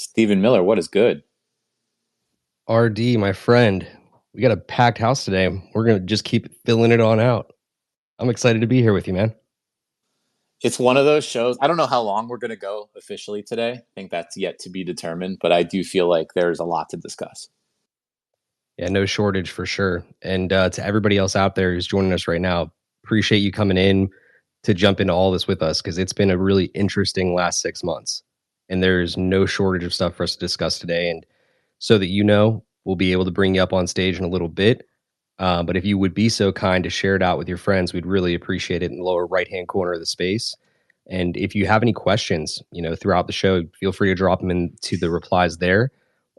Stephen Miller, what is good? RD, my friend, we got a packed house today. We're going to just keep filling it on out. I'm excited to be here with you, man. It's one of those shows. I don't know how long we're going to go officially today. I think that's yet to be determined, but I do feel like there's a lot to discuss. Yeah, no shortage for sure. And to everybody else out there who's joining us right now, appreciate you coming in to jump into all this with us because it's been a really interesting last 6 months. And there's no shortage of stuff for us to discuss today. And so that you know, we'll be able to bring you up on stage in a little bit. But if you would be so kind to share it out with your friends, we'd really appreciate it in the lower right-hand corner of the space. And if you have any questions, throughout the show, feel free to drop them into the replies there.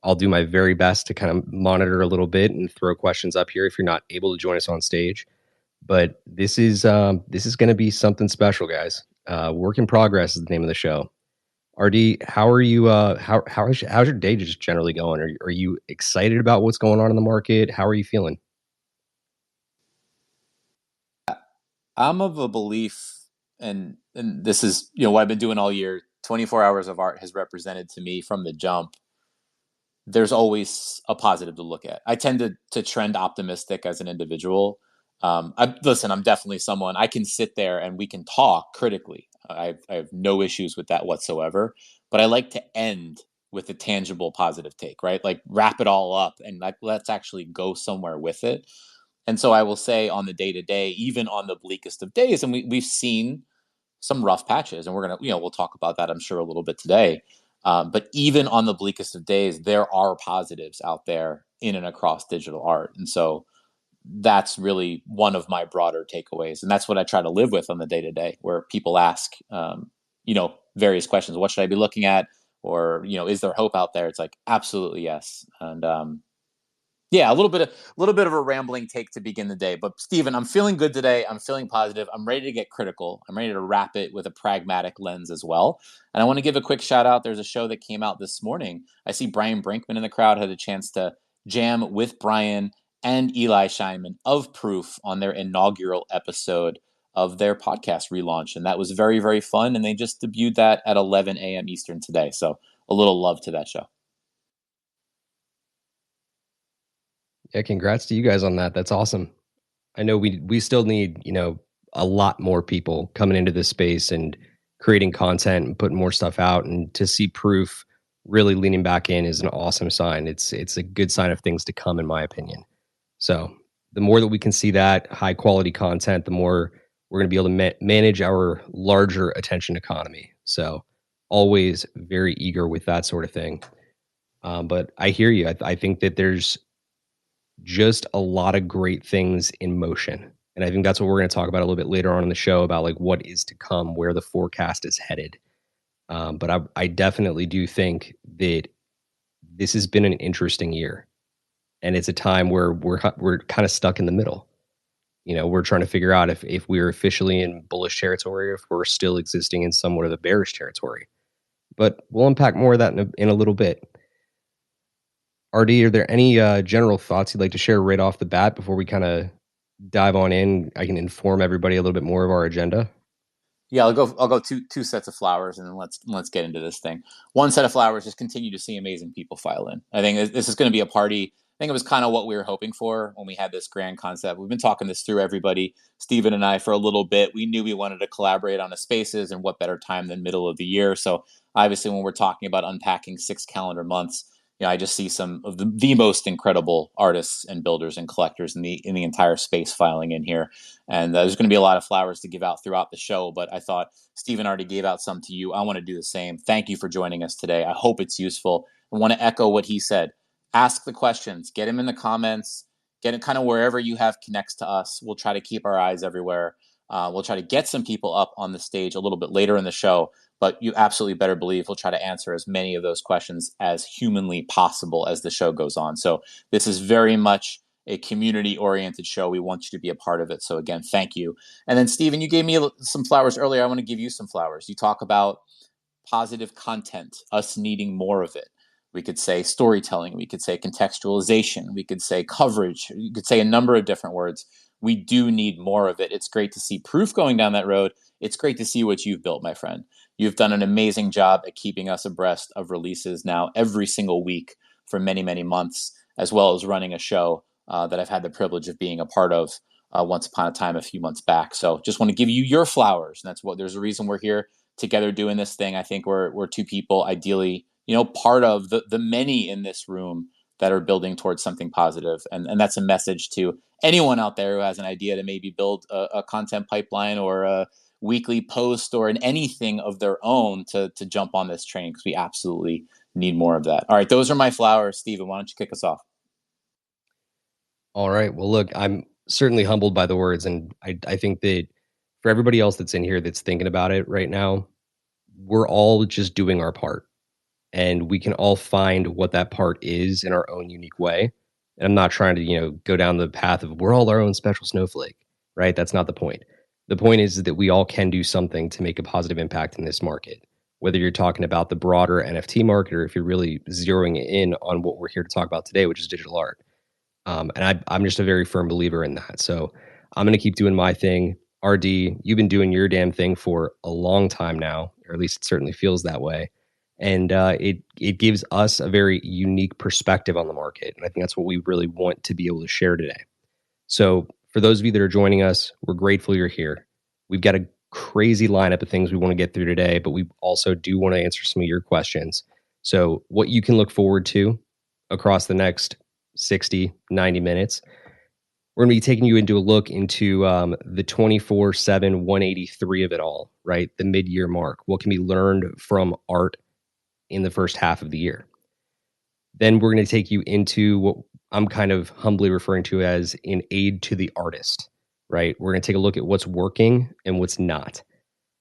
I'll do my very best to kind of monitor a little bit and throw questions up here if you're not able to join us on stage. But this is going to be something special, guys. Work in progress is the name of the show. RD, how are you? How's your day just generally going? Are you excited about what's going on in the market? How are you feeling? I'm of a belief, and this is what I've been doing all year. 24 hours of art has represented to me from the jump. There's always a positive to look at. I tend to trend optimistic as an individual. I'm definitely someone I can sit there and we can talk critically. I have no issues with that whatsoever. But I like to end with a tangible positive take, right? Like wrap it all up and like let's actually go somewhere with it. And so I will say on the day to day, even on the bleakest of days, and we've seen some rough patches, and we're gonna we'll talk about that I'm sure a little bit today. But even on the bleakest of days, there are positives out there in and across digital art, and so that's really one of my broader takeaways, and that's what I try to live with on the day to day, where people ask, various questions: what should I be looking at, or is there hope out there? It's like absolutely yes, and yeah, a little bit of a rambling take to begin the day. But Stephen, I'm feeling good today. I'm feeling positive. I'm ready to get critical. I'm ready to wrap it with a pragmatic lens as well. And I want to give a quick shout out. There's a show that came out this morning. I see Brian Brinkman in the crowd. Had a chance to jam with Brian and Eli Scheinman of Proof on their inaugural episode of their podcast relaunch. And that was very, very fun. And they just debuted that at 11 a.m. Eastern today. So a little love to that show. Yeah, congrats to you guys on that. That's awesome. I know we still need, a lot more people coming into this space and creating content and putting more stuff out, and to see Proof really leaning back in is an awesome sign. It's a good sign of things to come, in my opinion. So the more that we can see that high quality content, the more we're going to be able to manage our larger attention economy. So always very eager with that sort of thing. But I hear you. I think that there's just a lot of great things in motion. And I think that's what we're going to talk about a little bit later on in the show about like what is to come, where the forecast is headed. But I definitely do think that this has been an interesting year, and it's a time where we're kind of stuck in the middle. We're trying to figure out if we're officially in bullish territory, or if we're still existing in somewhat of a bearish territory. But we'll unpack more of that in a little bit. RD, are there any general thoughts you'd like to share right off the bat before we kind of dive on in? I can inform everybody a little bit more of our agenda. Yeah, I'll go two sets of flowers, and then let's get into this thing. One set of flowers, just continue to see amazing people file in. I think this is going to be a party. I think it was kind of what we were hoping for when we had this grand concept. We've been talking this through, everybody, Stephen and I, for a little bit. We knew we wanted to collaborate on a spaces, and what better time than middle of the year. So obviously when we're talking about unpacking 6 calendar months, I just see some of the most incredible artists and builders and collectors in the entire space filing in here. And there's going to be a lot of flowers to give out throughout the show, but I thought Stephen already gave out some to you. I want to do the same. Thank you for joining us today. I hope it's useful. I want to echo what he said. Ask the questions, get them in the comments, get it kind of wherever you have connects to us. We'll try to keep our eyes everywhere. We'll try to get some people up on the stage a little bit later in the show, but you absolutely better believe we'll try to answer as many of those questions as humanly possible as the show goes on. So this is very much a community-oriented show. We want you to be a part of it. So again, thank you. And then Stephen, you gave me some flowers earlier. I want to give you some flowers. You talk about positive content, us needing more of it. We could say storytelling. We could say contextualization. We could say coverage. You could say a number of different words. We do need more of it. It's great to see proof going down that road. It's great to see what you've built, my friend. You've done an amazing job at keeping us abreast of releases now every single week for many, many months, as well as running a show that I've had the privilege of being a part of once upon a time a few months back. So just want to give you your flowers. And that's what there's a reason we're here together doing this thing. I think we're two people, ideally, part of the many in this room that are building towards something positive. And that's a message to anyone out there who has an idea to maybe build a content pipeline or a weekly post or an anything of their own to jump on this train, because we absolutely need more of that. All right, those are my flowers. Steven, why don't you kick us off? All right. Well, look, I'm certainly humbled by the words. And I think that for everybody else that's in here that's thinking about it right now, we're all just doing our part. And we can all find what that part is in our own unique way. And I'm not trying to, go down the path of we're all our own special snowflake, right? That's not the point. The point is that we all can do something to make a positive impact in this market. Whether you're talking about the broader NFT market or if you're really zeroing in on what we're here to talk about today, which is digital art. I'm just a very firm believer in that. So I'm going to keep doing my thing. RD, you've been doing your damn thing for a long time now, or at least it certainly feels that way. And it gives us a very unique perspective on the market. And I think that's what we really want to be able to share today. So for those of you that are joining us, we're grateful you're here. We've got a crazy lineup of things we want to get through today, but we also do want to answer some of your questions. So what you can look forward to across the next 60, 90 minutes, we're going to be taking you into a look into the 24/7 183 of it all, right? The mid-year mark. What can be learned from art in the first half of the year? Then we're going to take you into what I'm kind of humbly referring to as an aid to the artist, right? We're going to take a look at what's working and what's not,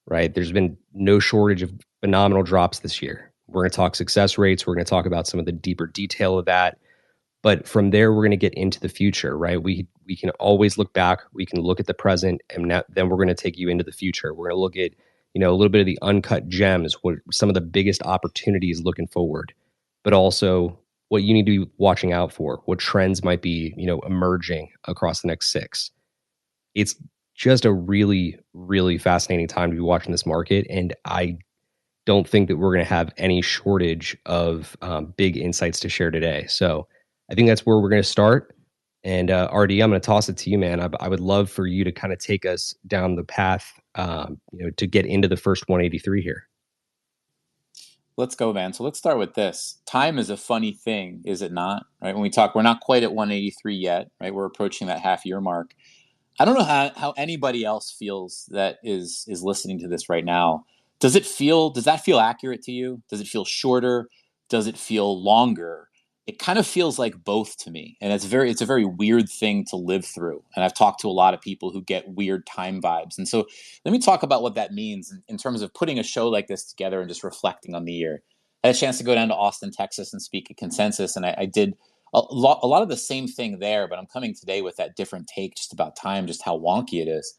right? There's been no shortage of phenomenal drops this year. We're going to talk success rates. We're going to talk about some of the deeper detail of that. But from there, we're going to get into the future, right? We can always look back. We can look at the present, and then we're going to take you into the future. We're going to look at, a little bit of the uncut gems, what some of the biggest opportunities looking forward, but also what you need to be watching out for, what trends might be, emerging across the next 6. It's just a really, really fascinating time to be watching this market, and I don't think that we're going to have any shortage of big insights to share today. So I think that's where we're going to start. And RD, I'm going to toss it to you, man. I would love for you to kind of take us down the path, to get into the first 183 here. Let's go, man. So let's start with this. Time is a funny thing, is it not? Right? When we talk, we're not quite at 183 yet, right? We're approaching that half year mark. I don't know how anybody else feels that is listening to this right now. Does that feel accurate to you? Does it feel shorter? Does it feel longer? It kind of feels like both to me. And it's a very weird thing to live through. And I've talked to a lot of people who get weird time vibes. And so let me talk about what that means in terms of putting a show like this together and just reflecting on the year. I had a chance to go down to Austin, Texas and speak at Consensus, and I did a lot of the same thing there, but I'm coming today with that different take just about time, just how wonky it is.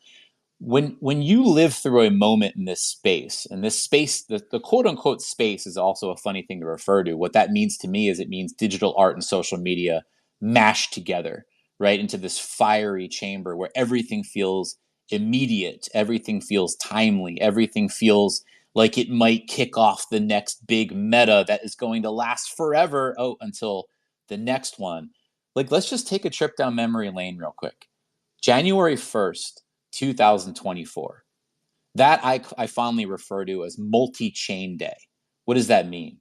When you live through a moment in this space, and this space, the quote unquote space is also a funny thing to refer to. What that means to me is it means digital art and social media mashed together, right, into this fiery chamber where everything feels immediate, everything feels timely, everything feels like it might kick off the next big meta that is going to last forever. Oh, until the next one. Like, let's just take a trip down memory lane real quick. January 1st, 2024. That I fondly refer to as multi-chain day. What does that mean?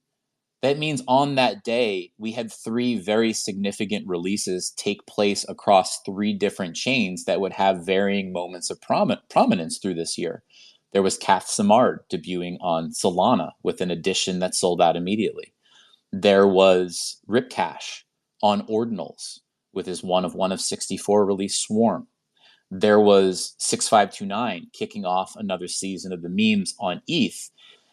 That means on that day, we had 3 very significant releases take place across 3 different chains that would have varying moments of prominence through this year. There was Kath Samard debuting on Solana with an edition that sold out immediately. There was Rip Cash on Ordinals with his one of 64 release Swarm. There was 6529 kicking off another season of the memes on ETH.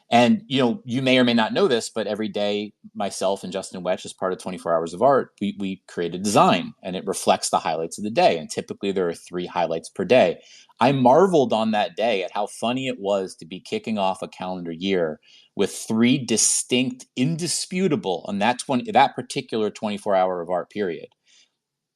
And, you may or may not know this, but every day, myself and Justin Wetch, as part of 24 Hours of Art, we create a design, and it reflects the highlights of the day. And typically there are 3 highlights per day. I marveled on that day at how funny it was to be kicking off a calendar year with 3 distinct, indisputable, and that particular 24 Hour of Art period,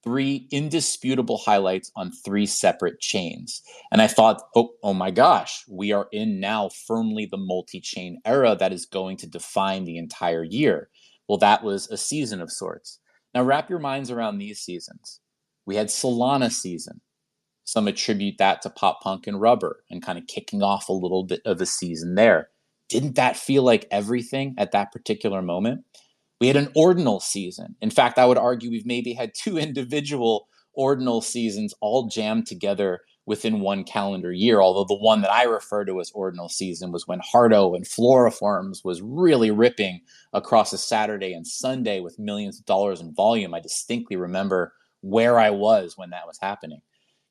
three indisputable highlights on three separate chains. And I thought, oh my gosh, we are in now firmly the multi-chain era that is going to define the entire year. Well, that was a season of sorts. Now wrap your minds around these seasons. We had Solana season. Some attribute that to pop punk and rubber and kind of kicking off a little bit of a season there. Didn't that feel like everything at that particular moment? We had an ordinal season. In fact, I would argue we've maybe had two individual ordinal seasons all jammed together within one calendar year. Although the one that I refer to as ordinal season was when Hardo and Floriforms was really ripping across a Saturday and Sunday with millions of dollars in volume. I distinctly remember where I was when that was happening.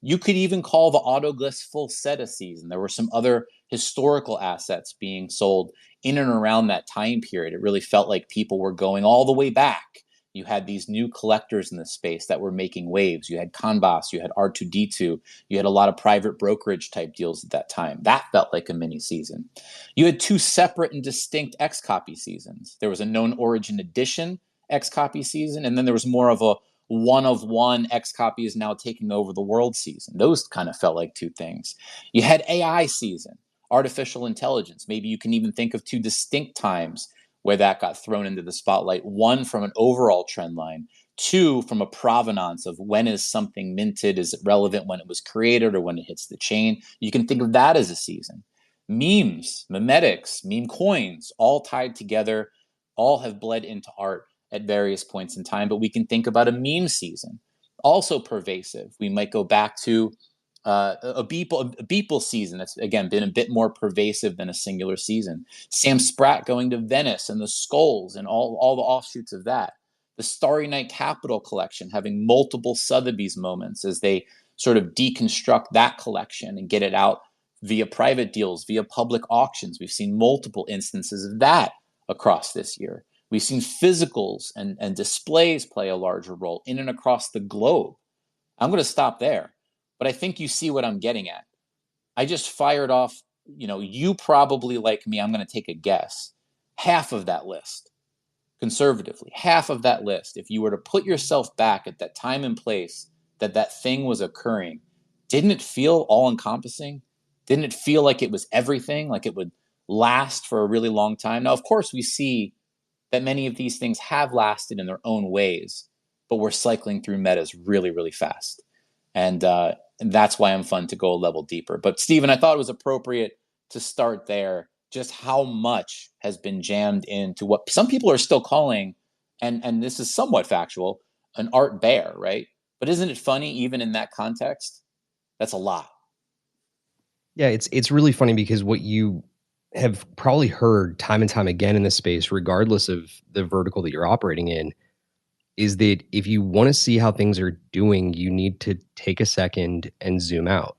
You could even call the Autoglyphs full set a season. There were some other historical assets being sold in and around that time period. It really felt like people were going all the way back. You had these new collectors in the space that were making waves. You had Canvas, you had R2D2, you had a lot of private brokerage type deals at that time. That felt like a mini season. You had two separate and distinct X copy seasons. There was a known origin edition X copy season, and then there was more of a one of one X copy is now taking over the world season. Those kind of felt like two things. You had AI season, artificial intelligence. Maybe you can even think of two distinct times where that got thrown into the spotlight. One from an overall trend line, two from a provenance of when is something minted? Is it relevant when it was created or when it hits the chain? You can think of that as a season. Memes, memetics, meme coins, all tied together, all have bled into art at various points in time, but we can think about a meme season, also pervasive. We might go back to a Beeple season that's, again, been a bit more pervasive than a singular season. Sam Spratt going to Venice and the skulls and all the offshoots of that. The Starry Night Capital collection having multiple Sotheby's moments as they sort of deconstruct that collection and get it out via private deals, via public auctions. We've seen multiple instances of that across this year. We've seen physicals and displays play a larger role in and across the globe. I'm going to stop there, but I think you see what I'm getting at. I just fired off, you probably, like me, I'm going to take a guess, half of that list, conservatively, half of that list. If you were to put yourself back at that time and place that thing was occurring, didn't it feel all encompassing? Didn't it feel like it was everything, like it would last for a really long time? Now, of course, we see that many of these things have lasted in their own ways, but we're cycling through metas really, really fast. And that's why I'm fun to go a level deeper. But Stephen, I thought it was appropriate to start there, just how much has been jammed into what some people are still calling, and this is somewhat factual, an art bear, right? But isn't it funny, even in that context? That's a lot. Yeah, it's really funny because what you have probably heard time and time again in this space, regardless of the vertical that you're operating in, is that if you want to see how things are doing, you need to take a second and zoom out.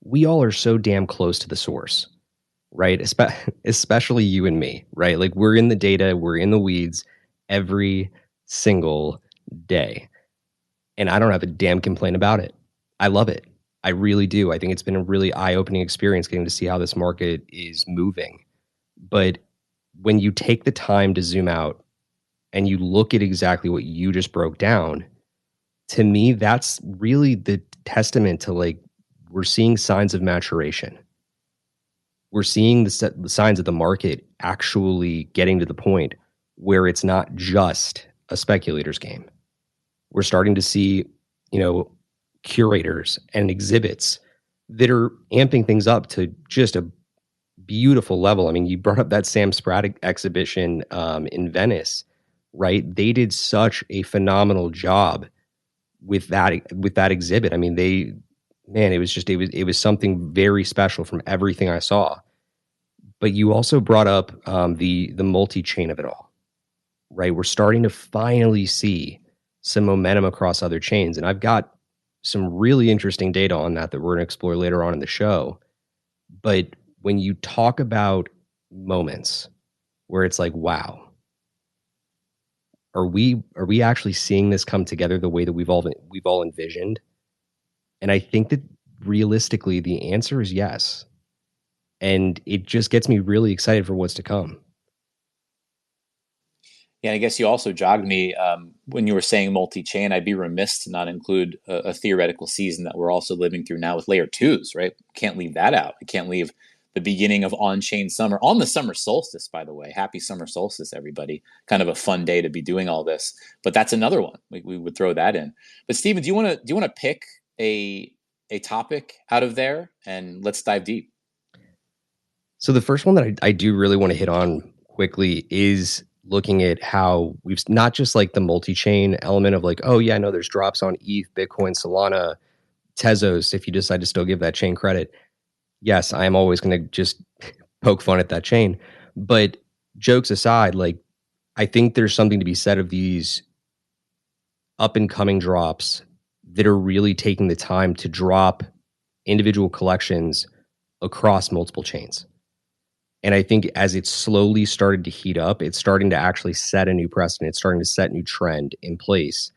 We all are so damn close to the source, right? Especially you and me, right? Like we're in the data, we're in the weeds every single day. And I don't have a damn complaint about it. I love it. I really do. I think it's been a really eye-opening experience getting to see how this market is moving. But when you take the time to zoom out and you look at exactly what you just broke down, to me, that's really the testament to like we're seeing signs of maturation. We're seeing the signs of the market actually getting to the point where it's not just a speculator's game. We're starting to see, curators and exhibits that are amping things up to just a beautiful level. I mean, you brought up that Sam Spratt exhibition in Venice, right? They did such a phenomenal job with that exhibit. I mean, it was something very special from everything I saw. But you also brought up the multi chain of it all, right? We're starting to finally see some momentum across other chains, and I've got some really interesting data on that we're going to explore later on in the show. But when you talk about moments where it's like, wow, are we actually seeing this come together the way that we've all envisioned? And I think that realistically, the answer is yes. And it just gets me really excited for what's to come. Yeah, I guess you also jogged me when you were saying multi-chain. I'd be remiss to not include a theoretical season that we're also living through now with layer twos, right? Can't leave that out. We can't leave the beginning of on-chain summer on the summer solstice, by the way. Happy summer solstice, everybody. Kind of a fun day to be doing all this. But that's another one. We would throw that in. But Steven, do you want to pick a topic out of there and let's dive deep? So the first one that I do really want to hit on quickly is looking at how we've not just like the multi-chain element of like, oh yeah, no, there's drops on ETH, Bitcoin, Solana, Tezos, if you decide to still give that chain credit. Yes, I am always going to just poke fun at that chain. But jokes aside, like I think there's something to be said of these up and coming drops that are really taking the time to drop individual collections across multiple chains. And I think as it's slowly started to heat up, it's starting to actually set a new precedent. It's starting to set new trend in place.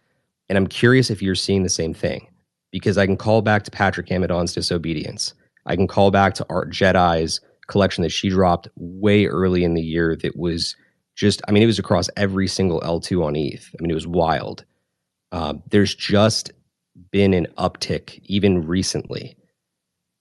And I'm curious if you're seeing the same thing, because I can call back to Patrick Hamadon's Disobedience. I can call back to Art Jedi's collection that she dropped way early in the year that was just, I mean, it was across every single L2 on ETH. I mean, it was wild. There's just been an uptick even recently.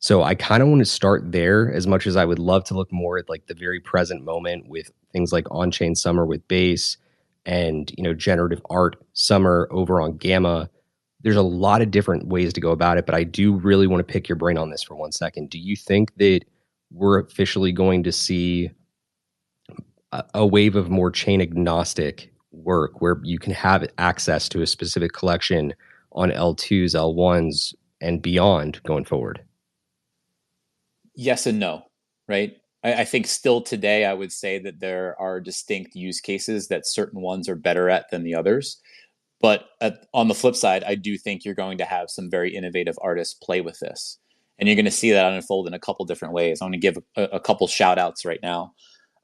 So I kind of want to start there as much as I would love to look more at like the very present moment with things like on-chain summer with base and, you know, generative art summer over on Gamma. There's a lot of different ways to go about it, but I do really want to pick your brain on this for 1 second. Do you think that we're officially going to see a wave of more chain agnostic work where you can have access to a specific collection on L2s, L1s, and beyond going forward? Yes and no, right? I think still today, I would say that there are distinct use cases that certain ones are better at than the others. But on the flip side, I do think you're going to have some very innovative artists play with this. And you're going to see that unfold in a couple different ways. I want to give a couple shout outs right now.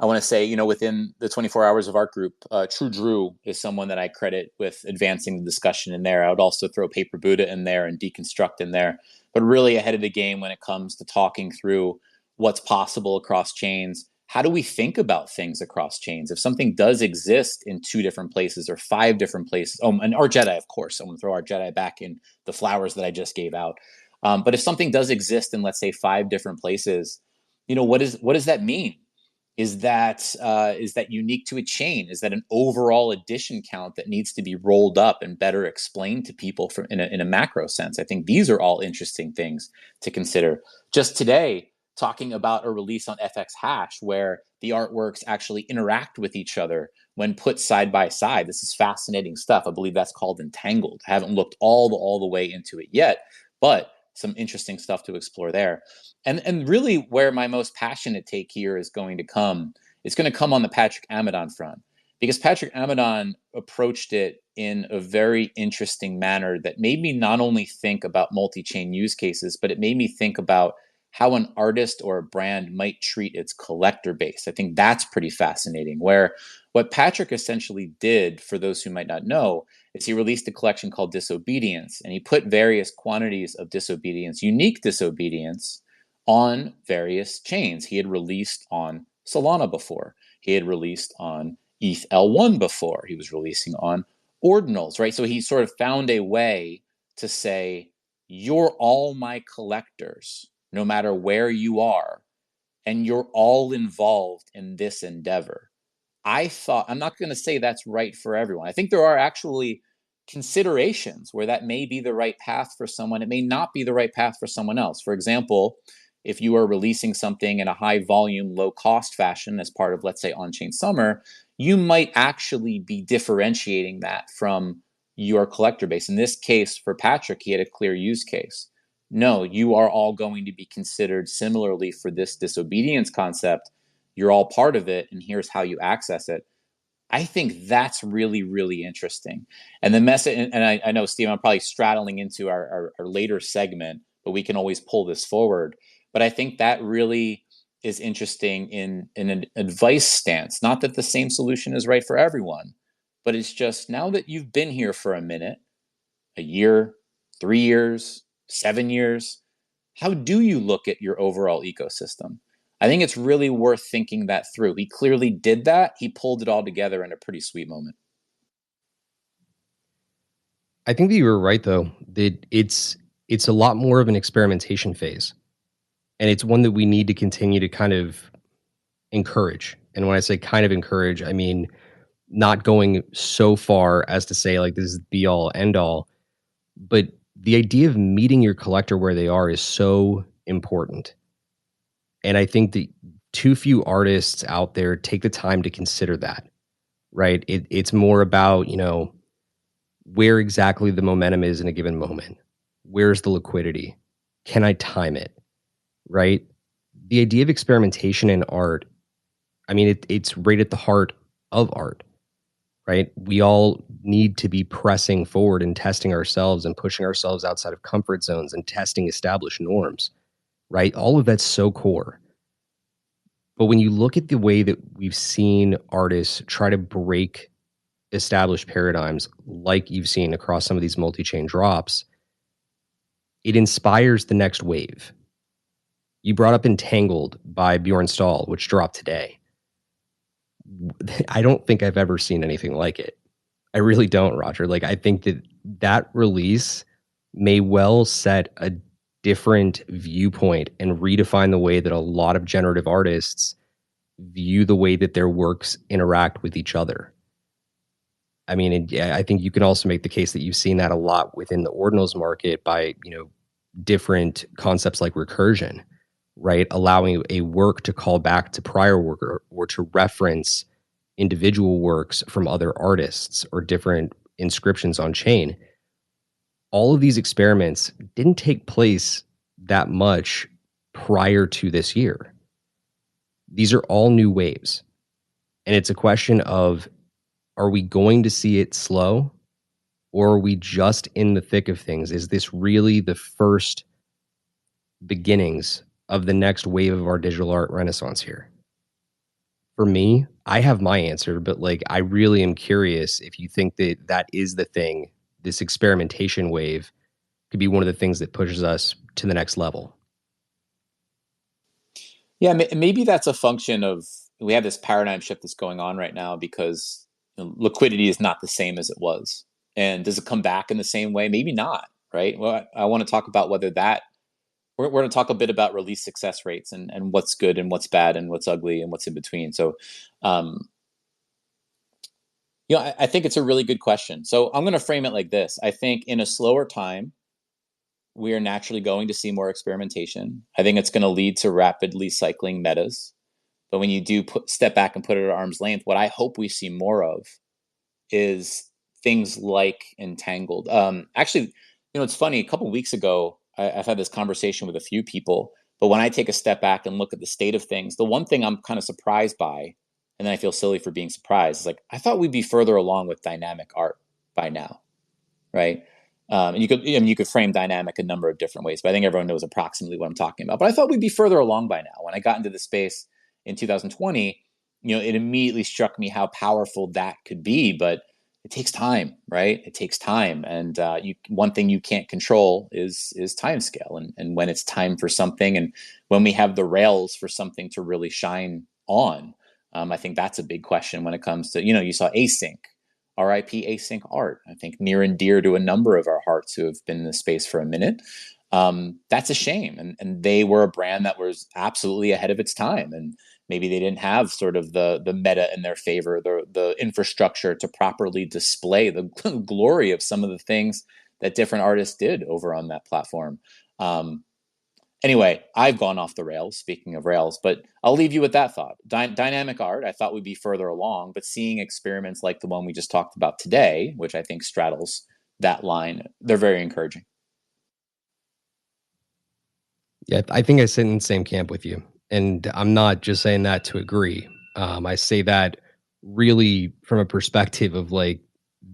I want to say, within the 24 hours of art group, True Drew is someone that I credit with advancing the discussion in there. I would also throw Paper Buddha in there and Deconstruct in there, but really ahead of the game when it comes to talking through what's possible across chains. How do we think about things across chains? If something does exist in 2 different places or 5 different places, and Art Jedi, of course, I'm going to throw Art Jedi back in the flowers that I just gave out. But if something does exist in, let's say, 5 different places, what does that mean? Is that unique to a chain? Is that an overall addition count that needs to be rolled up and better explained to people in a macro sense? I think these are all interesting things to consider. Just today, talking about a release on FX Hash where the artworks actually interact with each other when put side by side. This is fascinating stuff. I believe that's called Entangled. I haven't looked all the way into it yet, but some interesting stuff to explore there. And really where my most passionate take here is going to come, it's going to come on the Patrick Amadon front, because Patrick Amadon approached it in a very interesting manner that made me not only think about multi-chain use cases, but it made me think about how an artist or a brand might treat its collector base. I think that's pretty fascinating, where what Patrick essentially did, for those who might not know, is he released a collection called Disobedience, and he put various quantities of disobedience, unique disobedience, on various chains. He had released on Solana before. He had released on ETH L1 before. He was releasing on ordinals, right? So he sort of found a way to say, you're all my collectors, no matter where you are, and you're all involved in this endeavor. I thought, I'm not going to say that's right for everyone. I think there are actually considerations where that may be the right path for someone. It may not be the right path for someone else. For example, if you are releasing something in a high volume, low cost fashion as part of, let's say, on-chain summer, you might actually be differentiating that from your collector base. In this case, for Patrick, he had a clear use case. No, you are all going to be considered similarly for this disobedience concept. You're all part of it, and here's how you access it. I think that's really, really interesting. And the message, and I know, Steve, I'm probably straddling into our later segment, but we can always pull this forward. But I think that really is interesting in an advice stance. Not that the same solution is right for everyone, but it's just now that you've been here for a minute, a year, 3 years, 7 years, how do you look at your overall ecosystem? I think it's really worth thinking that through. He clearly did that. He pulled it all together in a pretty sweet moment. I think that you were right though. That it's a lot more of an experimentation phase, and it's one that we need to continue to kind of encourage. And when I say kind of encourage, I mean not going so far as to say like this is be all end all, but the idea of meeting your collector where they are is so important. And I think that too few artists out there take the time to consider that, right? It's more about, where exactly the momentum is in a given moment. Where's the liquidity? Can I time it? Right? The idea of experimentation in art, I mean, it's right at the heart of art, right? We all need to be pressing forward and testing ourselves and pushing ourselves outside of comfort zones and testing established norms, right? All of that's so core. But when you look at the way that we've seen artists try to break established paradigms, like you've seen across some of these multi chain drops, it inspires the next wave. You brought up Entangled by Bjorn Stahl, which dropped today. I don't think I've ever seen anything like it. I really don't, Roger. Like, I think that that release may well set a different viewpoint and redefine the way that a lot of generative artists view the way that their works interact with each other. I mean, I think you can also make the case that you've seen that a lot within the ordinals market by, different concepts like recursion, right? Allowing a work to call back to prior work or to reference individual works from other artists or different inscriptions on chain. All of these experiments didn't take place that much prior to this year. These are all new waves. And it's a question of, are we going to see it slow, or are we just in the thick of things? Is this really the first beginnings of the next wave of our digital art renaissance here? For me, I have my answer, but like I really am curious if you think that that is the thing, this experimentation wave could be one of the things that pushes us to the next level. Yeah, maybe that's a function of we have this paradigm shift that's going on right now because liquidity is not the same as it was. And does it come back in the same way? Maybe not, right? Well, I want to talk about whether that we're going to talk a bit about release success rates and what's good and what's bad and what's ugly and what's in between. So, I think it's a really good question. So I'm going to frame it like this. I think in a slower time, we are naturally going to see more experimentation. I think it's going to lead to rapidly cycling metas. But when you do step back and put it at arm's length, what I hope we see more of is things like Entangled. Actually, it's funny. A couple of weeks ago, I've had this conversation with a few people. But when I take a step back and look at the state of things, the one thing I'm kind of surprised by, and then I feel silly for being surprised, is like I thought we'd be further along with dynamic art by now, right? And you could frame dynamic a number of different ways, but I think everyone knows approximately what I'm talking about. But I thought we'd be further along by now. When I got into the space in 2020, it immediately struck me how powerful that could be. But it takes time, right? It takes time, and one thing you can't control is time scale, and when it's time for something, and when we have the rails for something to really shine on. I think that's a big question when it comes to you saw async. RIP async art. I think near and dear to a number of our hearts who have been in the space for a minute. That's a shame. And they were a brand that was absolutely ahead of its time. And maybe they didn't have sort of the meta in their favor, the infrastructure to properly display the glory of some of the things that different artists did over on that platform. Anyway, I've gone off the rails, speaking of rails, but I'll leave you with that thought. Dynamic art, I thought would be further along, but seeing experiments like the one we just talked about today, which I think straddles that line, they're very encouraging. Yeah, I think I sit in the same camp with you. And I'm not just saying that to agree. I say that really from a perspective of like,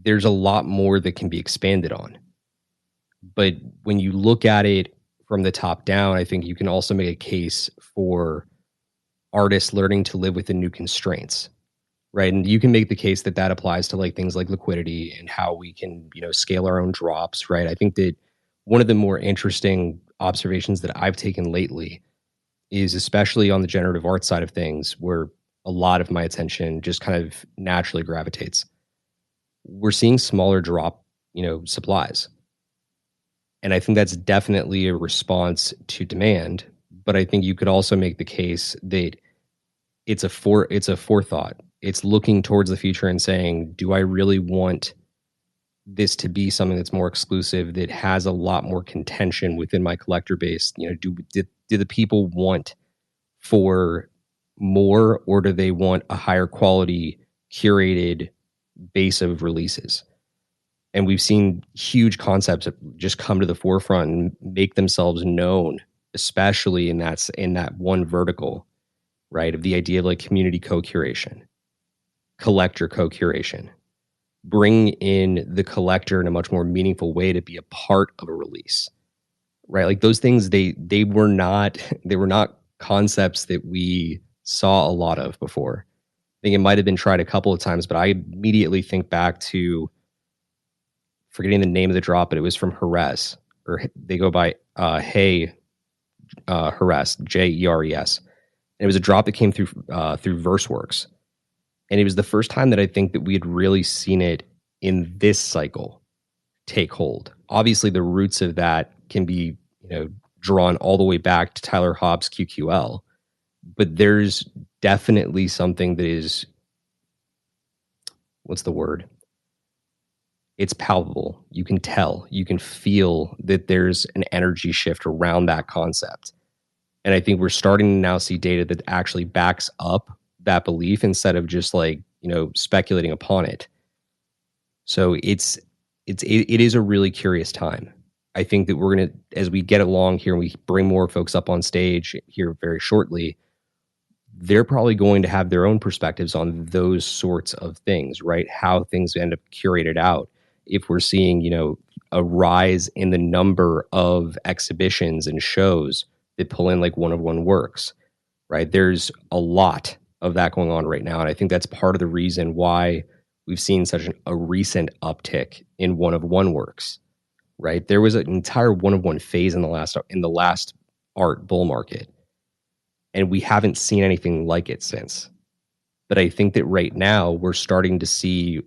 there's a lot more that can be expanded on. But when you look at it from the top down, I think you can also make a case for artists learning to live within new constraints, right? And you can make the case that that applies to like things like liquidity and how we can, scale our own drops, right? I think that one of the more interesting observations that I've taken lately is especially on the generative art side of things, where a lot of my attention just kind of naturally gravitates. We're seeing smaller drop supplies. And I think that's definitely a response to demand. But I think you could also make the case that it's a forethought. It's looking towards the future and saying, do I really want this to be something that's more exclusive, that has a lot more contention within my collector base? Do the people want for more, or do they want a higher quality curated base of releases? And we've seen huge concepts just come to the forefront and make themselves known, especially in that one vertical, right? Of the idea of like community co-curation, collector co-curation, bring in the collector in a much more meaningful way to be a part of a release, right? Like those things, they were not they were not concepts that we saw a lot of before. I think it might have been tried a couple of times, but I immediately think back to forgetting the name of the drop, but it was from Jerez, or they go by Hey Jerez, Jers. And it was a drop that came through VerseWorks, and it was the first time that I think that we had really seen it in this cycle take hold. Obviously, the roots of that can be drawn all the way back to Tyler Hobbs' QQL, but there's definitely something that is, what's the word? It's palpable. You can tell, you can feel that there's an energy shift around that concept. And I think we're starting to now see data that actually backs up that belief instead of just like, speculating upon it. So it is a really curious time. I think that we're going to, as we get along here and we bring more folks up on stage here very shortly, they're probably going to have their own perspectives on those sorts of things, right? How things end up curated out. If we're seeing, a rise in the number of exhibitions and shows that pull in like one-of-one works, right? There's a lot of that going on right now. And I think that's part of the reason why we've seen such a recent uptick in one-of-one works, right? There was an entire one-of-one phase in the last art bull market, and we haven't seen anything like it since. But I think that right now we're starting to see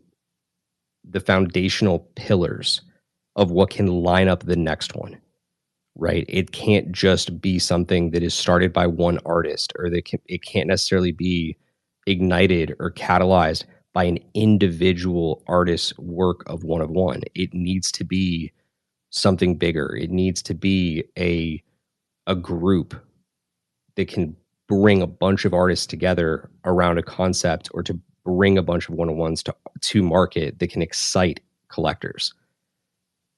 the foundational pillars of what can line up the next one, right? It can't just be something that is started by one artist, or it can't necessarily be ignited or catalyzed by an individual artist's work of one. It needs to be something bigger. It needs to be a group that can bring a bunch of artists together around a concept, or to bring a bunch of one-on-ones to market that can excite collectors.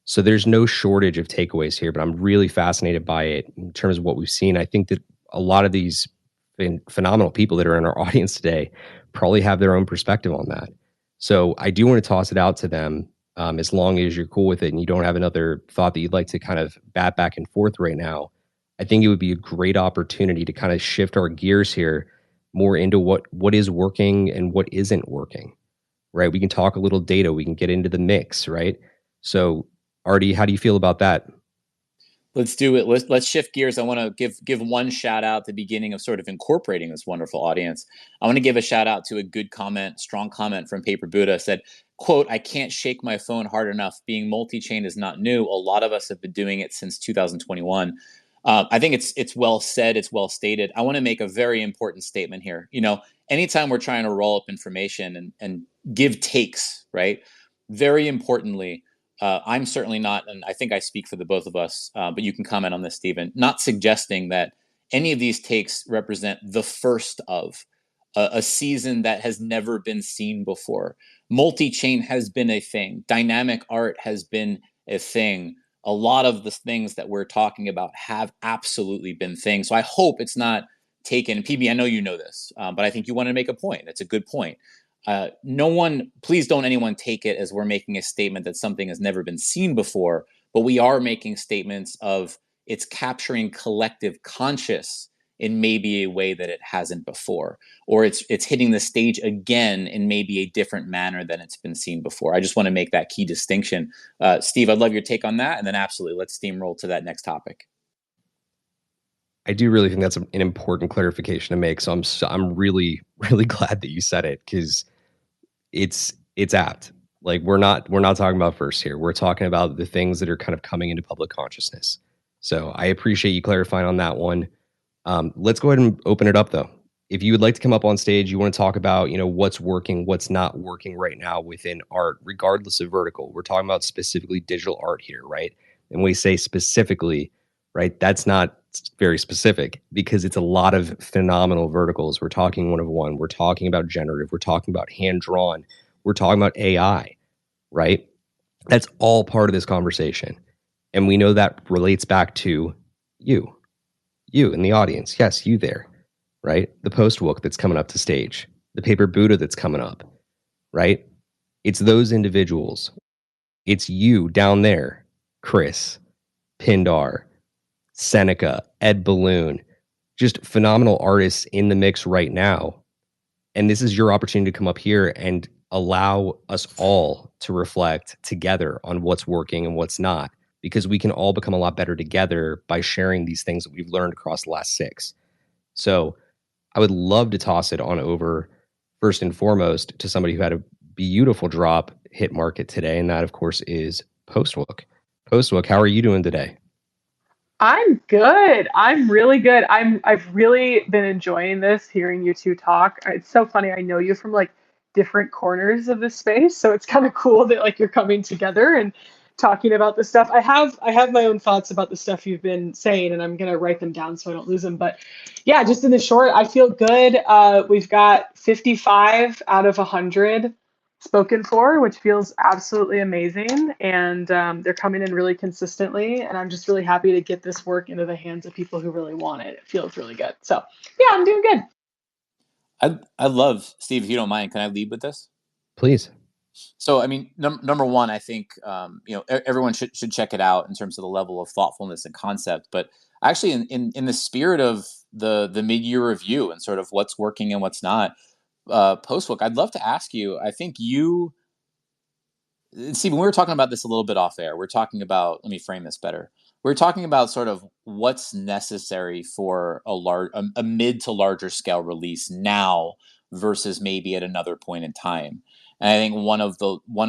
So there's no shortage of takeaways here, but I'm really fascinated by it in terms of what we've seen. I think that a lot of these phenomenal people that are in our audience today probably have their own perspective on that. So I do want to toss it out to them, as long as you're cool with it and you don't have another thought that you'd like to kind of bat back and forth right now. I think it would be a great opportunity to kind of shift our gears here more into what is working and what isn't working, right? We can talk a little data. We can get into the mix, right? So Artie, how do you feel about that? Let's do it. Let's shift gears. I want to give one shout out at the beginning of sort of incorporating this wonderful audience. I want to give a shout out to a good comment, strong comment from Paper Buddha. Said, quote, "I can't shake my phone hard enough. Being multi-chain is not new. A lot of us have been doing it since 2021." I think it's well said. It's well stated. I want to make a very important statement here. Anytime we're trying to roll up information and give takes, right? Very importantly, I'm certainly not, and I think I speak for the both of us, but you can comment on this, Stephen, not suggesting that any of these takes represent the first of a season that has never been seen before. Multi-chain has been a thing. Dynamic art has been a thing. A lot of the things that we're talking about have absolutely been things. So I hope it's not taken. PB, I know you know this, but I think you want to make a point. It's a good point. Please don't anyone take it as we're making a statement that something has never been seen before, but we are making statements of it's capturing collective conscious in maybe a way that it hasn't before, or it's hitting the stage again in maybe a different manner than it's been seen before. I just want to make that key distinction. Steve, I'd love your take on that, and then absolutely let's steamroll to that next topic. I do really think that's an important clarification to make. So I'm really really glad that you said it, because it's apt, Like we're not talking about first here. We're talking about the things that are kind of coming into public consciousness. So I appreciate you clarifying on that one. Let's go ahead and open it up though. If you would like to come up on stage, you want to talk about, what's working, what's not working right now within art, regardless of vertical. We're talking about specifically digital art here, right? And we say specifically, right? That's not very specific because it's a lot of phenomenal verticals. We're talking one of one. We're talking about generative. We're talking about hand drawn. We're talking about AI, right? That's all part of this conversation. And we know that relates back to you, you in the audience. Yes, you there, right? The post wook that's coming up to stage, the paper Buddha that's coming up, right? It's those individuals. It's you down there, Chris, Pindar, Seneca, Ed Balloon, just phenomenal artists in the mix right now. And this is your opportunity to come up here and allow us all to reflect together on what's working and what's not, because we can all become a lot better together by sharing these things that we've learned across the last 6. So I would love to toss it on over first and foremost to somebody who had a beautiful drop hit market today. And that, of course, is Postwook. Postwook, how are you doing today? I'm good. I'm really good. I've really been enjoying this, hearing you two talk. It's so funny. I know you from like different corners of the space, so it's kind of cool that like you're coming together and talking about this stuff. I have my own thoughts about the stuff you've been saying, and I'm gonna write them down so I don't lose them. But yeah, just in the short, I feel good. We've got 55 out of 100 spoken for, which feels absolutely amazing. And they're coming in really consistently. And I'm just really happy to get this work into the hands of people who really want it. It feels really good. So yeah, I'm doing good. I love, Steve, if you don't mind, can I lead with this? Please. So, I mean, number one, I think everyone should check it out in terms of the level of thoughtfulness and concept. But actually, in the spirit of the mid-year review and sort of what's working and what's not, Postbook, I'd love to ask you. I think you, Steve, when we were talking about this a little bit off air, we're talking about. Let me frame this better. We're talking about sort of what's necessary for a mid to larger scale release now versus maybe at another point in time. And I think one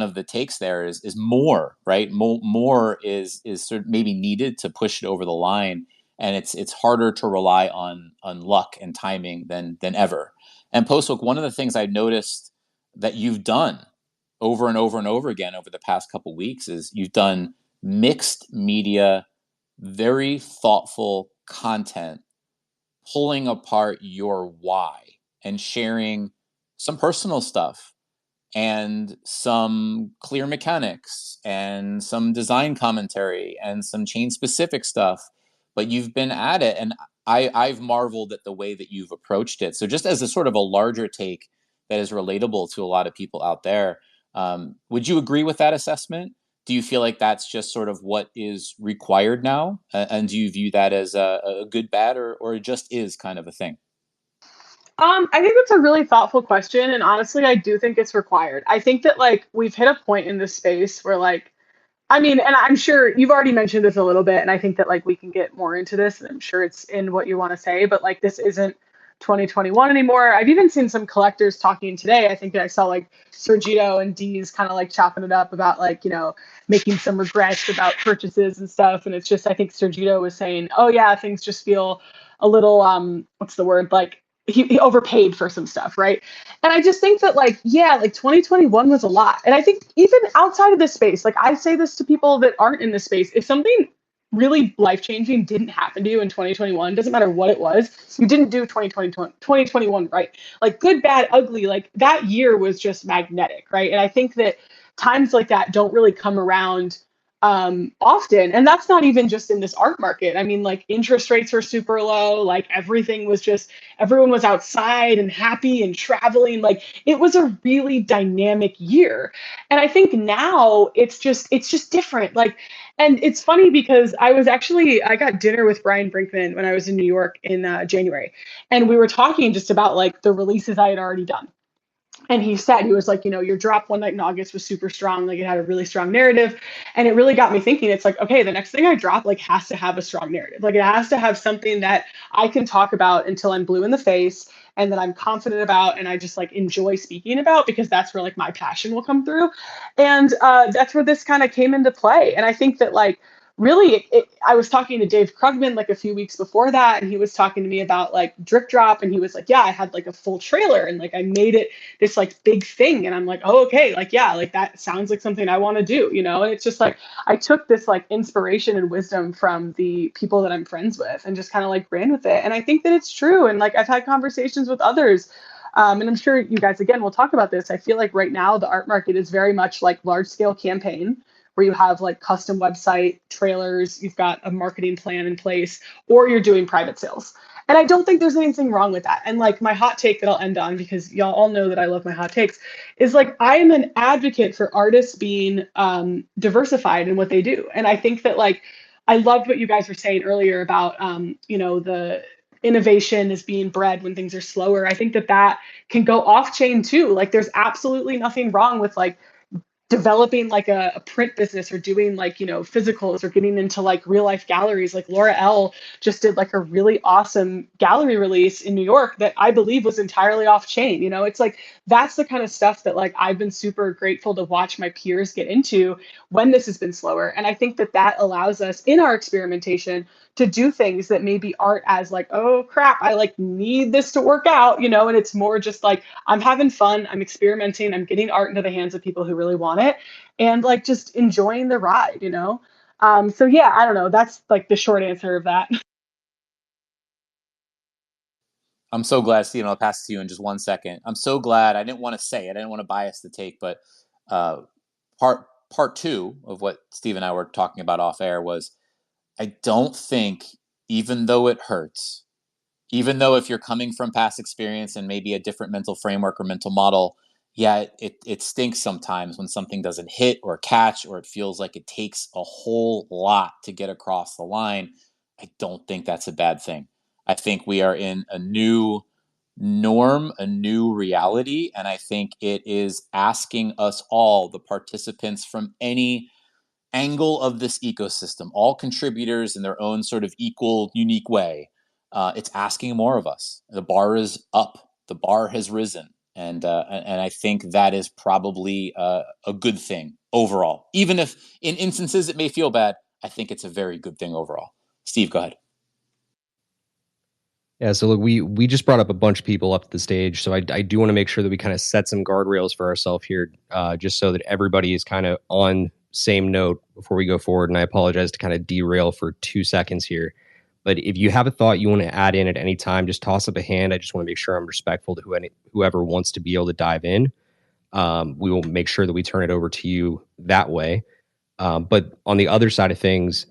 of the takes there is more, right? More is sort of maybe needed to push it over the line, and it's harder to rely on luck and timing than ever. And Postbook, one of the things I noticed that you've done over and over and over again over the past couple weeks is you've done mixed media, very thoughtful content, pulling apart your why and sharing some personal stuff and some clear mechanics and some design commentary and some chain specific stuff. But you've been at it, and I've marveled at the way that you've approached it. So just as a sort of a larger take that is relatable to a lot of people out there, would you agree with that assessment? Do you feel like that's just sort of what is required now? And do you view that as a good, bad, or it just is kind of a thing? I think that's a really thoughtful question. And honestly, I do think it's required. I think that like we've hit a point in this space where like I mean, and I'm sure you've already mentioned this a little bit, and I think that like we can get more into this, and I'm sure it's in what you want to say, but like this isn't 2021 anymore. I've even seen some collectors talking today. I think that I saw like Sergito and Dee's kind of like chopping it up about like, making some regrets about purchases and stuff. And it's just, I think Sergito was saying, oh yeah, things just feel a little, what's the word? Like he overpaid for some stuff, right? And I just think that like, yeah, like 2021 was a lot. And I think even outside of this space, like I say this to people that aren't in this space, if something really life-changing didn't happen to you in 2021, doesn't matter what it was, you didn't do 2021 right. Like good, bad, ugly, like that year was just magnetic, right? And I think that times like that don't really come around often. And that's not even just in this art market. I mean, like interest rates were super low, like everything was just, everyone was outside and happy and traveling. Like it was a really dynamic year. And I think now it's just different. Like, and it's funny because I got dinner with Brian Brinkman when I was in New York in January. And we were talking just about like the releases I had already done. And he said, he was like, your drop One Night in August was super strong. Like it had a really strong narrative. And it really got me thinking, it's like, okay, the next thing I drop like has to have a strong narrative. Like it has to have something that I can talk about until I'm blue in the face and that I'm confident about and I just like enjoy speaking about, because that's where like my passion will come through. And that's where this kind of came into play. And I think that like really I was talking to Dave Krugman like a few weeks before that, and he was talking to me about like drip drop, and he was like, yeah, I had like a full trailer and like I made it this like big thing. And I'm like, oh, okay, like yeah, like that sounds like something I want to do, you know. And it's just like I took this like inspiration and wisdom from the people that I'm friends with and just kind of like ran with it. And I think that it's true. And like I've had conversations with others, and I'm sure you guys again will talk about this. I feel like right now the art market is very much like large scale campaign, where you have like custom website trailers, you've got a marketing plan in place, or you're doing private sales. And I don't think there's anything wrong with that. And like my hot take that I'll end on, because y'all all know that I love my hot takes, is like I am an advocate for artists being diversified in what they do. And I think that like I loved what you guys were saying earlier about you know, the innovation is being bred when things are slower. I think that that can go off chain too. Like there's absolutely nothing wrong with like developing like a print business or doing like, you know, physicals or getting into like real life galleries. Like Laura L just did like a really awesome gallery release in New York that I believe was entirely off chain. You know, it's like that's the kind of stuff that like I've been super grateful to watch my peers get into when this has been slower. And I think that that allows us in our experimentation to do things that maybe aren't as like, oh crap, I like need this to work out, you know. And it's more just like I'm having fun, I'm experimenting, I'm getting art into the hands of people who really want it, and like just enjoying the ride, you know. So yeah, I don't know, that's like the short answer of that. I'm so glad, Stephen. I'll pass it to you in just 1 second. I'm so glad. I didn't want to say it. I didn't want to bias the take, but uh, part two of what Steve and I were talking about off air was I don't think, even though it hurts, even though if you're coming from past experience and maybe a different mental framework or mental model, yeah, it stinks sometimes when something doesn't hit or catch, or it feels like it takes a whole lot to get across the line. I don't think that's a bad thing. I think we are in a new norm, a new reality, and I think it is asking us all, the participants from any angle of this ecosystem, all contributors in their own sort of equal, unique way. It's asking more of us. The bar is up. The bar has risen, and I think that is probably a good thing overall. Even if in instances it may feel bad, I think it's a very good thing overall. Steve, go ahead. Yeah, so look, we just brought up a bunch of people up to the stage, so I do want to make sure that we kind of set some guardrails for ourselves here, just so that everybody is kind of on same note before we go forward. And I apologize to kind of derail for 2 seconds here, but if you have a thought you want to add in at any time, just toss up a hand. I just want to make sure I'm respectful to whoever wants to be able to dive in. We will make sure that we turn it over to you that way. But on the other side of things,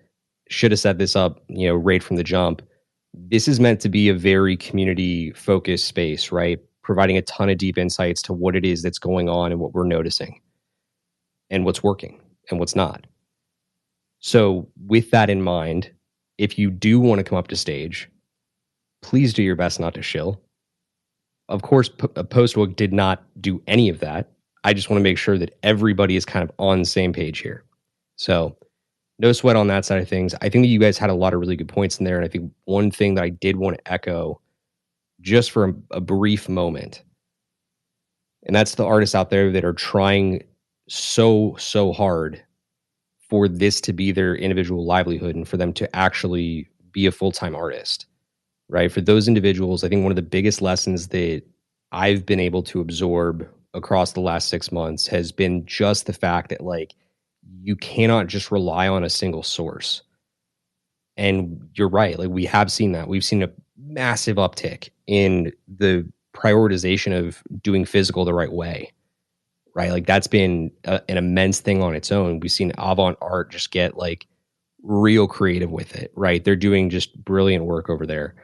should have set this up, right from the jump. This is meant to be a very community focused space, right? Providing a ton of deep insights to what it is that's going on and what we're noticing and what's working and what's not. So with that in mind, if you do want to come up to stage, please do your best not to shill. Of course, Postwook did not do any of that. I just want to make sure that everybody is kind of on the same page here. So no sweat on that side of things. I think that you guys had a lot of really good points in there. And I think one thing that I did want to echo just for a brief moment, and that's the artists out there that are trying so hard for this to be their individual livelihood and for them to actually be a full-time artist, right? For those individuals, I think one of the biggest lessons that I've been able to absorb across the last 6 months has been just the fact that like, you cannot just rely on a single source. And you're right. Like we have seen that. We've seen a massive uptick in the prioritization of doing physical the right way, right? Like that's been an immense thing on its own. We've seen Avant Art just get like real creative with it, right? They're doing just brilliant work over there.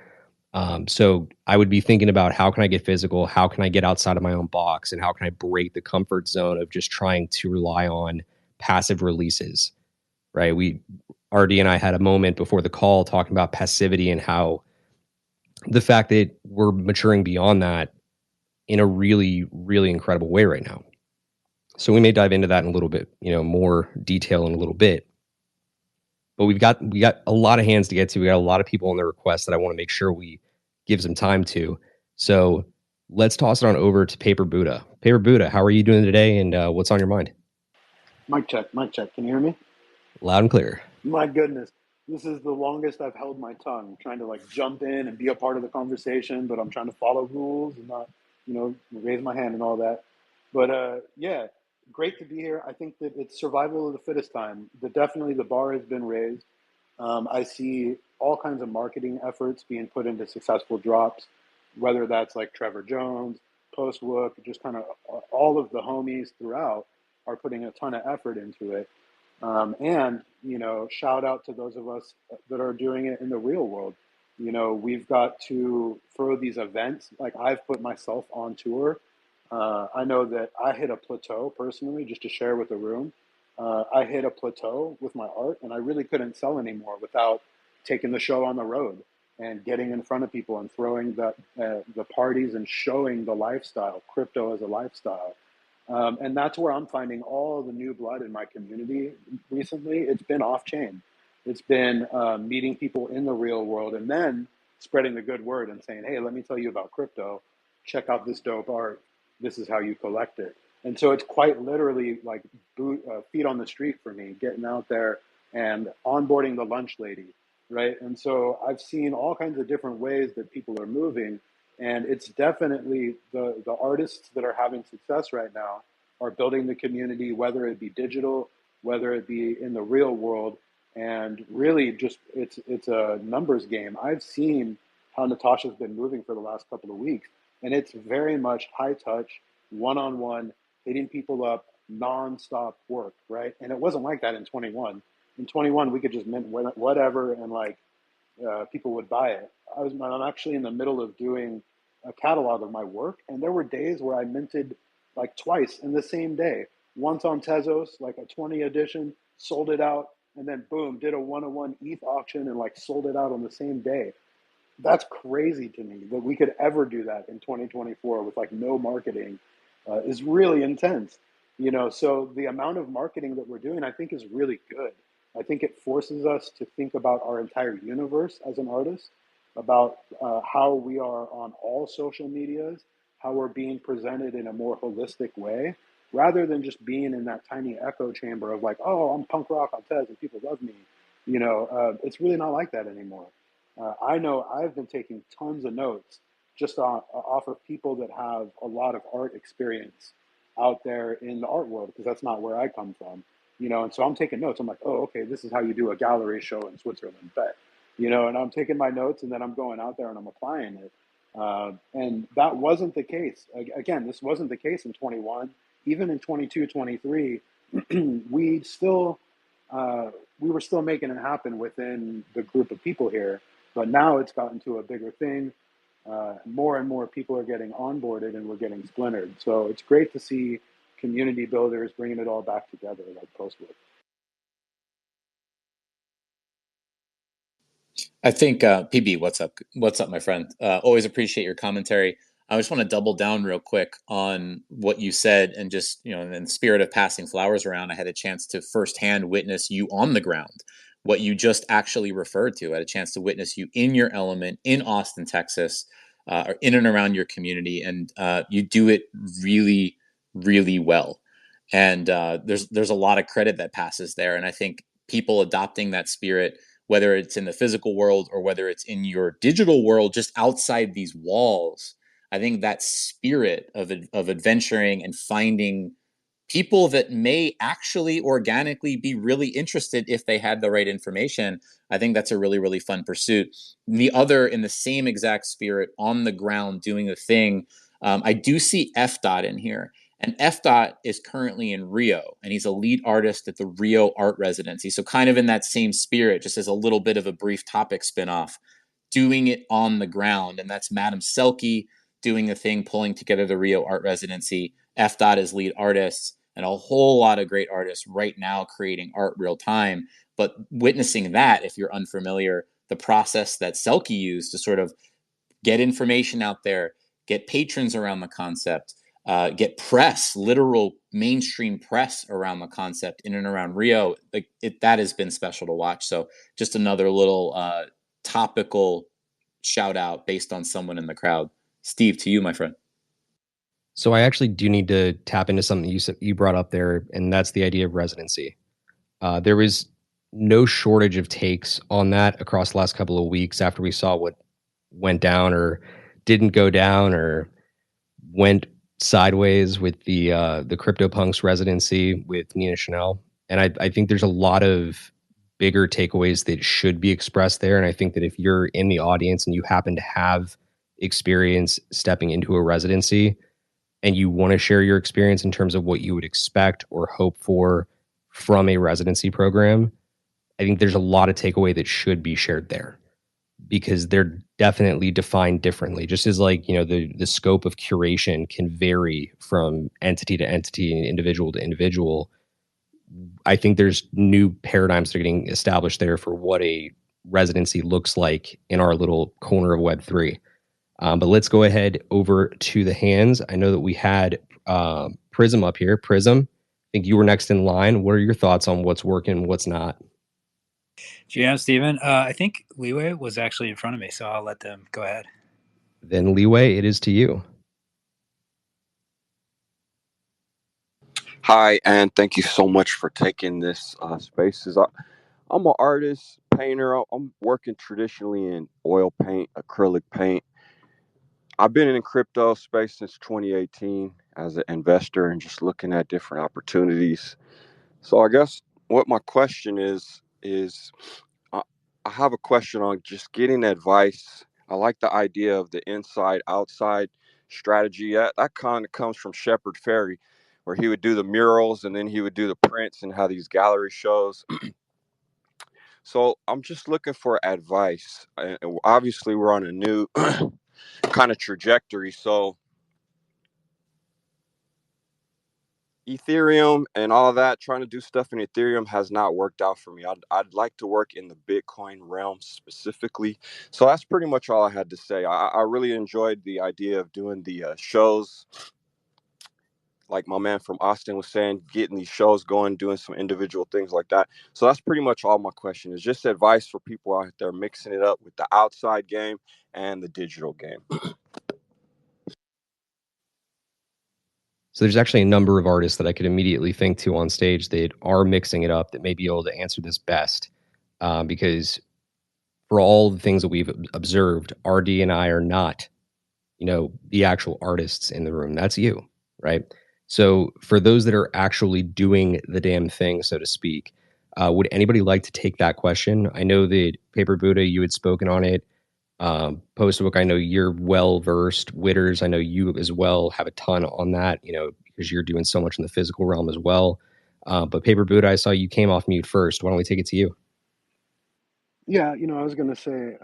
So I would be thinking about how can I get physical? How can I get outside of my own box? And how can I break the comfort zone of just trying to rely on passive releases, right? RD and I had a moment before the call talking about passivity and how the fact that we're maturing beyond that in a really, really incredible way right now. So we may dive into that in a little bit, more detail in a little bit. But we got a lot of hands to get to. We got a lot of people on the request that I want to make sure we give some time to. So let's toss it on over to Paper Buddha. Paper Buddha, how are you doing today, and what's on your mind? Mic check, mic check. Can you hear me? Loud and clear. My goodness, this is the longest I've held my tongue, trying to like jump in and be a part of the conversation, but I'm trying to follow rules and not, raise my hand and all that. But yeah, great to be here. I think that it's survival of the fittest time. Definitely the bar has been raised. I see all kinds of marketing efforts being put into successful drops, whether that's like Trevor Jones, Postwook, just kind of all of the homies throughout are putting a ton of effort into it. And, shout out to those of us that are doing it in the real world. We've got to throw these events. Like I've put myself on tour. I know that I hit a plateau personally, just to share with the room. I hit a plateau with my art, and I really couldn't sell anymore without taking the show on the road and getting in front of people and throwing the parties and showing the lifestyle, crypto as a lifestyle. And that's where I'm finding all the new blood in my community recently. It's been off chain. It's been meeting people in the real world and then spreading the good word and saying, hey, let me tell you about crypto. Check out this dope art. This is how you collect it. And so it's quite literally like feet on the street for me, getting out there and onboarding the lunch lady, right? And so I've seen all kinds of different ways that people are moving, and it's definitely the artists that are having success right now are building the community, whether it be digital, whether it be in the real world, and really just it's a numbers game. I've seen how Natasha's been moving for the last couple of weeks, and it's very much high touch, one on one, hitting people up, non-stop work, right? And it wasn't like that in 21. In 21, we could just mint whatever, and like people would buy it. I'm actually in the middle of doing a catalog of my work, and there were days where I minted like twice in the same day. Once on Tezos, like a 20 edition, sold it out, and then boom, did a one-on-one ETH auction and like sold it out on the same day. That's crazy to me that we could ever do that in 2024 with like no marketing is really intense. So the amount of marketing that we're doing, I think, is really good. I think it forces us to think about our entire universe as an artist, about how we are on all social medias, how we're being presented in a more holistic way, rather than just being in that tiny echo chamber of like, oh, I'm punk rock on Tez and people love me. It's really not like that anymore. I know I've been taking tons of notes just off of people that have a lot of art experience out there in the art world, because that's not where I come from. And so I'm taking notes. I'm like, oh, okay, this is how you do a gallery show in Switzerland, bet. And I'm taking my notes and then I'm going out there and I'm applying it. And that wasn't the case. Again, this wasn't the case in 21. Even in 22, 23, we still we were still making it happen within the group of people here. But now it's gotten to a bigger thing. More and more people are getting onboarded and we're getting splintered. So it's great to see community builders bringing it all back together like Postwood. I think PB, what's up? What's up, my friend? Always appreciate your commentary. I just want to double down real quick on what you said, and just in the spirit of passing flowers around, I had a chance to firsthand witness you on the ground. What you just actually referred to, I had a chance to witness you in your element in Austin, Texas, or in and around your community, and you do it really, really well. And there's a lot of credit that passes there, and I think people adopting that spirit, whether it's in the physical world or whether it's in your digital world, just outside these walls. I think that spirit of adventuring and finding people that may actually organically be really interested if they had the right information. I think that's a really, really fun pursuit. The other, in the same exact spirit, on the ground doing the thing, I do see F Dot in here. And F Dot is currently in Rio, and he's a lead artist at the Rio Art Residency. So, kind of in that same spirit, just as a little bit of a brief topic spinoff, doing it on the ground. And that's Madam Selkie doing the thing, pulling together the Rio Art Residency. F Dot is lead artists, and a whole lot of great artists right now creating art real time. But witnessing that, if you're unfamiliar, the process that Selkie used to sort of get information out there, get patrons around the concept, get press, literal mainstream press around the concept in and around Rio. That has been special to watch. So just another little topical shout out based on someone in the crowd. Steve, to you, my friend. So I actually do need to tap into something you brought up there, and that's the idea of residency. There was no shortage of takes on that across the last couple of weeks after we saw what went down or didn't go down or went sideways with the CryptoPunks residency with Nina Chanel. And I think there's a lot of bigger takeaways that should be expressed there. And I think that if you're in the audience and you happen to have experience stepping into a residency and you want to share your experience in terms of what you would expect or hope for from a residency program, I think there's a lot of takeaway that should be shared there because they're definitely defined differently. Just as like, the scope of curation can vary from entity to entity and individual to individual. I think there's new paradigms that are getting established there for what a residency looks like in our little corner of Web3. But let's go ahead over to the hands. I know that we had Prism up here. Prism, I think you were next in line. What are your thoughts on what's working, what's not? GM Steven, I think Leeway was actually in front of me, so I'll let them go ahead. Then Leeway, it is to you. Hi, and thank you so much for taking this spaces. I'm an artist, painter. I'm working traditionally in oil paint, acrylic paint. I've been in crypto space since 2018 as an investor and just looking at different opportunities. So I guess what my question is I, I have a question on just getting advice. I like the idea of the inside outside strategy. That kind of comes from Shepard Fairey, where he would do the murals and then he would do the prints and have these gallery shows. So I'm just looking for advice. And obviously, we're on a new kind of trajectory. So Ethereum and all of that, trying to do stuff in Ethereum has not worked out for me. I'd like to work in the Bitcoin realm specifically. So that's pretty much all I had to say. I really enjoyed the idea of doing the shows. Like my man from Austin was saying, getting these shows going, doing some individual things like that. So that's pretty much all my question is just advice for people out there mixing it up with the outside game and the digital game. So there's actually a number of artists that I could immediately think to on stage that are mixing it up that may be able to answer this best. Because for all the things that we've observed, RD and I are not, the actual artists in the room. That's you, right? So for those that are actually doing the damn thing, so to speak, would anybody like to take that question? I know that Paper Buddha, you had spoken on it. Postbook, I know you're well versed. Witters, I know you as well have a ton on that, because you're doing so much in the physical realm as well. But Paper Buddha, I saw you came off mute first. Why don't we take it to you? Yeah, I was going to say,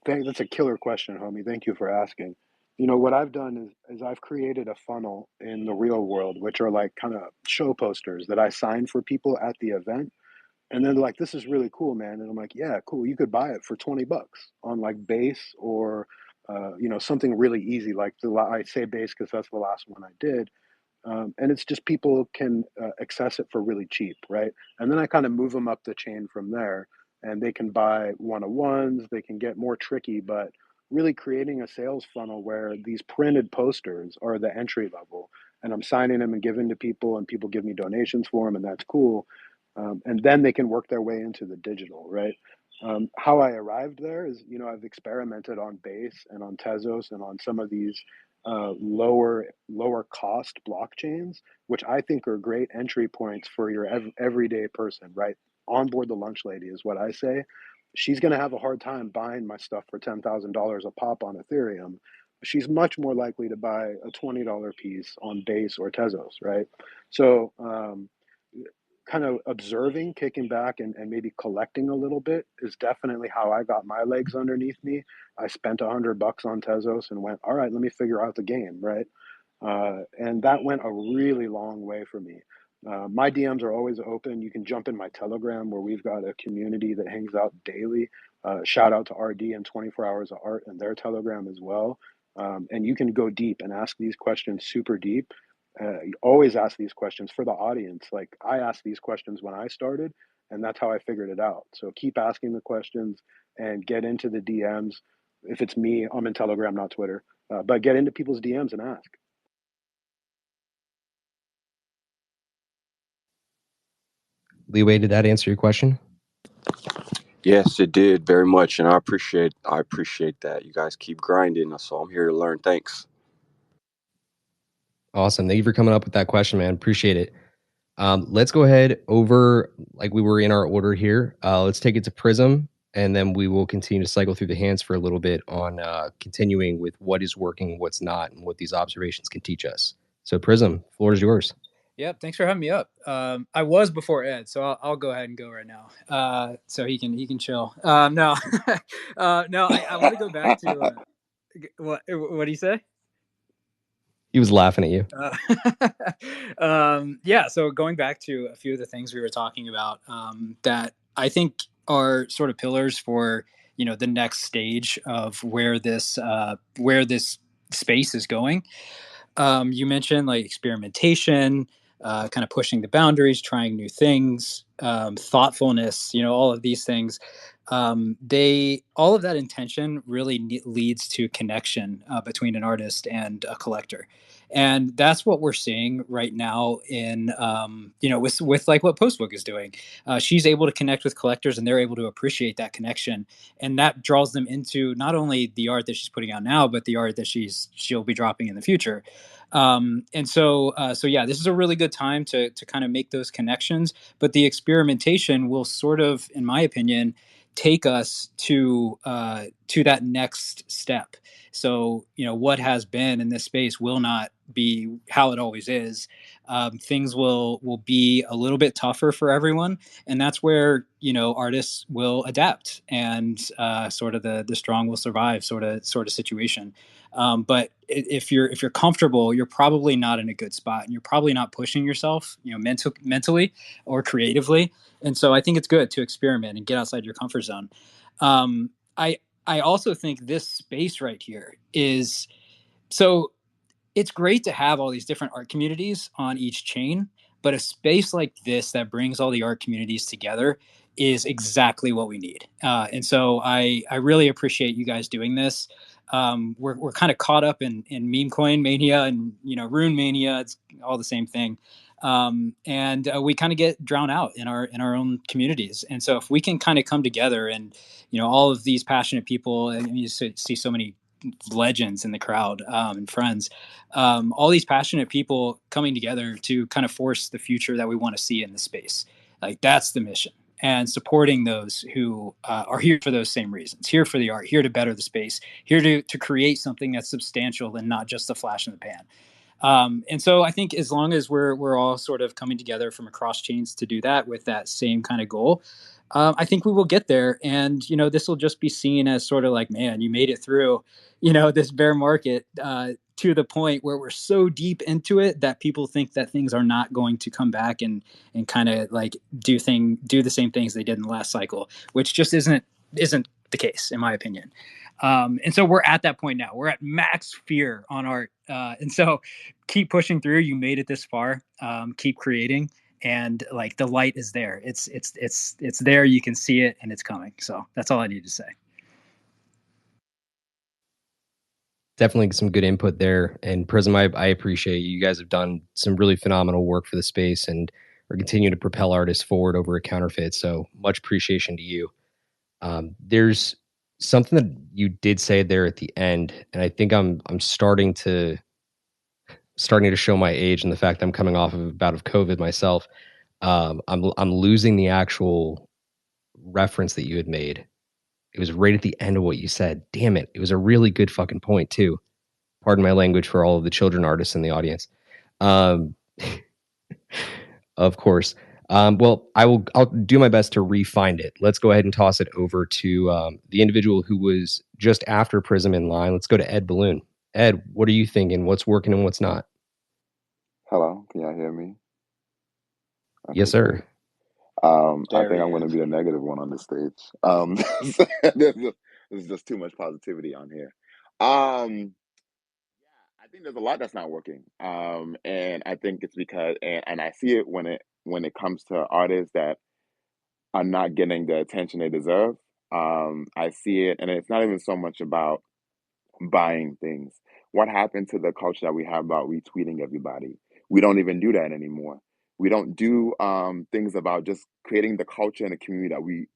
that's a killer question, homie. Thank you for asking. What I've done is I've created a funnel in the real world, which are like kind of show posters that I sign for people at the event. And then they're like, this is really cool, man. And I'm like, yeah, cool. You could buy it for 20 bucks on like base or, something really easy. Like I say base because that's the last one I did. And it's just people can access it for really cheap, right? And then I kind of move them up the chain from there, and they can buy one-on-ones. They can get more tricky, but really creating a sales funnel where these printed posters are the entry level, and I'm signing them and giving to people, and people give me donations for them, and that's cool. And then they can work their way into the digital, right? How I arrived there is, I've experimented on Base and on Tezos and on some of these lower cost blockchains, which I think are great entry points for your everyday person, right? Onboard the lunch lady is what I say. She's going to have a hard time buying my stuff for $10,000 a pop on Ethereum. She's much more likely to buy a $20 piece on Base or Tezos, right? So, kind of observing, kicking back, and maybe collecting a little bit is definitely how I got my legs underneath me. I spent $100 on Tezos and went, all right, let me figure out the game, right? And that went a really long way for me. My DMs are always open. You can jump in my Telegram where we've got a community that hangs out daily. Shout out to RD and 24 Hours of Art and their Telegram as well. And you can go deep and ask these questions super deep. You always ask these questions for the audience. Like I asked these questions when I started, and that's how I figured it out. So keep asking the questions and get into the DMs. If it's me, I'm in Telegram, not Twitter. But get into people's DMs and ask. Leeway, did that answer your question? Yes, it did very much, and I appreciate that. You guys keep grinding, so I'm here to learn. Thanks. Awesome. Thank you for coming up with that question, man. Appreciate it. Let's go ahead over like we were in our order here. Let's take it to Prism, and then we will continue to cycle through the hands for a little bit on continuing with what is working, what's not, and what these observations can teach us. So, Prism, floor is yours. Yep, thanks for having me up. I was before Ed, so I'll go ahead and go right now, so he can chill. No, no, I want to go back to what do you say? He was laughing at you. Yeah, so going back to a few of the things we were talking about that I think are sort of pillars for the next stage of where this space is going. You mentioned like experimentation, kind of pushing the boundaries, trying new things, thoughtfulness, all of these things. All of that intention really leads to connection between an artist and a collector. And that's what we're seeing right now in, with like what Postbook is doing. She's able to connect with collectors and they're able to appreciate that connection. And that draws them into not only the art that she's putting out now, but the art that she'll be dropping in the future. So yeah, this is a really good time to kind of make those connections. But the experimentation will sort of, in my opinion, take us to that next step. So what has been in this space will not be how it always is. Things will be a little bit tougher for everyone, and that's where artists will adapt and sort of the strong will survive sort of situation. But if you're comfortable, you're probably not in a good spot, and you're probably not pushing yourself, mentally or creatively. And so I think it's good to experiment and get outside your comfort zone. Um, I I also think this space right here is so it's great to have all these different art communities on each chain, but a space like this that brings all the art communities together is exactly what we need. And so I really appreciate you guys doing this. We're kind of caught up in meme coin mania and rune mania. It's all the same thing. And we kind of get drowned out in our own communities. And so if we can kind of come together and all of these passionate people, and you see so many legends in the crowd and friends, all these passionate people coming together to kind of force the future that we want to see in the space. Like that's the mission, and supporting those who are here for those same reasons, here for the art, here to better the space, here to create something that's substantial and not just a flash in the pan. And so I think as long as we're all sort of coming together from across chains to do that with that same kind of goal, I think we will get there. And this will just be seen as sort of like, man, you made it through, this bear market to the point where we're so deep into it that people think that things are not going to come back and kind of like do the same things they did in the last cycle, which just isn't the case in my opinion. And so we're at that point now. We're at max fear on art, and so keep pushing through. You made it this far. Keep creating, and like the light is there. It's there. You can see it, and it's coming. So that's all I need to say. Definitely some good input there. And Prism, I appreciate you. You guys have done some really phenomenal work for the space and are continuing to propel artists forward over a counterfeit. So much appreciation to you. There's something that you did say there at the end, and I think I'm starting to show my age and the fact that I'm coming off of a bout of COVID myself. I'm losing the actual reference that you had made. It was right at the end of what you said. Damn it! It was a really good fucking point too. Pardon my language for all of the children artists in the audience. Um, of course. Well, I'll do my best to re-find it. Let's go ahead and toss it over to the individual who was just after Prism in line. Let's go to Ed Balloon. Ed, what are you thinking? What's working and what's not? Hello, can y'all hear me? Yes, Okay, sir. great. I think I'm going to be the negative one on the stage. There's just too much positivity on here. I think there's a lot that's not working, and I think it's because, and I see it when it comes to artists that are not getting the attention they deserve. I see it, and it's not even so much about buying things. What happened to the culture that we have about retweeting everybody? We don't even do that anymore. We don't do things about just creating the culture and the community that we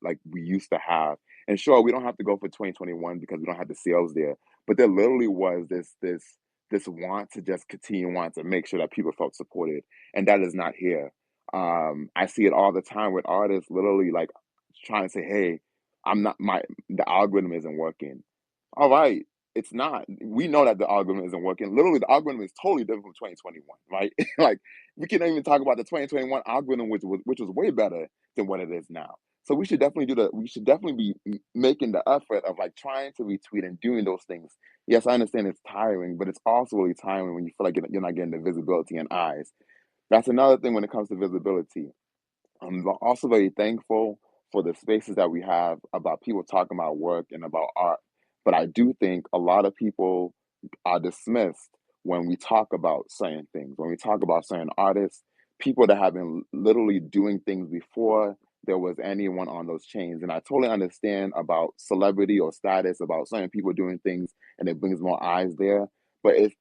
used to have. And sure, we don't have to go for 2021 because we don't have the sales there. But there literally was this want to just continue want to make sure that people felt supported, and that is not here. I see it all the time with artists literally like trying to say, "Hey, I'm not my the algorithm isn't working." All right, it's not. We know that the algorithm isn't working. Literally, the algorithm is totally different from 2021, right? Like we can't even talk about the 2021 algorithm, which was way better than what it is now. So we should definitely do the. We should definitely be making the effort of like trying to retweet and doing those things. Yes, I understand it's tiring, but it's also really tiring when you feel like you're not getting the visibility and eyes. That's another thing when it comes to visibility. I'm also very thankful for the spaces that we have about people talking about work and about art. But I do think a lot of people are dismissed when we talk about certain things, when we talk about certain artists, people that have been literally doing things before there was anyone on those chains. And I totally understand about celebrity or status, about certain people doing things and it brings more eyes there. But it's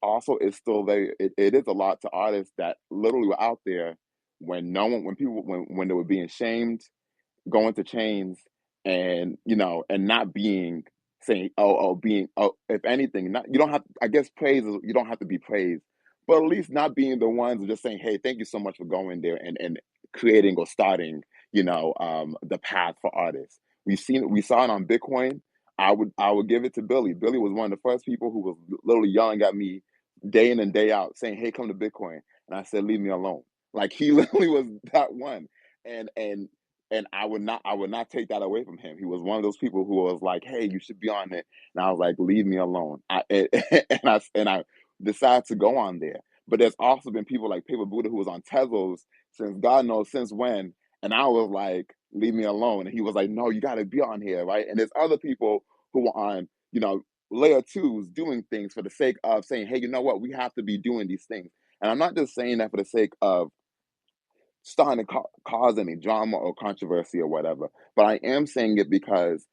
still it is a lot to artists that literally were out there when no one when people when they were being shamed, going to chains, and and not being saying being if anything, not you don't have, I guess praise is, you don't have to be praised, but at least not being the ones who just saying, hey, thank you so much for going there and creating or starting the path for artists. We saw it on Bitcoin. I would give it to Billy was one of the first people who was literally yelling at me day in and day out saying, hey, come to Bitcoin. And I said, leave me alone. Like he literally was that one. And I would not take that away from him. He was one of those people who was like, "Hey, you should be on it," and I was like, "Leave me alone." And I decided to go on there. But there's also been people like Paper Buddha who was on Tezos since God knows since when, and I was like, "Leave me alone," and he was like, "No, you got to be on here, right?" And there's other people who are on, layer twos doing things for the sake of saying, "Hey, you know what? We have to be doing these things." And I'm not just saying that for the sake of starting to cause any drama or controversy or whatever. But I am saying it because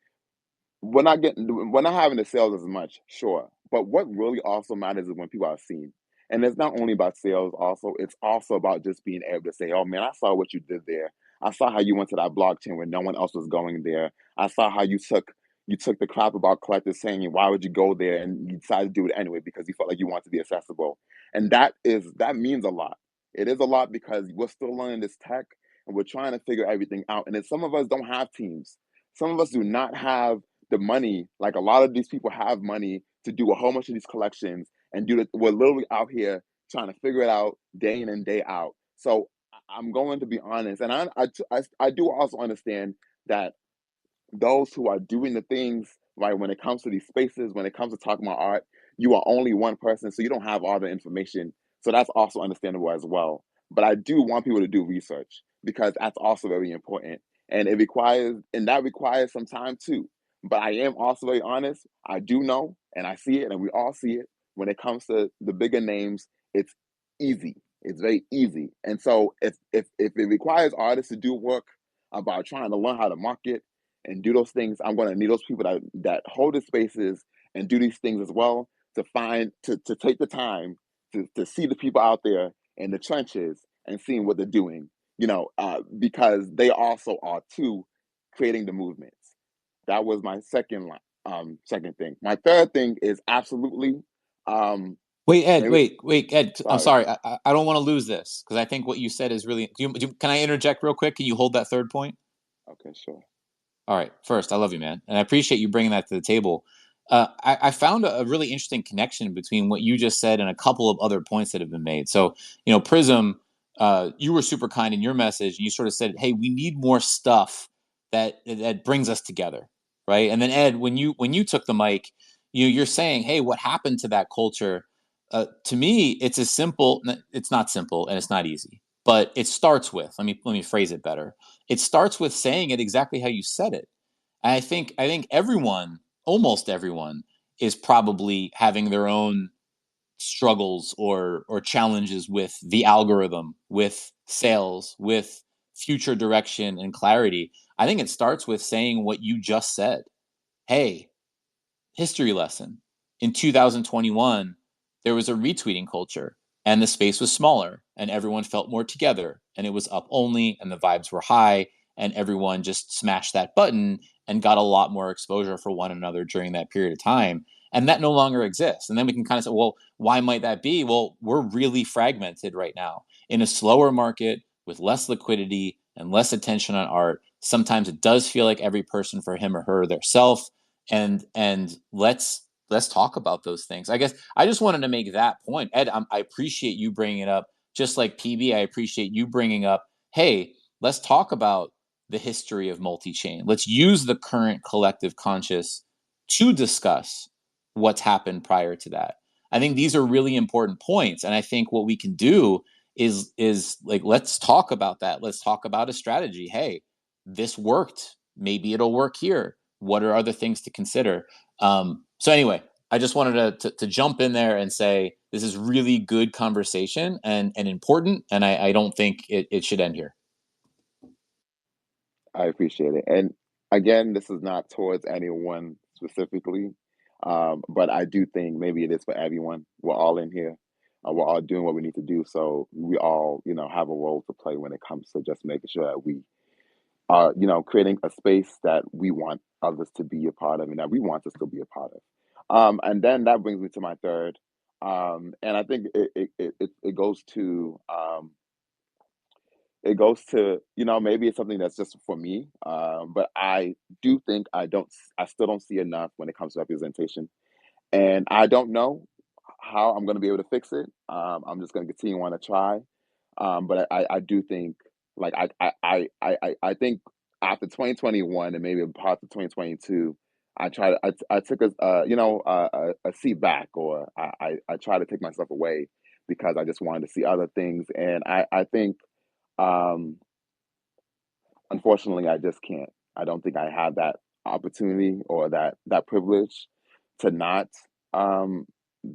we're not having the sales as much, sure. But what really also matters is when people are seen. And it's not only about sales, also, it's also about just being able to say, oh man, I saw what you did there. I saw how you went to that blockchain when no one else was going there. I saw how you took the crap about collectors saying why would you go there and you decided to do it anyway because you felt like you want to be accessible. And that means a lot. It is a lot because we're still learning this tech and we're trying to figure everything out. And then some of us don't have teams. Some of us do not have the money. Like a lot of these people have money to do a whole bunch of these collections and we're literally out here trying to figure it out day in and day out. So I'm going to be honest, and I do also understand that those who are doing the things right when it comes to these spaces, when it comes to talking about art, you are only one person, so you don't have all the information. So that's also understandable as well. But I do want people to do research because that's also very important, and that requires some time too. But I am also very honest. I do know, and I see it, and we all see it. When it comes to the bigger names, it's easy. It's very easy. And so if it requires artists to do work about trying to learn how to market and do those things, I'm going to need those people that hold the spaces and do these things as well to take the time to see the people out there in the trenches and seeing what they're doing, because they also are too creating the movements. That was my second thing. My third thing is absolutely, Wait, Ed. maybe, Wait, Ed. I'm sorry. sorry. I don't want to lose this because I think what you said is really. Can I interject real quick? Can you hold that third point? Okay, sure. All right. First, I love you, man, and I appreciate you bringing that to the table. I found a really interesting connection between what you just said and a couple of other points that have been made. So, Prism, you were super kind in your message. You sort of said, "Hey, we need more stuff that brings us together," right? And then Ed, when you took the mic, you're saying, "Hey, what happened to that culture?" To me, it's as simple. It's not simple, and it's not easy, but it starts with. Let me phrase it better. It starts with saying it exactly how you said it. And I think everyone, almost everyone, is probably having their own struggles or challenges with the algorithm, with sales, with future direction and clarity. I think it starts with saying what you just said. Hey, history lesson. In 2021, there was a retweeting culture, and the space was smaller, and everyone felt more together, and it was up only, and the vibes were high, and everyone just smashed that button and got a lot more exposure for one another during that period of time. And that no longer exists. And then we can kind of say, well, why might that be? Well, we're really fragmented right now. In a slower market with less liquidity and less attention on art, sometimes it does feel like every person for him or her their self. And let's talk about those things. I guess I just wanted to make that point. Ed, I appreciate you bringing it up. Just like PB, I appreciate you bringing up, hey, let's talk about the history of multi-chain. Let's use the current collective conscious to discuss what's happened prior to that. I think these are really important points, and I think what we can do is like, let's talk about that. Let's talk about a strategy. Hey, this worked. Maybe it'll work here. What are other things to consider? So anyway, I just wanted to jump in there and say this is really good conversation and important, and I don't think it should end here. I appreciate it. And again, this is not towards anyone specifically, but I do think maybe it is for everyone. We're all in here. We're all doing what we need to do. So we all, have a role to play when it comes to just making sure that we are, creating a space that we want others to be a part of and that we want to still be a part of. And then that brings me to my third. And I think it goes to maybe it's something that's just for me, but I do think I still don't see enough when it comes to representation, and I don't know how I'm going to be able to fix it. I'm just going to continue on to try, but I do think, like, I think after 2021 and maybe parts of 2022, I took a seat back, or I tried to take myself away because I just wanted to see other things, and I think. Um, Unfortunately, I just can't. I don't think I have that opportunity or that privilege to not um,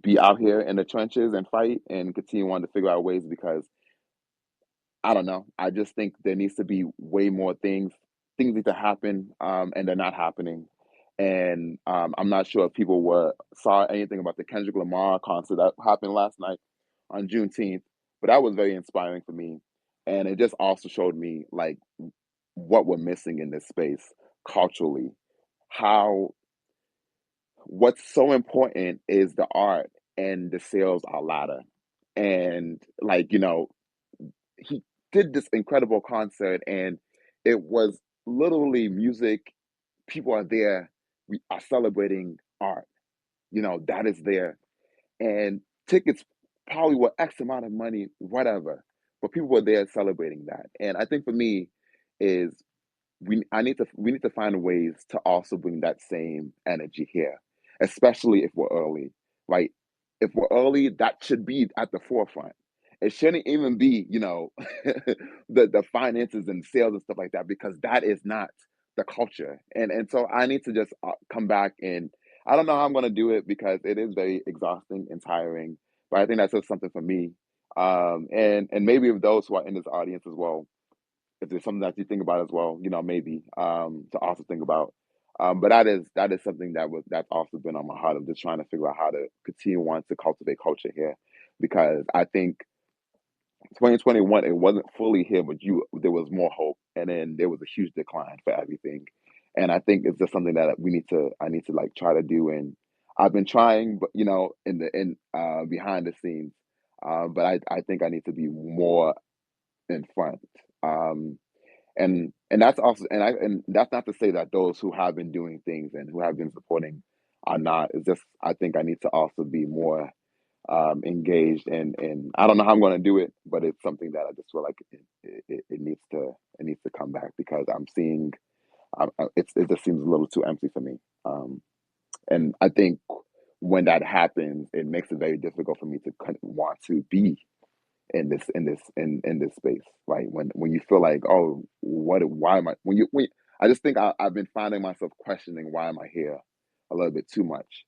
be out here in the trenches and fight and continue on to figure out ways, because I don't know. I just think there needs to be way more things. Things need to happen, and they're not happening. And I'm not sure if people saw anything about the Kendrick Lamar concert that happened last night on Juneteenth, but that was very inspiring for me. And it just also showed me, like, what we're missing in this space culturally. How What's so important is the art, and the sales are louder. And, like, he did this incredible concert, and it was literally music. People are there. We are celebrating art. That is there. And tickets probably were X amount of money, whatever. But people were there celebrating that. And I think for me is we need to find ways to also bring that same energy here, especially if we're early, right? If we're early, that should be at the forefront. It shouldn't even be, the finances and sales and stuff like that, because that is not the culture. And so I need to just come back, and I don't know how I'm going to do it because it is very exhausting and tiring. But I think that's just something for me, and maybe of those who are in this audience as well, if there's something that you think about as well, maybe to also think about. But that is something that's also been on my heart, of just trying to figure out how to continue on to cultivate culture here, because I think 2021 it wasn't fully here, but there was more hope, and then there was a huge decline for everything, and I think it's just something that I need to, like, try to do, and I've been trying, but in behind the scenes, but I think I need to be more in front. Um, and that's also, and that's not to say that those who have been doing things and who have been supporting are not. It's just, I think I need to also be more engaged, and I don't know how I'm going to do it, but it's something that I just feel like it needs to come back, because I'm seeing it just seems a little too empty for me. And I think when that happens, it makes it very difficult for me to want to be in this space, right? When you feel like, oh, why am I, I just think I've been finding myself questioning, why am I here a little bit too much?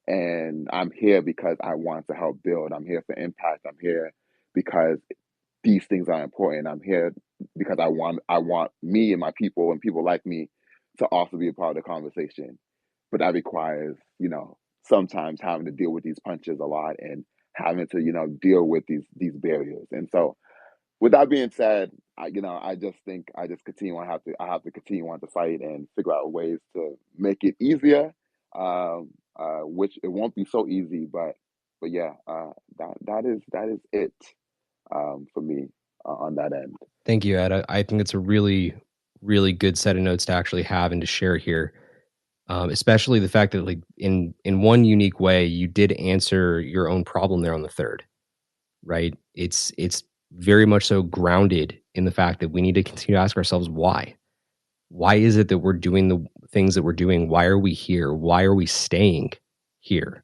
And I'm here because I want to help build. I'm here for impact. I'm here because these things are important. I'm here because I want me and my people and people like me to also be a part of the conversation. But that requires, sometimes having to deal with these punches a lot, and having to deal with these barriers. And so, with that being said, I just think I have to continue on to fight and figure out ways to make it easier. Which it won't be so easy, but yeah, that is it for me on that end. Thank you, Ed. I think it's a really, really good set of notes to actually have and to share here. Especially the fact that, like, in one unique way, you did answer your own problem there on the third, right? It's very much so grounded in the fact that we need to continue to ask ourselves why. Why is it that we're doing the things that we're doing? Why are we here? Why are we staying here?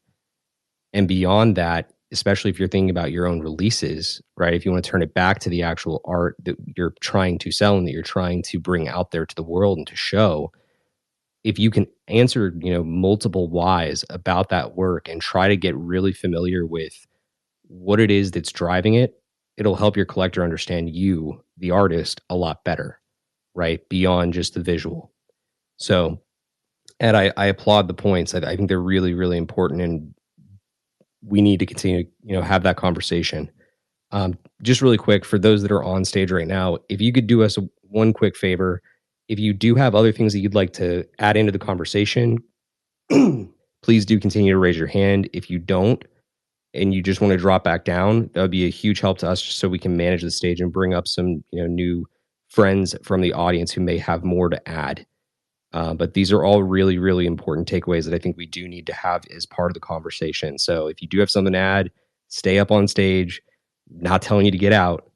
And beyond that, especially if you're thinking about your own releases, right? If you want to turn it back to the actual art that you're trying to sell and that you're trying to bring out there to the world and to show, if you can answer, multiple whys about that work and try to get really familiar with what it is that's driving it, it'll help your collector understand you, the artist, a lot better, right? Beyond just the visual. So, and I applaud the points. I think they're really, really important, and we need to continue, have that conversation. Just really quick, for those that are on stage right now, if you could do us one quick favor, if you do have other things that you'd like to add into the conversation, please do continue to raise your hand. If you don't, and you just want to drop back down, that would be a huge help to us, just so we can manage the stage and bring up some, new friends from the audience who may have more to add. But these are all really, really important takeaways that I think we do need to have as part of the conversation. So if you do have something to add, stay up on stage. Not telling you to get out.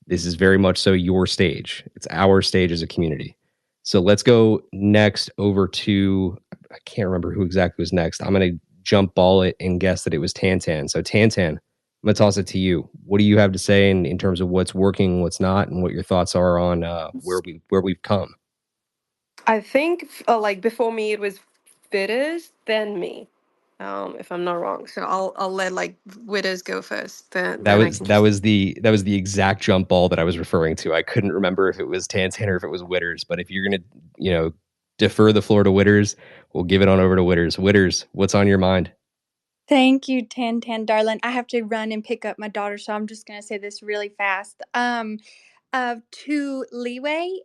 This is very much so your stage. It's our stage as a community. So let's go next over to, I can't remember who exactly was next. I'm going to jump ball it and guess that it was Tantan. So Tantan, I'm going to toss it to you. What do you have to say in terms of what's working, what's not, and what your thoughts are on where we've come? I think like before me it was Bitters, then me. If I'm not wrong. So I'll let like Witters go first. That was the exact jump ball that I was referring to. I couldn't remember if it was Tantan or if it was Witters, but if you're gonna, defer the floor to Witters, we'll give it on over to Witters. Witters, what's on your mind? Thank you, Tan darling. I have to run and pick up my daughter, so I'm just gonna say this really fast. To Leeway,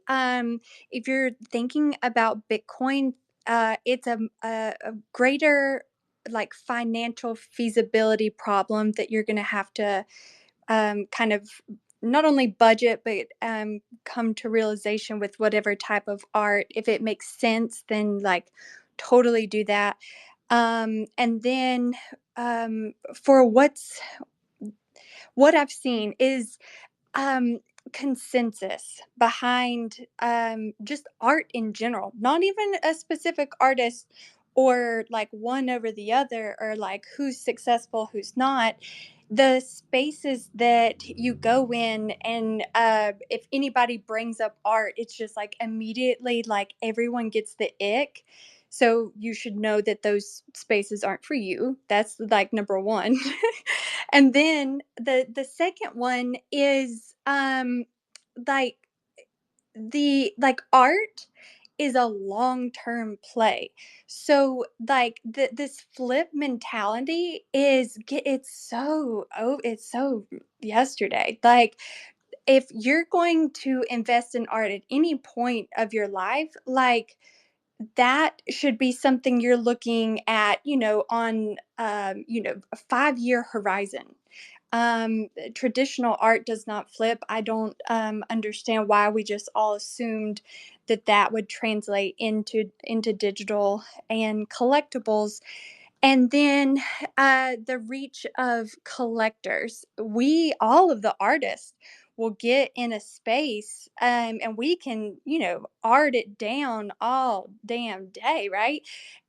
if you're thinking about Bitcoin, it's a greater like financial feasibility problem that you're gonna have to kind of not only budget but come to realization with whatever type of art. If it makes sense, then like totally do that. And then for what I've seen is um, consensus behind just art in general, not even a specific artist or like one over the other or like who's successful, who's not. The spaces that you go in, and if anybody brings up art, it's just like immediately like everyone gets the ick. So you should know that those spaces aren't for you. That's like number one. And then the second one is like like art is a long-term play. So like this flip mentality it's so yesterday. Like if you're going to invest in art at any point of your life, like that should be something you're looking at, on, a 5-year horizon. Traditional art does not flip. I don't understand why we just all assumed that would translate into digital and collectibles. And then the reach of collectors. All of the artists, will get in a space and we can, art it down all damn day, right?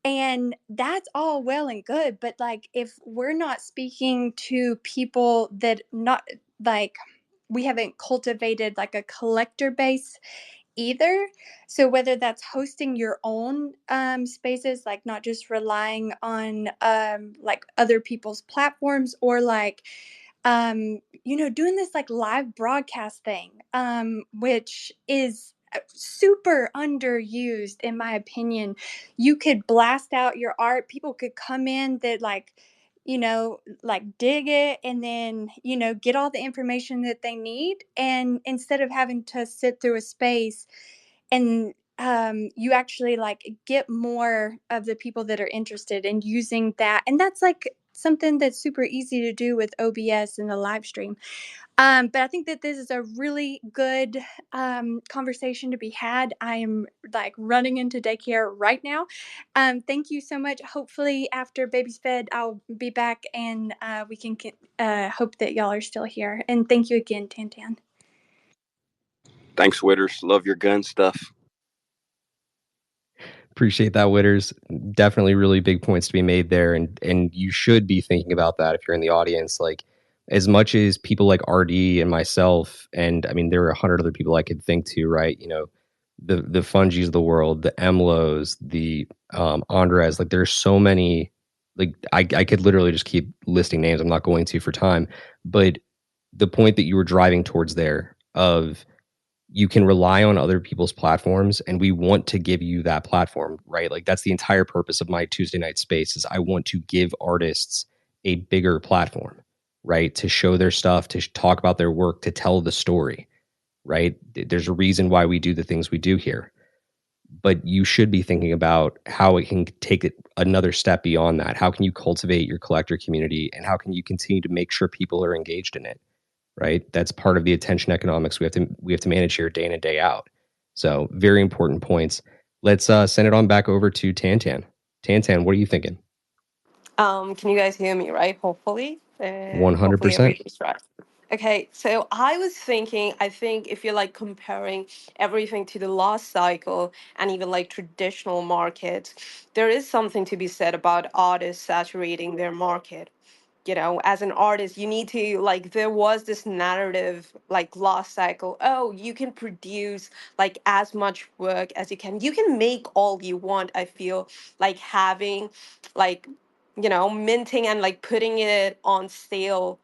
And that's all well and good. But like, if we're not speaking to people that not like, we haven't cultivated like a collector base either. So whether that's hosting your own spaces, like not just relying on like other people's platforms, or like doing this like live broadcast thing, which is super underused in my opinion. You could blast out your art. People could come in that like like dig it and then, get all the information that they need. And instead of having to sit through a space and you actually like get more of the people that are interested in using that. And that's like something that's super easy to do with OBS and the live stream. But I think that this is a really good conversation to be had. I am like running into daycare right now. Thank you so much. Hopefully, after baby's fed, I'll be back and we can hope that y'all are still here. And thank you again, Tantan. Thanks, Witters. Love your gun stuff. Appreciate that, Witters. Definitely really big points to be made there. And you should be thinking about that if you're in the audience. Like, as much as people like RD and myself, and I mean, there are 100 other people I could think to, right? The Fungies of the world, the Emlos, the Andres, like there's so many, like I could literally just keep listing names. I'm not going to for time. But the point that you were driving towards there of you can rely on other people's platforms, and we want to give you that platform, right? Like that's the entire purpose of my Tuesday night space is I want to give artists a bigger platform, right? To show their stuff, to talk about their work, to tell the story, right? There's a reason why we do the things we do here. But you should be thinking about how it can take it another step beyond that. How can you cultivate your collector community, and how can you continue to make sure people are engaged in it? Right? That's part of the attention economics we have to manage here day in and day out. So very important points. Let's send it on back over to Tantan. Tantan, what are you thinking? Can you guys hear me, right? Hopefully. Hopefully 100%. everything's right. Okay, so I was thinking, I think if you're like comparing everything to the last cycle and even like traditional markets, there is something to be said about artists saturating their market. As an artist, you need to like, there was this narrative like last cycle, oh, you can produce like as much work as you can make all you want. I feel like having like, minting and like putting it on sale,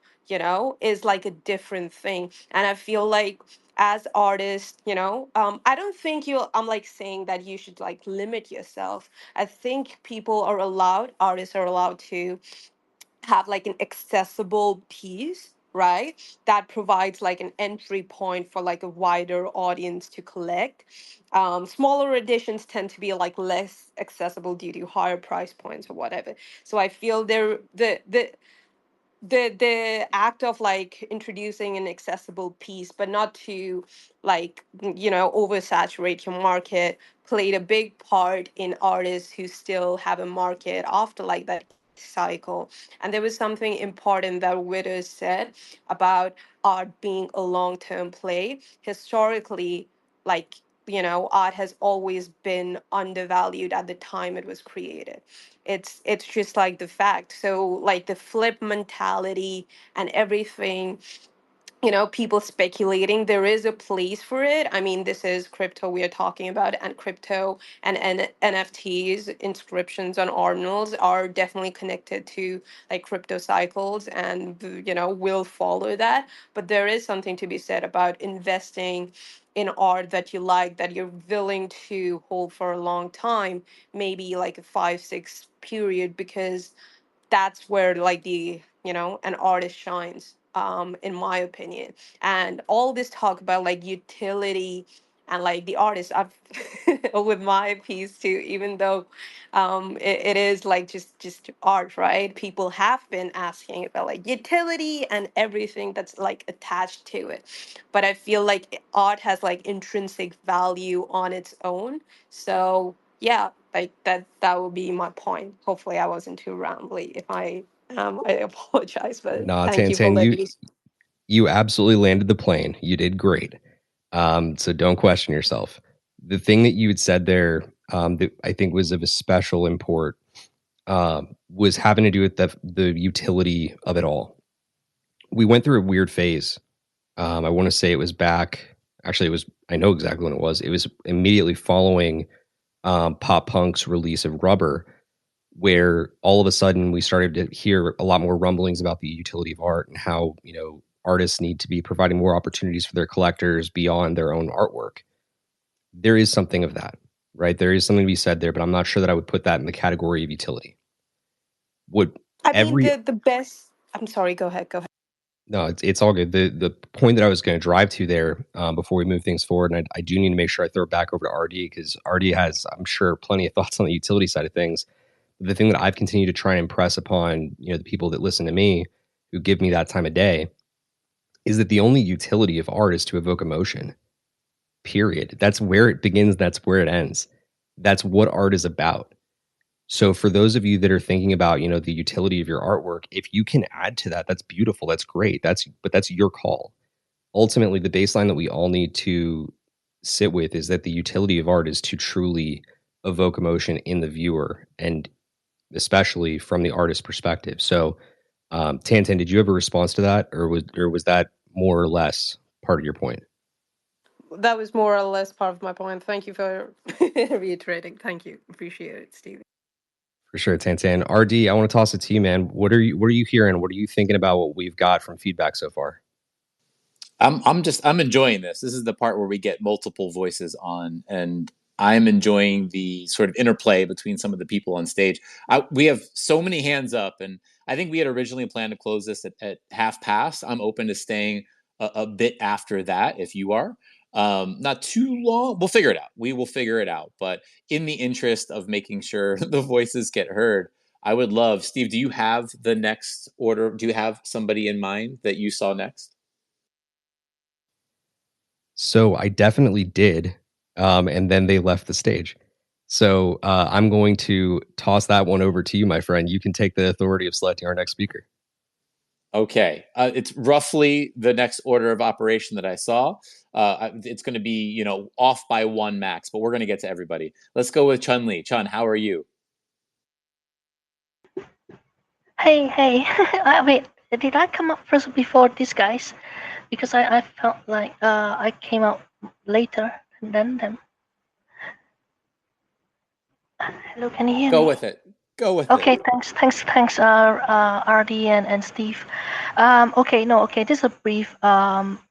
is like a different thing. And I feel like as artists, I don't think I'm like saying that you should like limit yourself. I think artists are allowed to have like an accessible piece, right, that provides like an entry point for like a wider audience to collect. Smaller editions tend to be like less accessible due to higher price points or whatever. So I feel there the act of like introducing an accessible piece but not to like oversaturate your market played a big part in artists who still have a market after like that cycle. And there was something important that Witters said about art being a long-term play. Historically, like, art has always been undervalued at the time it was created. It's just like the fact. So like the flip mentality and everything, people speculating, there is a place for it. I mean, this is crypto we are talking about, and crypto and NFTs, inscriptions on ordinals, are definitely connected to like crypto cycles and, will follow that. But there is something to be said about investing in art that you like, that you're willing to hold for a long time, maybe like a 5-6 period, because that's where like an artist shines, in my opinion. And all this talk about like utility and like the artist, I've with my piece too, even though it is like just art, right? People have been asking about like utility and everything that's like attached to it. But I feel like art has like intrinsic value on its own. So yeah, like that would be my point. Hopefully I wasn't too rambly. If I apologize, but Nah, thank you for Tantan, letting me. you absolutely landed the plane. You did great. So don't question yourself. The thing that you had said there, that I think was of a special import, was having to do with the utility of it all. We went through a weird phase. I want to say it was back. Actually, it was. I know exactly when it was. It was immediately following pop punk's release of Rubber, where all of a sudden we started to hear a lot more rumblings about the utility of art and how artists need to be providing more opportunities for their collectors beyond their own artwork. There is something of that, right? There is something to be said there, but I'm not sure that I would put that in the category of utility. What I mean, every the best. I'm sorry. Go ahead. Go ahead. No, it's all good. The point that I was going to drive to there before we move things forward, and I do need to make sure I throw it back over to RD because RD has, I'm sure, plenty of thoughts on the utility side of things. The thing that I've continued to try and impress upon, the people that listen to me, who give me that time of day, is that the only utility of art is to evoke emotion. Period. That's where it begins. That's where it ends. That's what art is about. So for those of you that are thinking about, the utility of your artwork, if you can add to that, that's beautiful. That's great. But that's your call. Ultimately, the baseline that we all need to sit with is that the utility of art is to truly evoke emotion in the viewer, and especially from the artist's perspective. So, Tantan, did you have a response to that, or was that more or less part of your point? That was more or less part of my point. Thank you for reiterating. Thank you. Appreciate it, Steve. For sure, Tantan. RD, I want to toss it to you, man. What are you hearing? What are you thinking about what we've got from feedback so far? I'm enjoying this. This is the part where we get multiple voices on, and I'm enjoying the sort of interplay between some of the people on stage. We have so many hands up, and I think we had originally planned to close this at half past. I'm open to staying a bit after that if you are. Not too long. We'll figure it out. We will figure it out. But in the interest of making sure the voices get heard, I would love, Steve, do you have the next order? Do you have somebody in mind that you saw next? So I definitely did, and then they left the stage. So I'm going to toss that one over to you, my friend. You can take the authority of selecting our next speaker. Okay, it's roughly the next order of operation that I saw. It's going to be, off by one max, but we're going to get to everybody. Let's go with Chun Li. Chun, how are you? Hey, hey. Wait, did I come up first before these guys? Because I felt like I came out later than them. Hello, can you hear Go me? with it. Go with Okay, it. thanks, RD and Steve. Okay, this is a brief.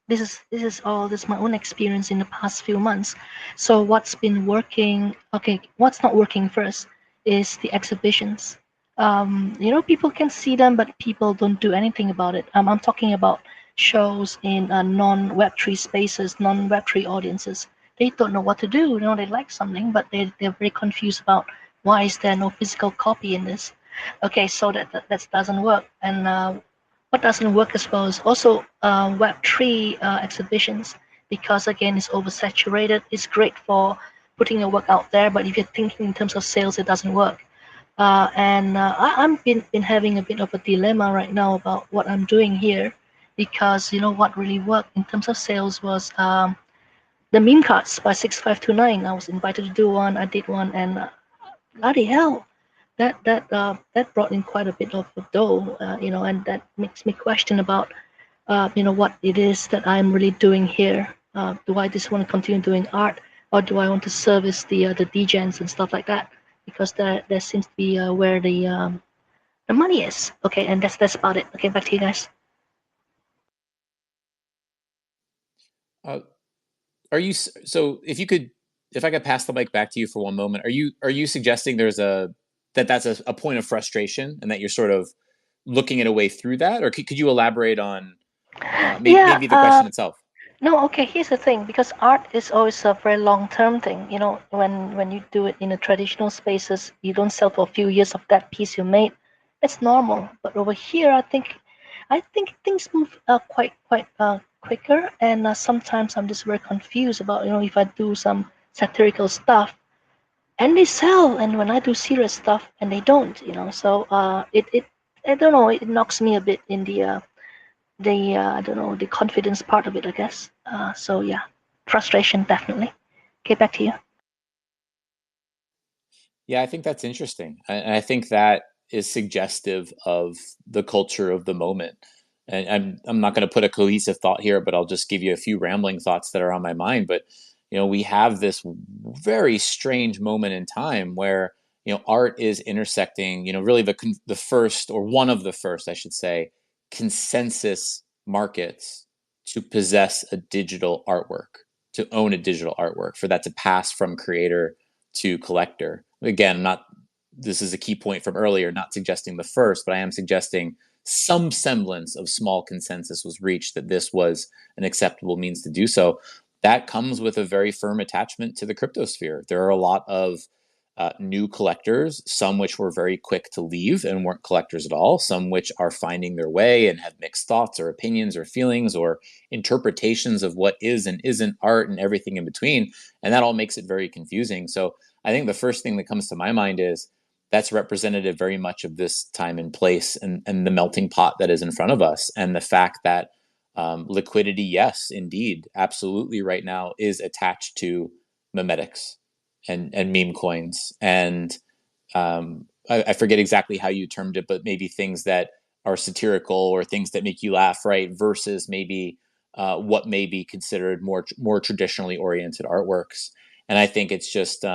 This is my own experience in the past few months. So what's been working? Okay, what's not working first is the exhibitions. People can see them, but people don't do anything about it. I'm talking about shows in non-Web3 spaces, non-Web3 audiences. They don't know what to do. They like something, but they're very confused about why is there no physical copy in this. Okay, so that doesn't work. And what doesn't work as well is also Web3 exhibitions, because again it's oversaturated. It's great for putting your work out there, but if you're thinking in terms of sales, it doesn't work. And I've been having a bit of a dilemma right now about what I'm doing here, because what really worked in terms of sales was the meme cards by 6529. I was invited to do one. I did one, and bloody hell, that brought in quite a bit of dough, and that makes me question about what it is that I'm really doing here. Do I just want to continue doing art, or do I want to service the degens and stuff like that? Because there seems to be where the money is. Okay, and that's about it. Okay, back to you guys. Are you so? If I could pass the mic back to you for one moment, are you suggesting that's a point of frustration, and that you're sort of looking at a way through that, or could you elaborate on Yeah. maybe the question itself? No, okay, here's the thing, because art is always a very long-term thing. When you do it in the traditional spaces, you don't sell for a few years of that piece you made. It's normal. But over here, I think things move quite quicker, and sometimes I'm just very confused about if I do some satirical stuff and they sell, and when I do serious stuff and they don't. So it I don't know, it knocks me a bit in the I don't know, the confidence part of it, I guess. So yeah, frustration definitely. Okay, back to you. Yeah, I think that's interesting. I think that is suggestive of the culture of the moment. And I'm not going to put a cohesive thought here, but I'll just give you a few rambling thoughts that are on my mind. But we have this very strange moment in time where art is intersecting. Really the first, or one of the first, I should say, consensus markets to possess a digital artwork, to own a digital artwork, for that to pass from creator to collector. Again, I'm not this is a key point from earlier, not suggesting the first, but I am suggesting some semblance of small consensus was reached that this was an acceptable means to do so. That comes with a very firm attachment to the cryptosphere. There are a lot of new collectors, some which were very quick to leave and weren't collectors at all, some which are finding their way and have mixed thoughts or opinions or feelings or interpretations of what is and isn't art and everything in between. And that all makes it very confusing. So I think the first thing that comes to my mind is that's representative very much of this time and place and the melting pot that is in front of us. And the fact that liquidity, yes, indeed, absolutely right now is attached to memetics and meme coins. And I forget exactly how you termed it, but maybe things that are satirical or things that make you laugh, right? Versus maybe what may be considered more traditionally oriented artworks. And I think it's just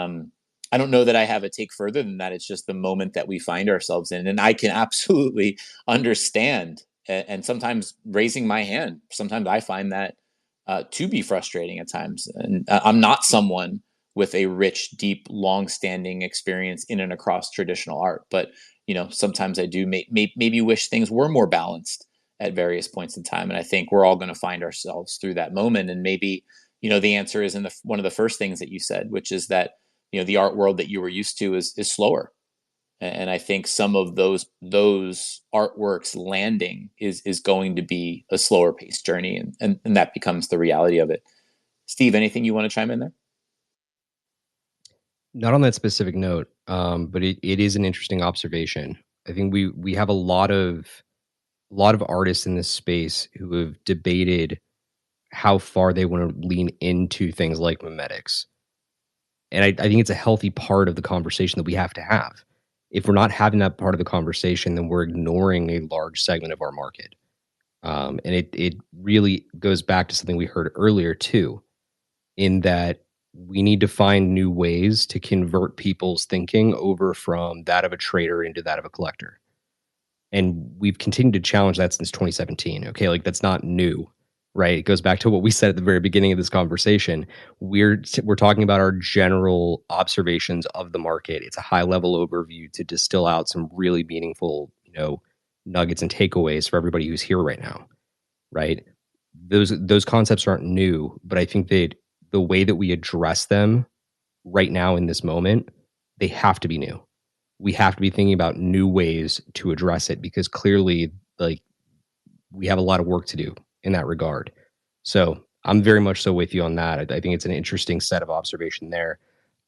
I don't know that I have a take further than that. It's just the moment that we find ourselves in, and I can absolutely understand. And sometimes raising my hand, sometimes I find that to be frustrating at times. And I'm not someone with a rich, deep, long-standing experience in and across traditional art. But sometimes I do maybe wish things were more balanced at various points in time. And I think we're all going to find ourselves through that moment. And maybe the answer is in one of the first things that you said, which is that the art world that you were used to is slower. And I think some of those artworks landing is going to be a slower paced journey, and that becomes the reality of it. Steve, anything you want to chime in there? Not on that specific note, but it is an interesting observation. I think we have a lot of artists in this space who have debated how far they want to lean into things like memetics. And I think it's a healthy part of the conversation that we have to have. If we're not having that part of the conversation, then we're ignoring a large segment of our market. And it really goes back to something we heard earlier too, in that we need to find new ways to convert people's thinking over from that of a trader into that of a collector. And we've continued to challenge that since 2017. Okay, like that's not new, right? It goes back to what we said at the very beginning of this conversation. We're talking about our general observations of the market. It's a high level overview to distill out some really meaningful, nuggets and takeaways for everybody who's here right now, right? Those concepts aren't new, but I think that the way that we address them right now in this moment, they have to be new. We have to be thinking about new ways to address it, because clearly, like, we have a lot of work to do in that regard. So I'm very much so with you on that. I think it's an interesting set of observation there.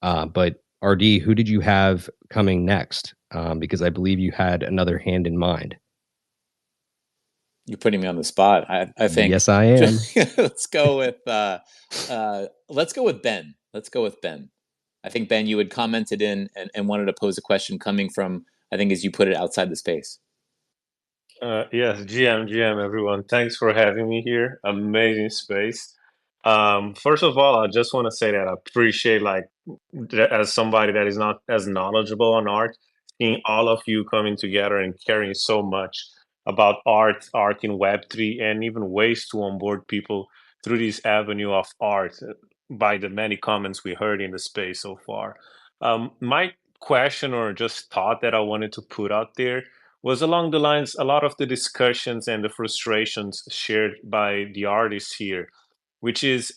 But RD, who did you have coming next? Because I believe you had another hand in mind. You're putting me on the spot. I think. Yes, I am. Let's go with Ben. Let's go with Ben. I think, Ben, you had commented in and wanted to pose a question coming from, I think, as you put it, outside the space. Yes, GM, everyone. Thanks for having me here. Amazing space. First of all, I just want to say that I appreciate, like, as somebody that is not as knowledgeable on art, seeing all of you coming together and caring so much about art in Web3, and even ways to onboard people through this avenue of art by the many comments we heard in the space so far. My question or just thought that I wanted to put out there was along the lines a lot of the discussions and the frustrations shared by the artists here, which is,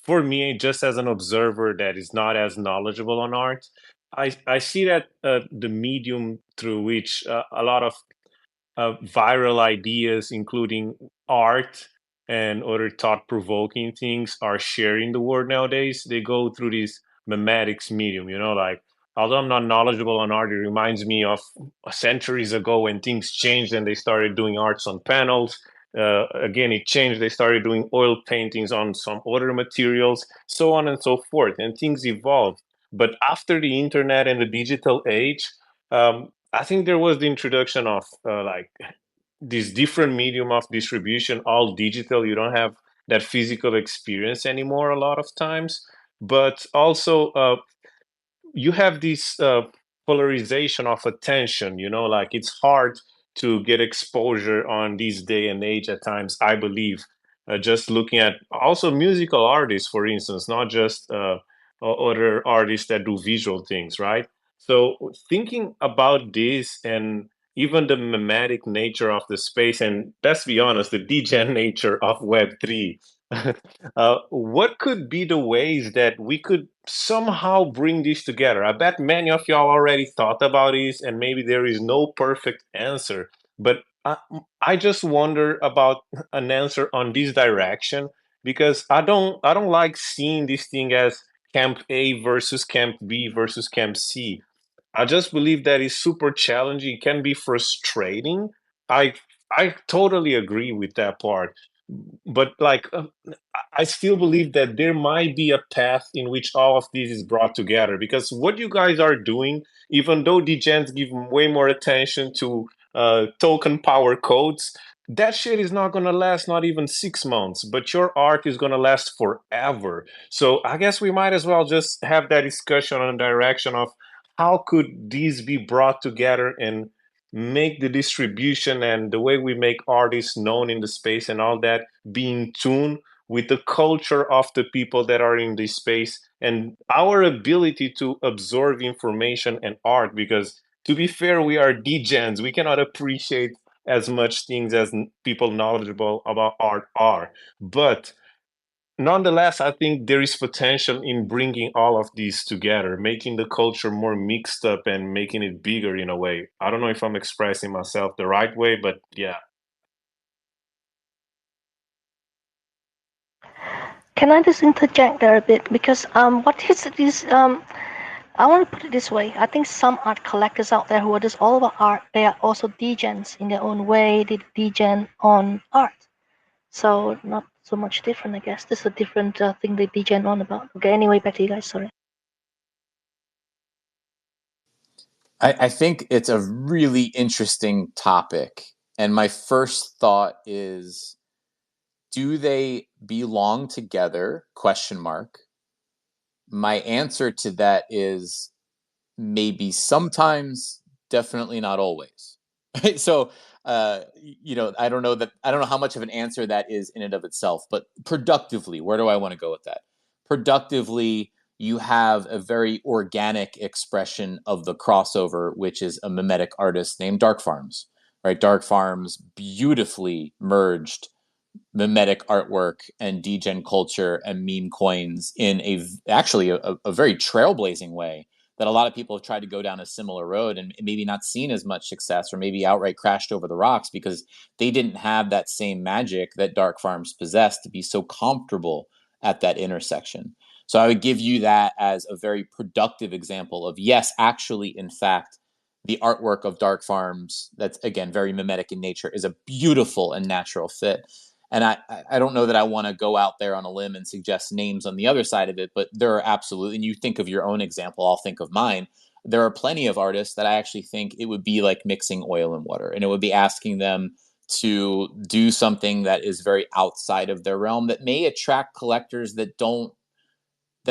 for me, just as an observer that is not as knowledgeable on art, I see that the medium through which a lot of viral ideas, including art and other thought-provoking things, are sharing the world nowadays. They go through this memetics medium, like, although I'm not knowledgeable on art, it reminds me of centuries ago when things changed and they started doing arts on panels. Again, it changed. They started doing oil paintings on some other materials, so on and so forth, and things evolved. But after the internet and the digital age, I think there was the introduction of like this different medium of distribution, all digital. You don't have that physical experience anymore a lot of times, but also you have this polarization of attention. Like, it's hard to get exposure on this day and age at times, I believe. Just looking at also musical artists, for instance, not just other artists that do visual things, right? So thinking about this and even the mimetic nature of the space, and let's be honest, the degen nature of Web3, what could be the ways that we could somehow bring this together? I bet many of y'all already thought about this, and maybe there is no perfect answer. But I just wonder about an answer on this direction because I don't like seeing this thing as Camp A versus Camp B versus Camp C. I just believe that is super challenging. It can be frustrating. I I totally agree with that part. But like I still believe that there might be a path in which all of this is brought together because what you guys are doing, even though the gens give way more attention to token power codes, that shit is not gonna last not even 6 months, but your art is gonna last forever. So I guess we might as well just have that discussion on the direction of how could these be brought together and make the distribution and the way we make artists known in the space and all that be in tune with the culture of the people that are in this space and our ability to absorb information and art because to be fair we are degens, we cannot appreciate as much things as people knowledgeable about art are, but nonetheless, I think there is potential in bringing all of these together, making the culture more mixed up and making it bigger in a way. I don't know if I'm expressing myself the right way, but yeah. Can I just interject there a bit? Because what is this? I want to put it this way. I think some art collectors out there who are just all about art, they are also degens in their own way. They degen on art. So not so much different, I guess. This is a different thing they degen on about. Okay, anyway, back to you guys. Sorry. I think it's a really interesting topic. And my first thought is, do they belong together? Question mark. My answer to that is maybe sometimes, definitely not always. So, I don't know that I don't know how much of an answer that is in and of itself, but productively, where do I want to go with that? Productively, you have a very organic expression of the crossover, which is a mimetic artist named Dark Farms, right? Dark Farms beautifully merged mimetic artwork and degen culture and meme coins in actually a very trailblazing way that a lot of people have tried to go down a similar road and maybe not seen as much success or maybe outright crashed over the rocks because they didn't have that same magic that Dark Farms possessed to be so comfortable at that intersection. So I would give you that as a very productive example of yes, actually, in fact, the artwork of Dark Farms, that's again very mimetic in nature, is a beautiful and natural fit. And I don't know that I want to go out there on a limb and suggest names on the other side of it, but there are absolutely, and you think of your own example, I'll think of mine. There are plenty of artists that I actually think it would be like mixing oil and water, and it would be asking them to do something that is very outside of their realm that may attract collectors that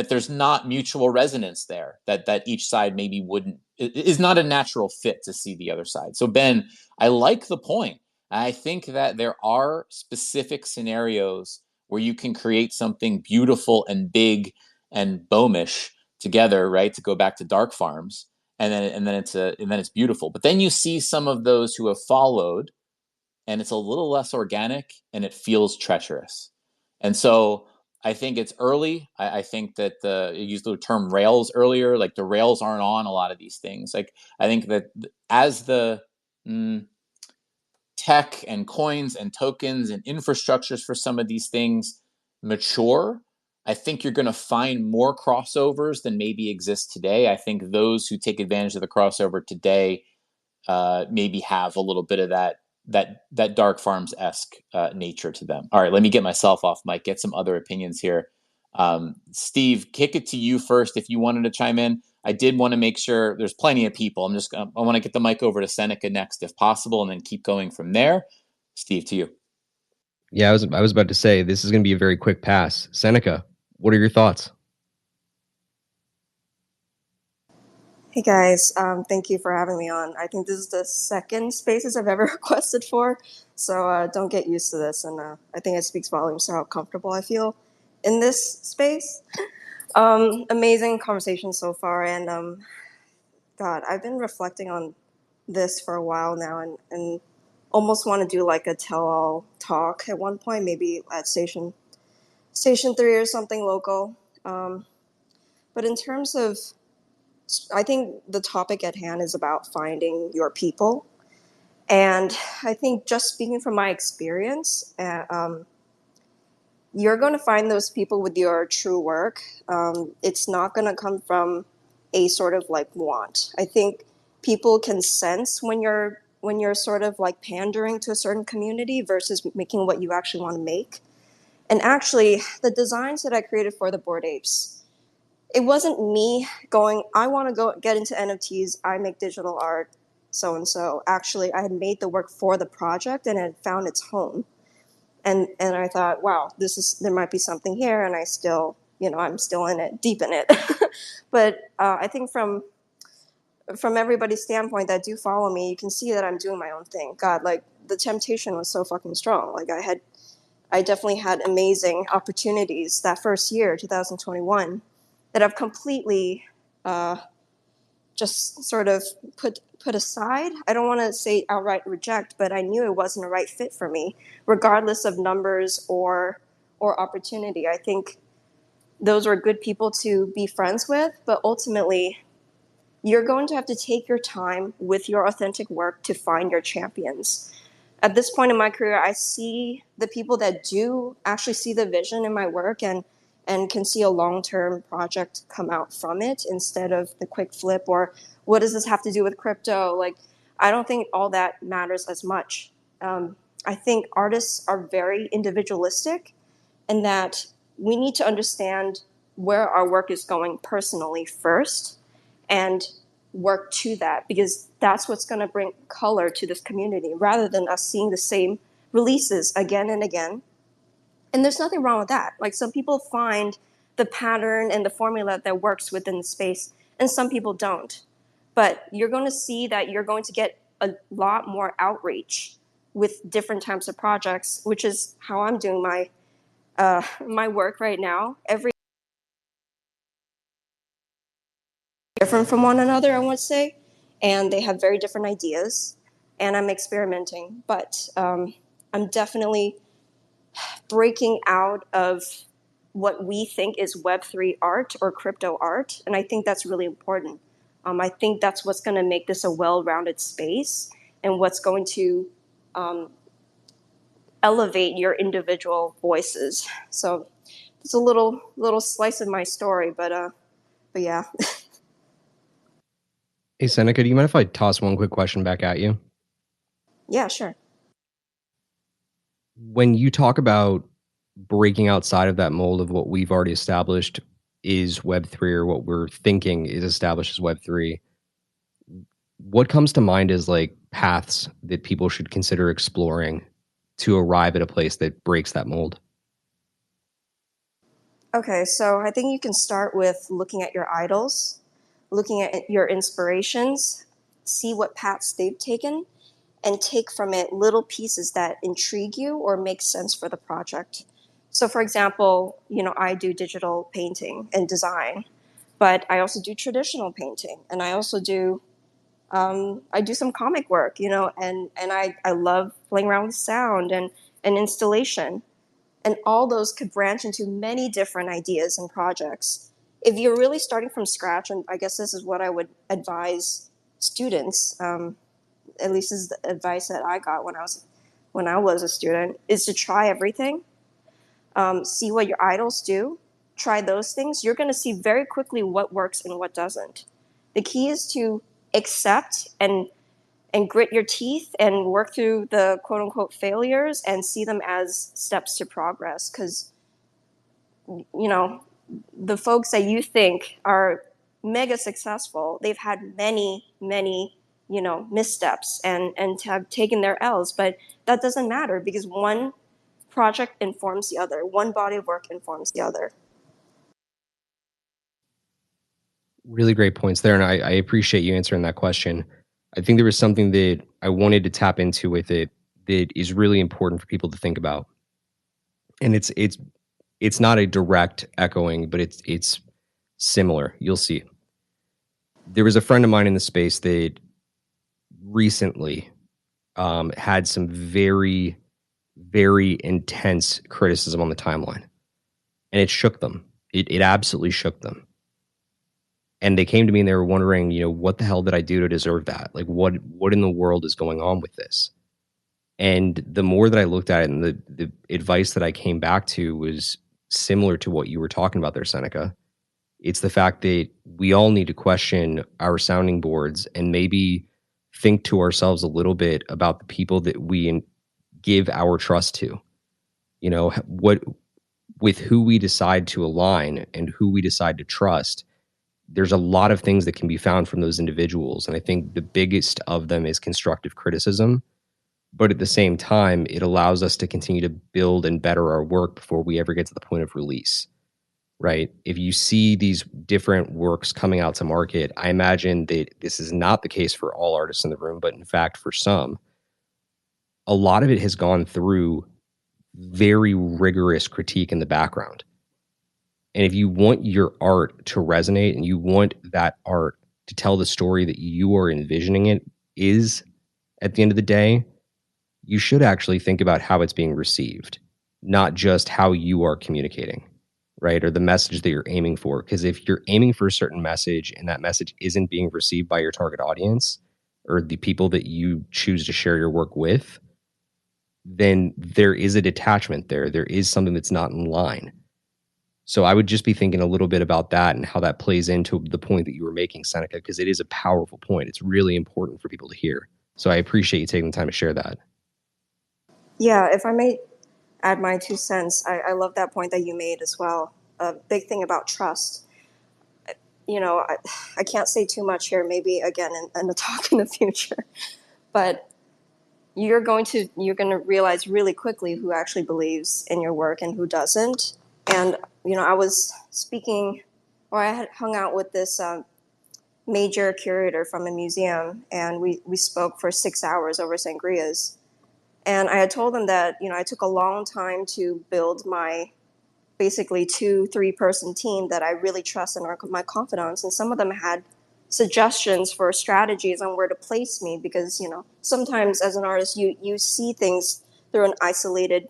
there's not mutual resonance there, that each side maybe wouldn't, is not a natural fit to see the other side. So Ben, I like the point. I think that there are specific scenarios where you can create something beautiful and big and bomish together, right? To go back to Dark Farms, and then it's beautiful. But then you see some of those who have followed, and it's a little less organic and it feels treacherous. And so I think it's early. I think that you used the term rails earlier. Like the rails aren't on a lot of these things. Like I think that as the tech and coins and tokens and infrastructures for some of these things mature, I think you're going to find more crossovers than maybe exist today. I think those who take advantage of the crossover today maybe have a little bit of that Dark Farms esque nature to them. All right, let me get myself off mic. Get some other opinions here. Steve, kick it to you first if you wanted to chime in. I did want to make sure there's plenty of people. I want to get the mic over to Seneca next if possible, and then keep going from there. Steve, to you. Yeah, I was about to say this is going to be a very quick pass. Seneca, what are your thoughts? Hey guys, thank you for having me on. I think this is the second Spaces I've ever requested for, so don't get used to this. And I think it speaks volumes to how comfortable I feel in this space. Amazing conversation so far, and God, I've been reflecting on this for a while now, and almost want to do like a tell-all talk at one point, maybe at Station 3 or something local. But in terms of, I think the topic at hand is about finding your people. And I think just speaking from my experience, you're going to find those people with your true work. It's not going to come from a sort of like want. I think people can sense when you're sort of like pandering to a certain community versus making what you actually want to make. And actually, the designs that I created for the Bored Apes, it wasn't me going, I want to go get into NFTs, I make digital art, so and so. Actually, I had made the work for the project and it had found its home. And I thought, wow, there might be something here, and I still, I'm still in it, deep in it. But I think from everybody's standpoint that do follow me, you can see that I'm doing my own thing. God, like the temptation was so fucking strong. Like I definitely had amazing opportunities that first year, 2021, that I've completely just sort of put aside. I don't want to say outright reject, but I knew it wasn't a right fit for me, regardless of numbers or opportunity. I think those were good people to be friends with, but ultimately, you're going to have to take your time with your authentic work to find your champions. At this point in my career, I see the people that do actually see the vision in my work and can see a long-term project come out from it instead of the quick flip or what does this have to do with crypto? Like, I don't think all that matters as much. I think artists are very individualistic and that we need to understand where our work is going personally first and work to that because that's what's going to bring color to this community rather than us seeing the same releases again and again. And there's nothing wrong with that. Like some people find the pattern and the formula that works within the space and some people don't. But you're going to see that you're going to get a lot more outreach with different types of projects, which is how I'm doing my work right now. Every different from one another, I want to say, and they have very different ideas. And I'm experimenting, but I'm definitely breaking out of what we think is Web3 art or crypto art, and I think that's really important. I think that's what's going to make this a well-rounded space and what's going to elevate your individual voices. So it's a little slice of my story, but yeah. Hey, Seneca, do you mind if I toss one quick question back at you? Yeah, sure. When you talk about breaking outside of that mold of what we've already established is Web3 or what we're thinking is established as Web3, what comes to mind as like paths that people should consider exploring to arrive at a place that breaks that mold? Okay, so I think you can start with looking at your idols, looking at your inspirations, see what paths they've taken, and take from it little pieces that intrigue you or make sense for the project. So for example, I do digital painting and design, but I also do traditional painting, and I also do I do some comic work, and I love playing around with sound and installation. And all those could branch into many different ideas and projects. If you're really starting from scratch, and I guess this is what I would advise students, at least is the advice that I got when I was a student, is to try everything, see what your idols do, try those things. You're going to see very quickly what works and what doesn't. The key is to accept and grit your teeth and work through the quote unquote failures and see them as steps to progress. Because, the folks that you think are mega successful, they've had many, many, missteps and have taken their L's. But that doesn't matter because one project informs the other, one body of work informs the other. Really great points there. And I appreciate you answering that question. I think there was something that I wanted to tap into with it that is really important for people to think about. And it's not a direct echoing, but it's similar. You'll see. there was a friend of mine in the space that recently had some very, very intense criticism on the timeline, and it shook them. It absolutely shook them. And they came to me and they were wondering, what the hell did I do to deserve that? Like, what in the world is going on with this? And the more that I looked at it, and the advice that I came back to was similar to what you were talking about there, Seneca. It's the fact that we all need to question our sounding boards and maybe think to ourselves a little bit about the people that we give our trust to. With who we decide to align and who we decide to trust. There's a lot of things that can be found from those individuals. And I think the biggest of them is constructive criticism. But at the same time, it allows us to continue to build and better our work before we ever get to the point of release, right? If you see these different works coming out to market, I imagine that this is not the case for all artists in the room, but in fact, for some, a lot of it has gone through very rigorous critique in the background. And if you want your art to resonate and you want that art to tell the story that you are envisioning it is at the end of the day, you should actually think about how it's being received, not just how you are communicating, right? Or the message that you're aiming for. Because if you're aiming for a certain message and that message isn't being received by your target audience or the people that you choose to share your work with, then there is a detachment there. There is something that's not in line. So I would just be thinking a little bit about that and how that plays into the point that you were making, Seneca, because it is a powerful point. It's really important for people to hear. So I appreciate you taking the time to share that. Yeah, if I may add my 2 cents, I love that point that you made as well. A big thing about trust. I can't say too much here, maybe again in the talk in the future, but you're going to realize really quickly who actually believes in your work and who doesn't. And I was speaking, or I had hung out with this major curator from a museum, and we spoke for 6 hours over sangrias. And I had told him that I took a long time to build my basically 2-3 person team that I really trust and are my confidants, and some of them had suggestions for strategies on where to place me, because sometimes as an artist you see things through an isolated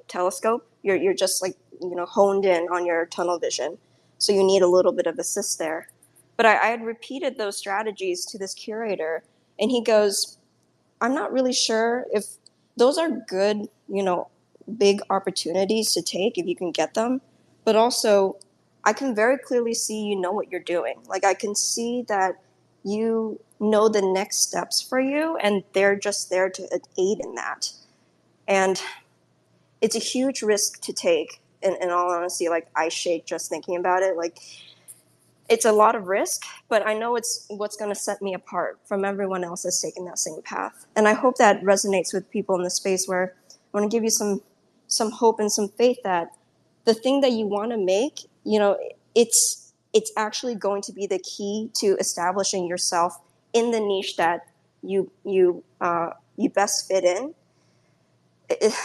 telescope. You're just like honed in on your tunnel vision, so you need a little bit of assist there. But I had repeated those strategies to this curator, and he goes, I'm not really sure if those are good big opportunities to take if you can get them, but also I can very clearly see you know what you're doing. Like, I can see that you know the next steps for you, and they're just there to aid in that. And it's a huge risk to take, in all honesty. Like, I shake just thinking about it. Like, it's a lot of risk, but I know it's what's going to set me apart from everyone else that's taking that same path. And I hope that resonates with people in the space, where I want to give you some hope and some faith that the thing that you want to make, it's actually going to be the key to establishing yourself in the niche that you best fit in.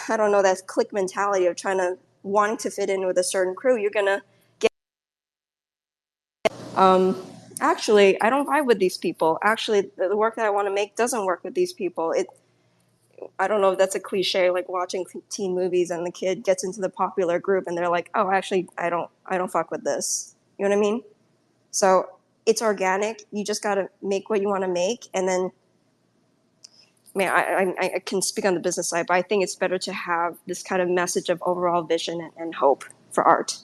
I don't know, that clique mentality of wanting to fit in with a certain crew. You're gonna get. Actually, I don't vibe with these people. Actually, the work that I want to make doesn't work with these people. I don't know if that's a cliche, like watching teen movies and the kid gets into the popular group and they're like, oh, actually, I don't fuck with this. You know what I mean? So it's organic. You just got to make what you want to make. And then, I can speak on the business side, but I think it's better to have this kind of message of overall vision and hope for art.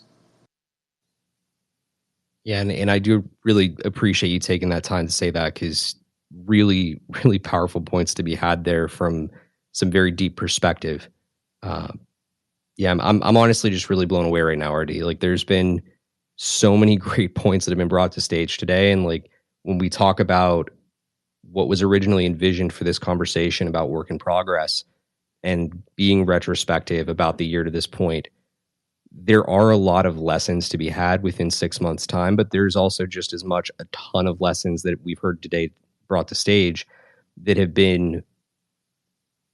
Yeah, and I do really appreciate you taking that time to say that, because really, really powerful points to be had there from some very deep perspective. Yeah, I'm honestly just really blown away right now, RD. Like, there's been so many great points that have been brought to stage today, and like when we talk about what was originally envisioned for this conversation about work in progress and being retrospective about the year to this point, there are a lot of lessons to be had within 6 months' time, but there's also just as much a ton of lessons that we've heard today brought to stage that have been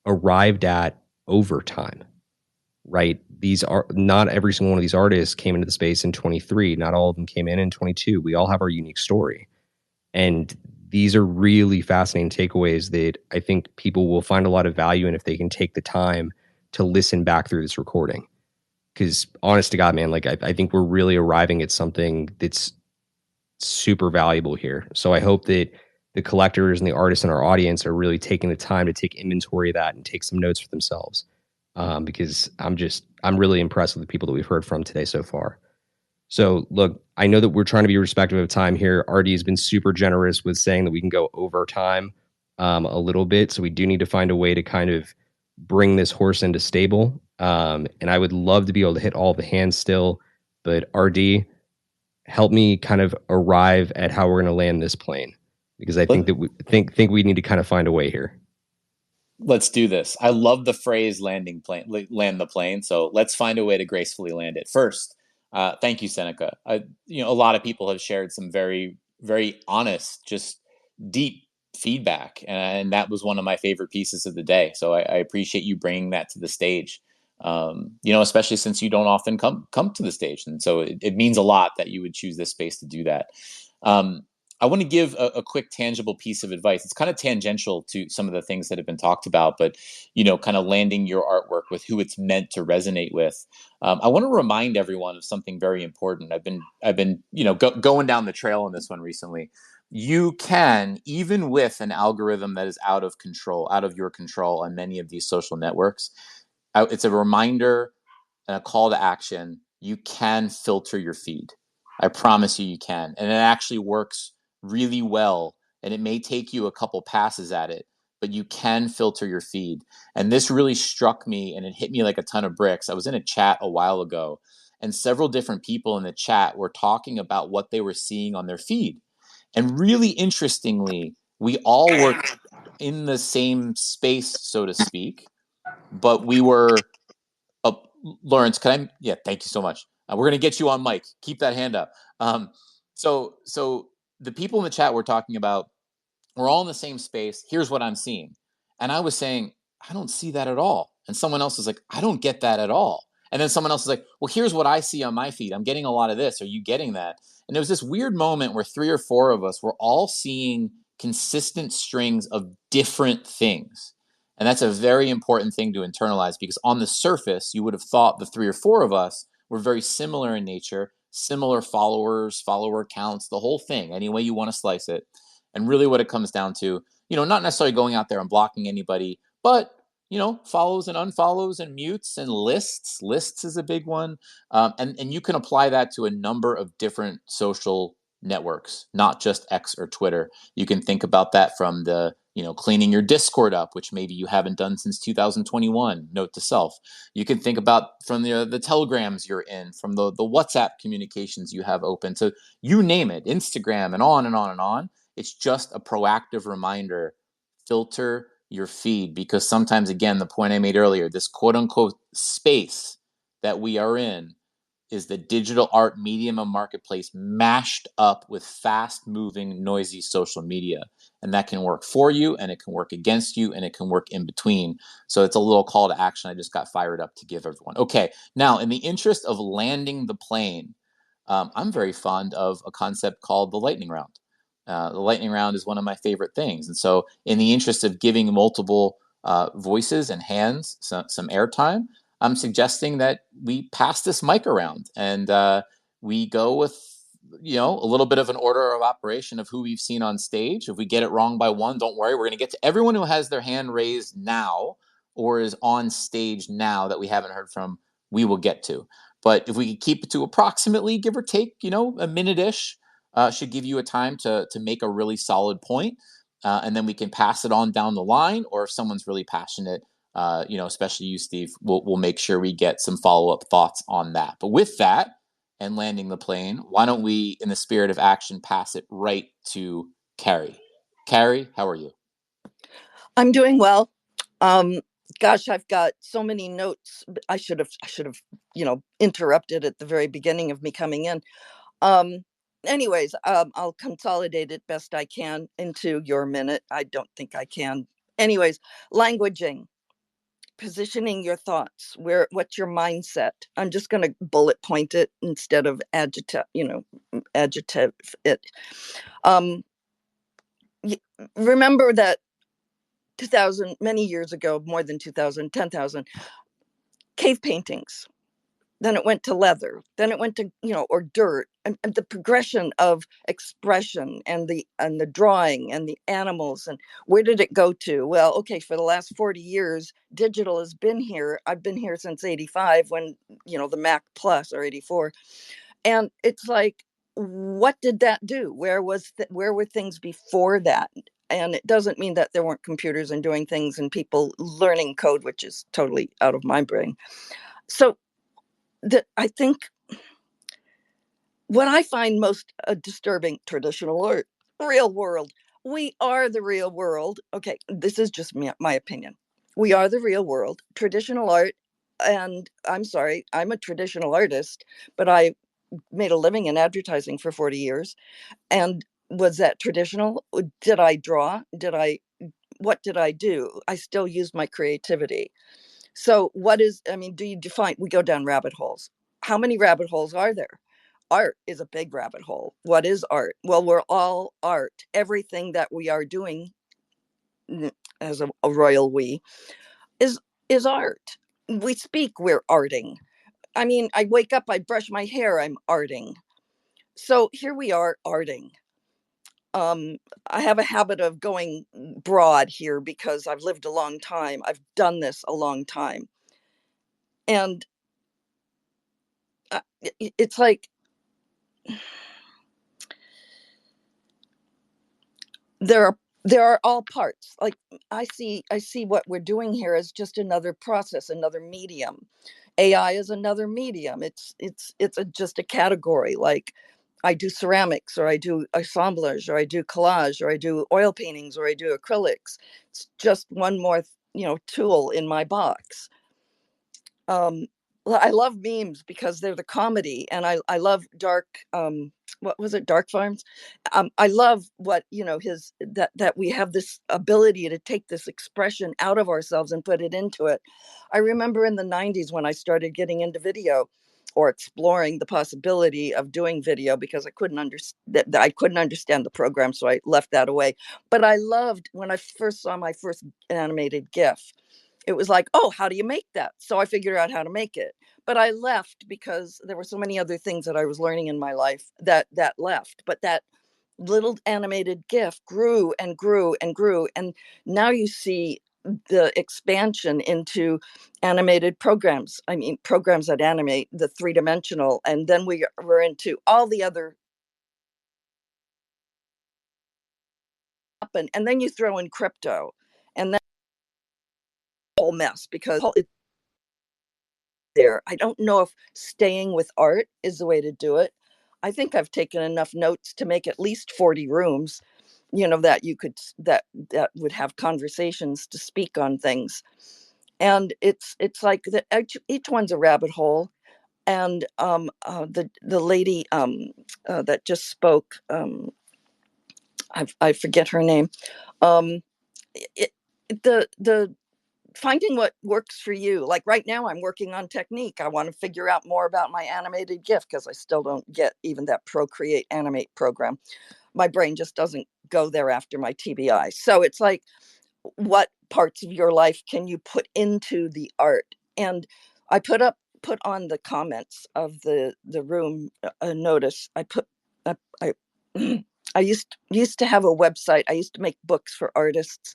arrived at over time, right? These are not every single one of these artists came into the space in 23. Not all of them came in 22. We all have our unique story. And these are really fascinating takeaways that I think people will find a lot of value in if they can take the time to listen back through this recording. Because honest to God, man, like I think we're really arriving at something that's super valuable here. So I hope that the collectors and the artists in our audience are really taking the time to take inventory of that and take some notes for themselves. Because I'm really impressed with the people that we've heard from today so far. So look, I know that we're trying to be respectful of time here. RD has been super generous with saying that we can go over time a little bit. So we do need to find a way to kind of bring this horse into stable. And I would love to be able to hit all the hands still, but RD, help me kind of arrive at how we're going to land this plane, because I think that we think we need to kind of find a way here. Let's do this. I love the phrase land the plane. So let's find a way to gracefully land it. First, thank you, Seneca. A lot of people have shared some very, very honest, just deep feedback, and that was one of my favorite pieces of the day. So I appreciate you bringing that to the stage. Especially since you don't often come to the stage, and so it means a lot that you would choose this space to do that. I want to give a quick tangible piece of advice. It's kind of tangential to some of the things that have been talked about, but kind of landing your artwork with who it's meant to resonate with. I want to remind everyone of something very important. I've been going down the trail on this one recently. You can, even with an algorithm that is out of your control on many of these social networks, it's a reminder and a call to action. You can filter your feed. I promise you can. And it actually works really well. And it may take you a couple passes at it, but you can filter your feed. And this really struck me, and it hit me like a ton of bricks. I was in a chat a while ago, and several different people in the chat were talking about what they were seeing on their feed. And really interestingly, we all were in the same space, so to speak, but we were Lawrence, can I? Yeah, thank you so much. We're going to get you on mic. Keep that hand up. So the people in the chat were talking about, we're all in the same space. Here's what I'm seeing. And I was saying, I don't see that at all. And someone else was like, I don't get that at all. And then someone else was like, well, here's what I see on my feed. I'm getting a lot of this. Are you getting that? And there was this weird moment where 3 or 4 of us were all seeing consistent strings of different things. And that's a very important thing to internalize, because on the surface, you would have thought the 3 or 4 of us were very similar in nature, similar followers, follower counts, the whole thing, any way you want to slice it. And really what it comes down to, not necessarily going out there and blocking anybody, but, follows and unfollows and mutes and lists. Lists is a big one. And you can apply that to a number of different social networks, not just X or Twitter. You can think about that from the, cleaning your Discord up, which maybe you haven't done since 2021. Note to self. You can think about from the telegrams you're in, from the WhatsApp communications you have open. So you name it, Instagram, and on and on and on. It's just a proactive reminder. Filter your feed, because sometimes, again, the point I made earlier, this quote unquote space that we are in is the digital art medium and marketplace mashed up with fast moving, noisy social media. And that can work for you, and it can work against you, and it can work in between. So it's a little call to action I just got fired up to give everyone. Okay, now in the interest of landing the plane, I'm very fond of a concept called the lightning round. The lightning round is one of my favorite things. And so in the interest of giving multiple voices and hands some airtime, I'm suggesting that we pass this mic around, and we go with, a little bit of an order of operation of who we've seen on stage. If we get it wrong by one, don't worry. We're going to get to everyone who has their hand raised now or is on stage now that we haven't heard from. We will get to. But if we could keep it to approximately, give or take, a minute-ish, should give you a time to make a really solid point. And then we can pass it on down the line, or if someone's really passionate, especially you, Steve, we'll make sure we get some follow-up thoughts on that. But with that and landing the plane, why don't we, in the spirit of action, pass it right to Carrie. Carrie, how are you? I'm doing well. Gosh, I've got so many notes. I should have, interrupted at the very beginning of me coming in. Anyways, I'll consolidate it best I can into your minute. I don't think I can. Anyways, languaging, positioning your thoughts, what's your mindset? I'm just going to bullet point it instead of adjective it. remember that 2000, many years ago, more than 2000, 10,000, cave paintings. Then it went to leather. Then it went to, or dirt. And the progression of expression and the drawing and the animals, and where did it go to? Well, okay, for the last 40 years, digital has been here. I've been here since 85 when, the Mac Plus, or 84. And it's like, what did that do? Where were things before that? And it doesn't mean that there weren't computers and doing things and people learning code, which is totally out of my brain. So I think what I find most disturbing, traditional art, real world. We are the real world. Okay, this is just my opinion. We are the real world. Traditional art, and I'm sorry, I'm a traditional artist, but I made a living in advertising for 40 years. And was that traditional? Did I draw? What did I do? I still used my creativity. So do you define, we go down rabbit holes. How many rabbit holes are there? Art is a big rabbit hole. What is art? Well, we're all art. Everything that we are doing, as a royal we, is art. We speak, we're arting. I wake up, I brush my hair, I'm arting. So here we are arting. I have a habit of going broad here because I've lived a long time. I've done this a long time. And it's like, there are all parts. Like, I see what we're doing here as just another process, another medium. AI is another medium. Just a category. Like, I do ceramics, or I do assemblage, or I do collage, or I do oil paintings, or I do acrylics. It's just one more tool in my box. I love memes because they're the comedy, and I love dark. What was it? Dark Farms. I love what his that we have this ability to take this expression out of ourselves and put it into it. I remember in the 90s when I started getting into video, or exploring the possibility of doing video, because I couldn't understand the program, so I left that away. But I loved when I first saw my first animated GIF. It was like, oh, how do you make that? So I figured out how to make it. But I left because there were so many other things that I was learning in my life that left. But that little animated GIF grew and grew and grew. And now you see the expansion into animated programs. Programs that animate the three-dimensional. And then we're into all the other. And then you throw in crypto. And then whole mess, because there. I don't know if staying with art is the way to do it. I think I've taken enough notes to make at least 40 rooms, that you could that would have conversations to speak on things. And it's like each one's a rabbit hole. And the lady that just spoke, I forget her name. Um, it, the finding what works for you. Like right now, I'm working on technique. I want to figure out more about my animated GIF, because I still don't get even that Procreate Animate program. My brain just doesn't go there after my TBI. So it's like, what parts of your life can you put into the art? And I put on the comments of the room a notice. I I used to have a website. I used to make books for artists,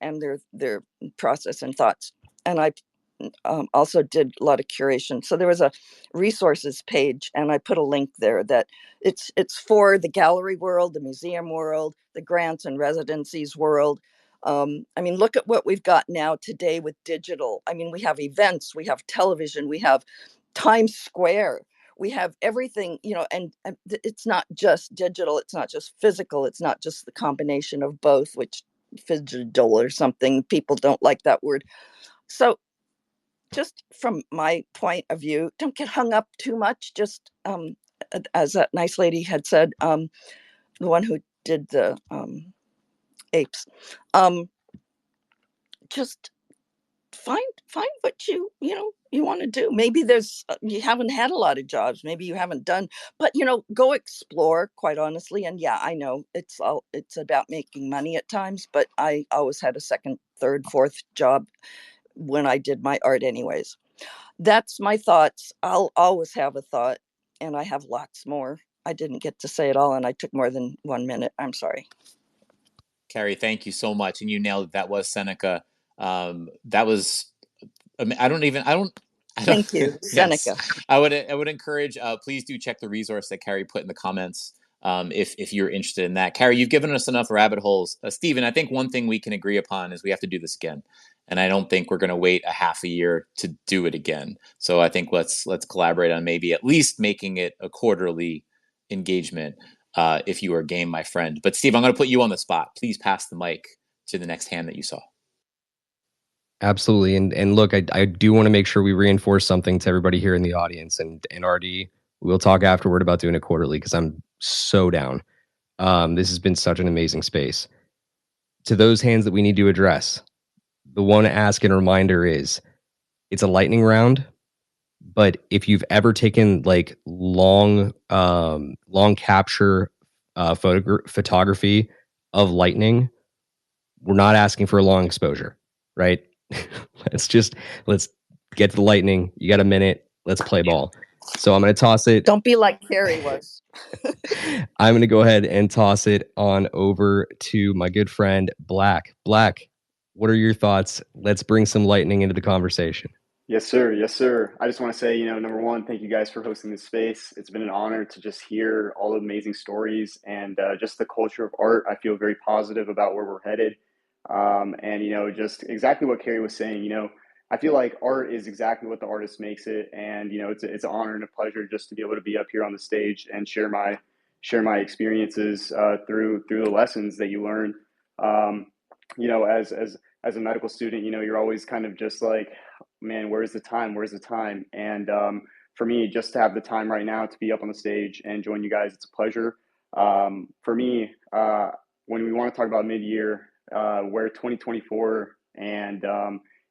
and their process and thoughts. And I also did a lot of curation. So there was a resources page, and I put a link there that it's for the gallery world, the museum world, the grants and residencies world. Look at what we've got now today with digital. We have events, we have television, we have Times Square, we have everything, and it's not just digital, it's not just physical, it's not just the combination of both, which digital or something, people don't like that word. So just from my point of view, don't get hung up too much. Just as that nice lady had said, the one who did the apes, just find what you want to do. Maybe there's you haven't had a lot of jobs, maybe you haven't done, but go explore, quite honestly. And yeah, I know it's about making money at times, but I always had a second, third, fourth job when I did my art anyways. That's my thoughts. I'll always have a thought, and I have lots more. I didn't get to say it all, and I took more than 1 minute. I'm sorry. Carrie, thank you so much. And you nailed it. That was Seneca. That was, I mean, I don't, Thank you, yes, Seneca. I would encourage, please do check the resource that Carrie put in the comments. If you're interested in that. Carrie, you've given us enough rabbit holes. Stephen, I think one thing we can agree upon is we have to do this again. And I don't think we're going to wait a half a year to do it again. So I think let's collaborate on maybe at least making it a quarterly engagement. If you are game, my friend. But Steve, I'm going to put you on the spot. Please pass the mic to the next hand that you saw. Absolutely. And look, I do want to make sure we reinforce something to everybody here in the audience, and RD, we'll talk afterward about doing it quarterly, because I'm so down. This has been such an amazing space. To those hands that we need to address, the one ask and reminder is it's a lightning round, but if you've ever taken like long capture photography of lightning, we're not asking for a long exposure, right? let's get to the lightning. You got a minute. Let's play ball. So I'm going to toss it. Don't be like Carrie was. I'm going to go ahead and toss it on over to my good friend, Black. Black, what are your thoughts? Let's bring some lightning into the conversation. Yes, sir. Yes, sir. I just want to say, number one, thank you guys for hosting this space. It's been an honor to just hear all the amazing stories and just the culture of art. I feel very positive about where we're headed. And, just exactly what Carrie was saying, I feel like art is exactly what the artist makes it. And, it's an honor and a pleasure just to be able to be up here on the stage and share my experiences through the lessons that you learn. As a medical student, you're always kind of just like, man, where's the time? Where's the time? And for me, just to have the time right now to be up on the stage and join you guys, it's a pleasure. For me, when we want to talk about Midyear, we're 2024, and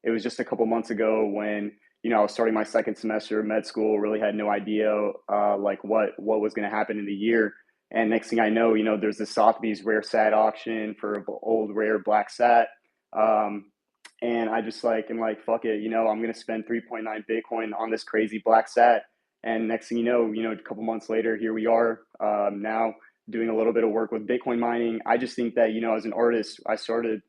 it was just a couple months ago when I was starting my second semester of med school. Really had no idea like what was going to happen in the year. And next thing I know, there's the Sotheby's rare sat auction for old rare black sat. And I just am like, fuck it, I'm going to spend 3.9 Bitcoin on this crazy black sat. And next thing you know, a couple months later, here we are now doing a little bit of work with Bitcoin mining. I just think that, as an artist, I started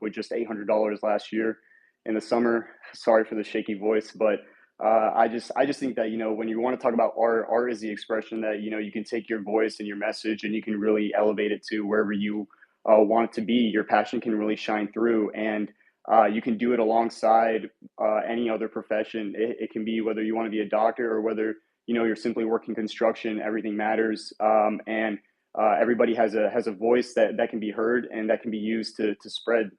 with just $800 last year in the summer. Sorry for the shaky voice, but I just think that, when you want to talk about art is the expression that, you can take your voice and your message and you can really elevate it to wherever you want it to be. Your passion can really shine through, and you can do it alongside any other profession. It can be whether you want to be a doctor or whether you're simply working construction. Everything matters, and everybody has a voice that can be heard and that can be used to spread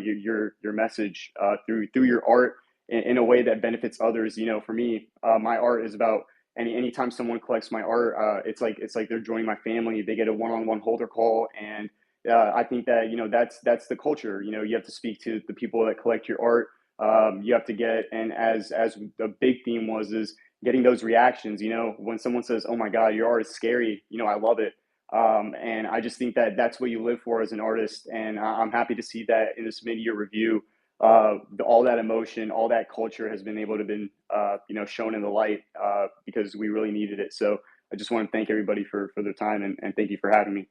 your message through your art in a way that benefits others. For me, my art is about anytime someone collects my art, it's like they're joining my family. They get a one-on-one holder call, and I think that that's the culture. You have to speak to the people that collect your art. You have to get, and as the big theme is getting those reactions. When someone says, "Oh my God, your art is scary," I love it. And I just think that that's what you live for as an artist. And I'm happy to see that in this mid-year review, all that emotion, all that culture has been able to been shown in the light because we really needed it. So I just want to thank everybody for their time, and thank you for having me.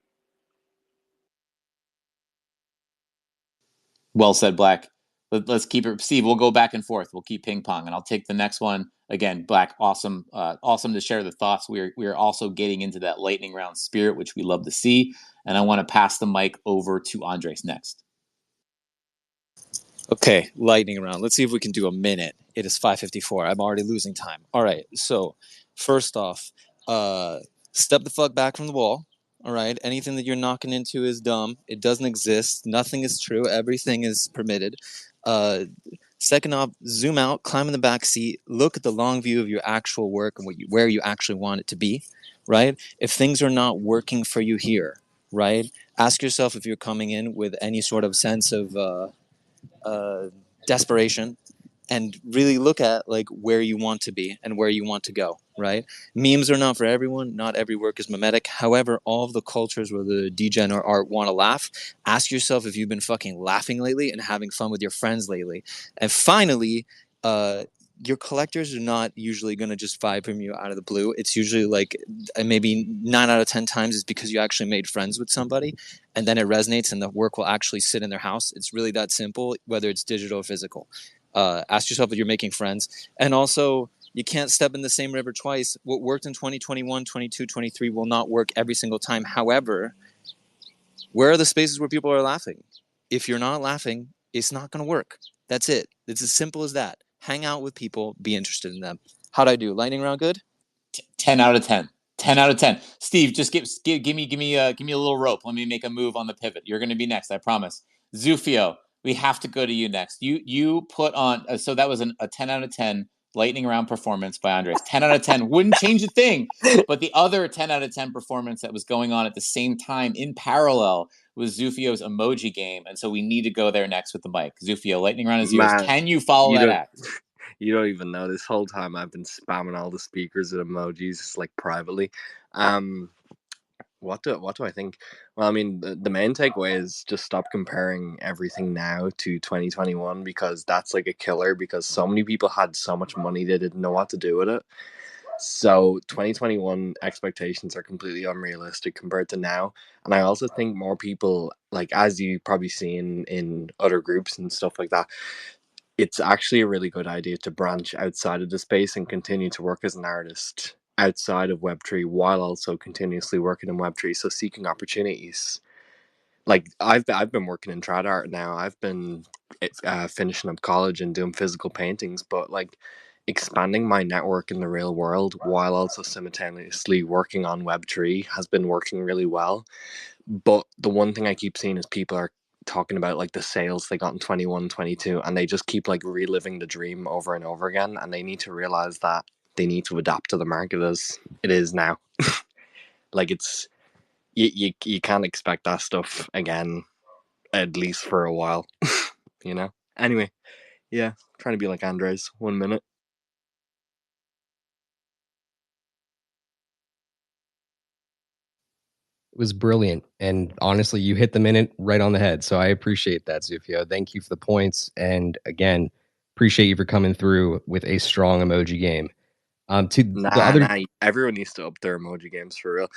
Well said, Black. Let's keep it. Steve, we'll go back and forth. We'll keep ping pong, and I'll take the next one. Again, Black, awesome to share the thoughts. We are also getting into that lightning round spirit, which we love to see. And I want to pass the mic over to Andres next. Okay, lightning round. Let's see if we can do a minute. It is 5:54. I'm already losing time. All right, so first off, step the fuck back from the wall. All right, anything that you're knocking into is dumb. It doesn't exist. Nothing is true. Everything is permitted. Second off, zoom out, climb in the back seat, look at the long view of your actual work and where you actually want it to be, right? If things are not working for you here, right, ask yourself if you're coming in with any sort of sense of desperation, and really look at like where you want to be and where you want to go, right? Memes are not for everyone. Not every work is mimetic. However, all of the cultures where the degen or art want to laugh, ask yourself if you've been fucking laughing lately and having fun with your friends lately. And finally, your collectors are not usually going to just vibe from you out of the blue. It's usually like maybe 9 out of 10 times is because you actually made friends with somebody, and then it resonates and the work will actually sit in their house. It's really that simple, whether it's digital or physical. Ask yourself if you're making friends. And also, you can't step in the same river twice. What worked in 2021, 22, 23 will not work every single time. However, where are the spaces where people are laughing? If you're not laughing, it's not going to work. That's it. It's as simple as that. Hang out with people, be interested in them. How'd I do? Lightning round good? 10 out of 10. 10 out of 10. Steve, just give me a little rope. Let me make a move on the pivot. You're going to be next, I promise. Zufio, we have to go to you next. You put on so that was a 10 out of 10 lightning round performance by Andres. 10 out of 10 wouldn't change a thing. But the other 10 out of 10 performance that was going on at the same time in parallel was Zufio's emoji game, and so we need to go there next with the mic. Zufio, lightning round is yours. Man, Can you follow you that don't act? you don't even know. This whole time I've been spamming all the speakers with emojis, just like privately. Um, what do I think? Well, I mean, the main takeaway is just stop comparing everything now to 2021, because that's like a killer. Because so many people had so much money they didn't know what to do with it. So 2021 expectations are completely unrealistic compared to now. And I also think more people, like as you probably seen in other groups and stuff like that, it's actually a really good idea to branch outside of the space and continue to work as an artist outside of Web3 while also continuously working in Web3. So seeking opportunities. Like I've been working in trad art now. I've been finishing up college and doing physical paintings, but like expanding my network in the real world while also simultaneously working on Web3 has been working really well. But the one thing I keep seeing is people are talking about like the sales they got in 21, 22, and they just keep like reliving the dream over and over again. And they need to realize that they need to adapt to the market as it is now. Like it's you can't expect that stuff again, at least for a while. You know. Anyway, yeah, trying to be like Andres. 1 minute. It was brilliant. And honestly, you hit the minute right on the head. So I appreciate that, Zufio. Thank you for the points. And again, appreciate you for coming through with a strong emoji game. To the Nah, other, nah. Everyone needs to up their emoji games for real.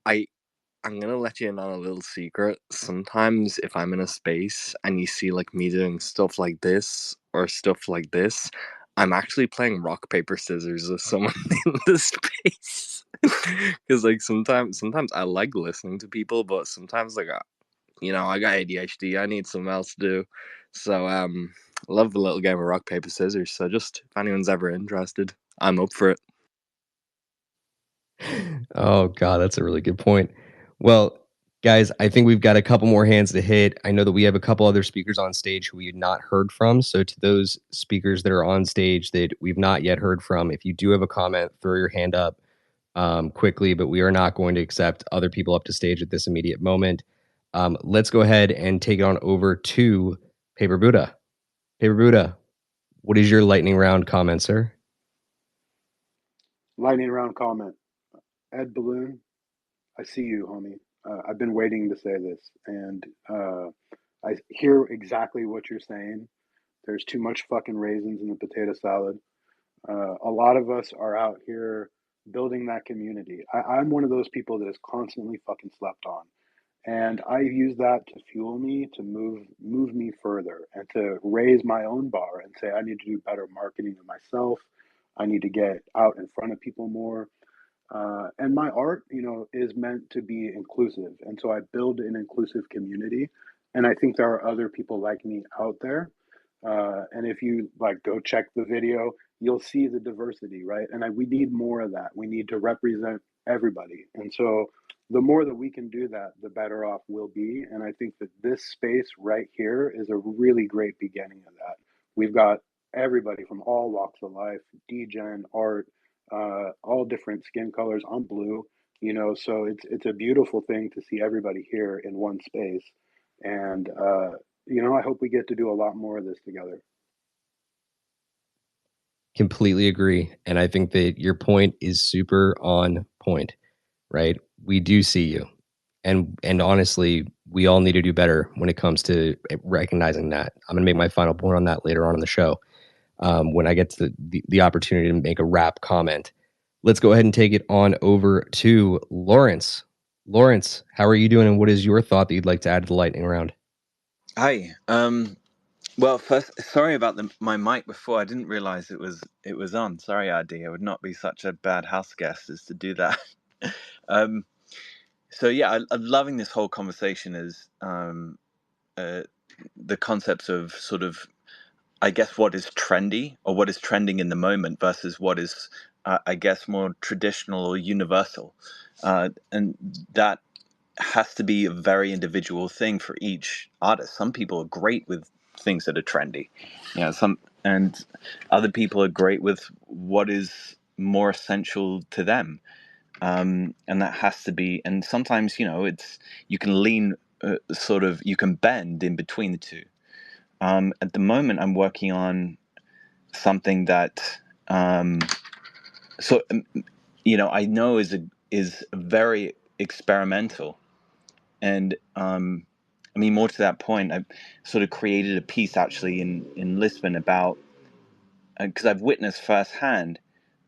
I I'm gonna let you in on a little secret. Sometimes if I'm in a space and you see like me doing stuff like this or stuff like this, I'm actually playing rock paper scissors with someone in the space. Because like sometimes I like listening to people, but sometimes like I got ADHD. I need something else to do. So I love the little game of rock paper scissors. So just if anyone's ever interested, I'm up for it. oh God, that's a really good point. Well, guys, I think we've got a couple more hands to hit. I know that we have a couple other speakers on stage who we've not heard from. So to those speakers that are on stage that we've not yet heard from, if you do have a comment, throw your hand up quickly, but we are not going to accept other people up to stage at this immediate moment. Let's go ahead and take it on over to Paper Buddha. Paper Buddha, what is your lightning round comment, sir? Lightning round comment. Ed Balloon, I see you, homie. I've been waiting to say this, and I hear exactly what you're saying. There's too much fucking raisins in the potato salad. A lot of us are out here building that community. I'm one of those people that is constantly fucking slept on. And I use that to fuel me to move me further and to raise my own bar and say I need to do better marketing of myself. I need to get out in front of people more. And my art, is meant to be inclusive. And so I build an inclusive community. And I think there are other people like me out there. And if you like go check the video, you'll see the diversity, right? And we need more of that. We need to represent everybody. And so the more that we can do that, the better off we'll be. And I think that this space right here is a really great beginning of that. We've got everybody from all walks of life, degen, art, all different skin colors. I'm blue, so it's a beautiful thing to see everybody here in one space. And I hope we get to do a lot more of this together. Completely agree. And I think that your point is super on point, right? We do see you. And honestly, we all need to do better when it comes to recognizing that. I'm going to make my final point on that later on in the show, when I get to the opportunity to make a wrap comment. Let's go ahead and take it on over to Lawrence. Lawrence, how are you doing, and what is your thought that you'd like to add to the lightning round? Hi. Well, first, sorry about my mic before. I didn't realize it was on. Sorry, RD. I would not be such a bad house guest as to do that. um, so yeah, I'm loving this whole conversation as the concepts of sort of, I guess, what is trendy or what is trending in the moment versus what is, I guess, more traditional or universal, and that has to be a very individual thing for each artist. Some people are great with things that are trendy, and other people are great with what is more essential to them. And that has to be. And sometimes, it's you can lean, you can bend in between the two. At the moment, I'm working on something that, um, so I know is very experimental. And I mean, more to that point, I sort of created a piece actually in Lisbon about, because I've witnessed firsthand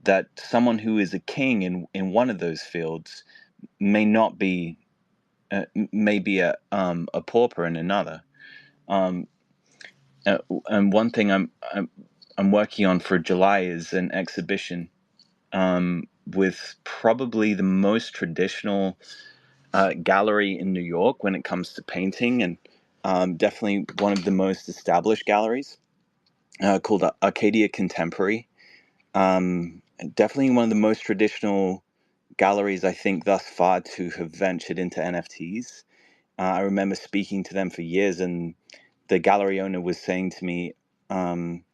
that someone who is a king in one of those fields may not be, may be a pauper in another. Um, and one thing I'm working on for July is an exhibition, with probably the most traditional gallery in New York when it comes to painting, and definitely one of the most established galleries, called Arcadia Contemporary. Definitely one of the most traditional galleries, I think, thus far to have ventured into NFTs. I remember speaking to them for years, and the gallery owner was saying to me, um,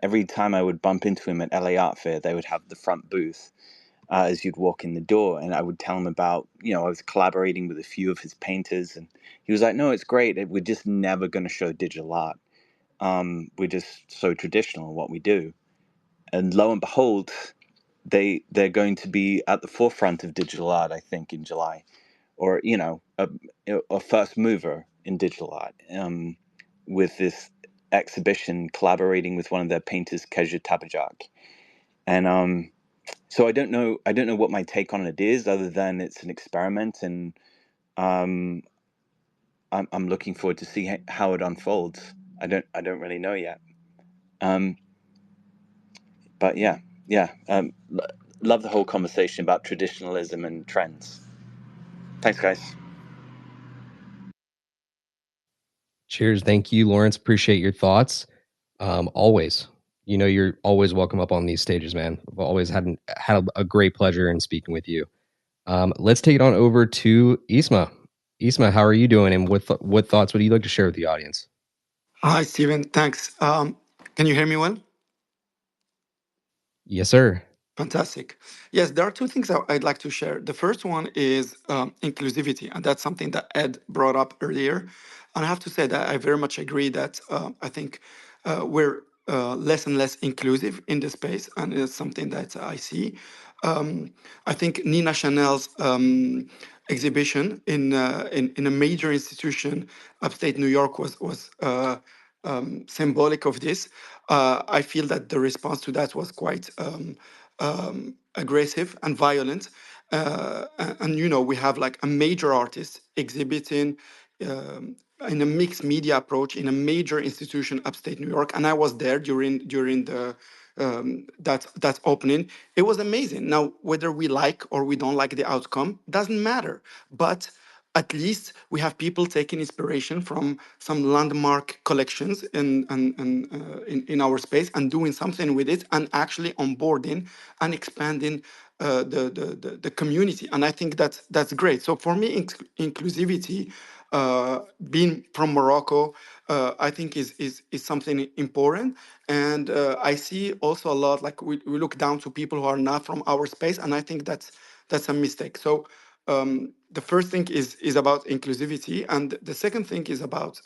every time I would bump into him at LA Art Fair, they would have the front booth, as you'd walk in the door, and I would tell him about, I was collaborating with a few of his painters, and he was like, "No, it's great. We're just never going to show digital art. We're just so traditional in what we do." And lo and behold, they're going to be at the forefront of digital art, I think, in July, or a first mover in digital art, with this exhibition collaborating with one of their painters, Kezia Tabajak. And so I don't know what my take on it is, other than it's an experiment, and um, I'm looking forward to see how it unfolds. I don't really know yet. Um, but yeah. Love the whole conversation about traditionalism and trends. Thanks, guys. Cheers. Thank you, Lawrence. Appreciate your thoughts. Always, you're always welcome up on these stages, man. I've always had a great pleasure in speaking with you. Let's take it on over to Isma. Isma, how are you doing, and what thoughts would you like to share with the audience? Hi, Steven. Thanks. Can you hear me well? Yes, sir. Fantastic. Yes, there are two things I'd like to share. The first one is inclusivity, and that's something that Ed brought up earlier. And I have to say that I very much agree that I think we're less and less inclusive in the space, and it's something that I see. I think Nina Chanel's exhibition in a major institution upstate New York was symbolic of this. I feel that the response to that was quite aggressive and violent. And we have like a major artist exhibiting um, in a mixed media approach in a major institution upstate New York, and I was there during the that opening. It was amazing. Now, whether we like or we don't like the outcome doesn't matter, but at least we have people taking inspiration from some landmark collections in our space and doing something with it and actually onboarding and expanding the community. And I think that's great. So for me, inclusivity, being from Morocco, I think is something important. And I see also a lot like we look down to people who are not from our space, and I think that's a mistake. So the first thing is about inclusivity, and the second thing is about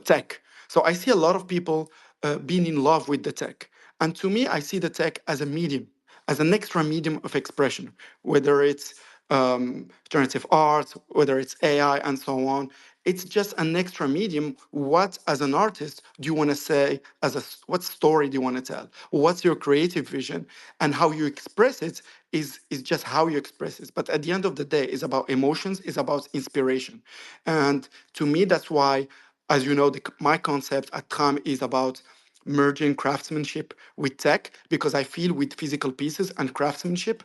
tech. So I see a lot of people being in love with the tech. And to me, I see the tech as a medium, as an extra medium of expression, whether it's generative art, whether it's AI, and so on. It's just an extra medium. What, as an artist, do you want to say? What story do you want to tell? What's your creative vision? And how you express it is just how you express it. But at the end of the day, it's about emotions. It's about inspiration. And to me, that's why, as you know, my concept at Tram is about merging craftsmanship with tech, because I feel with physical pieces and craftsmanship,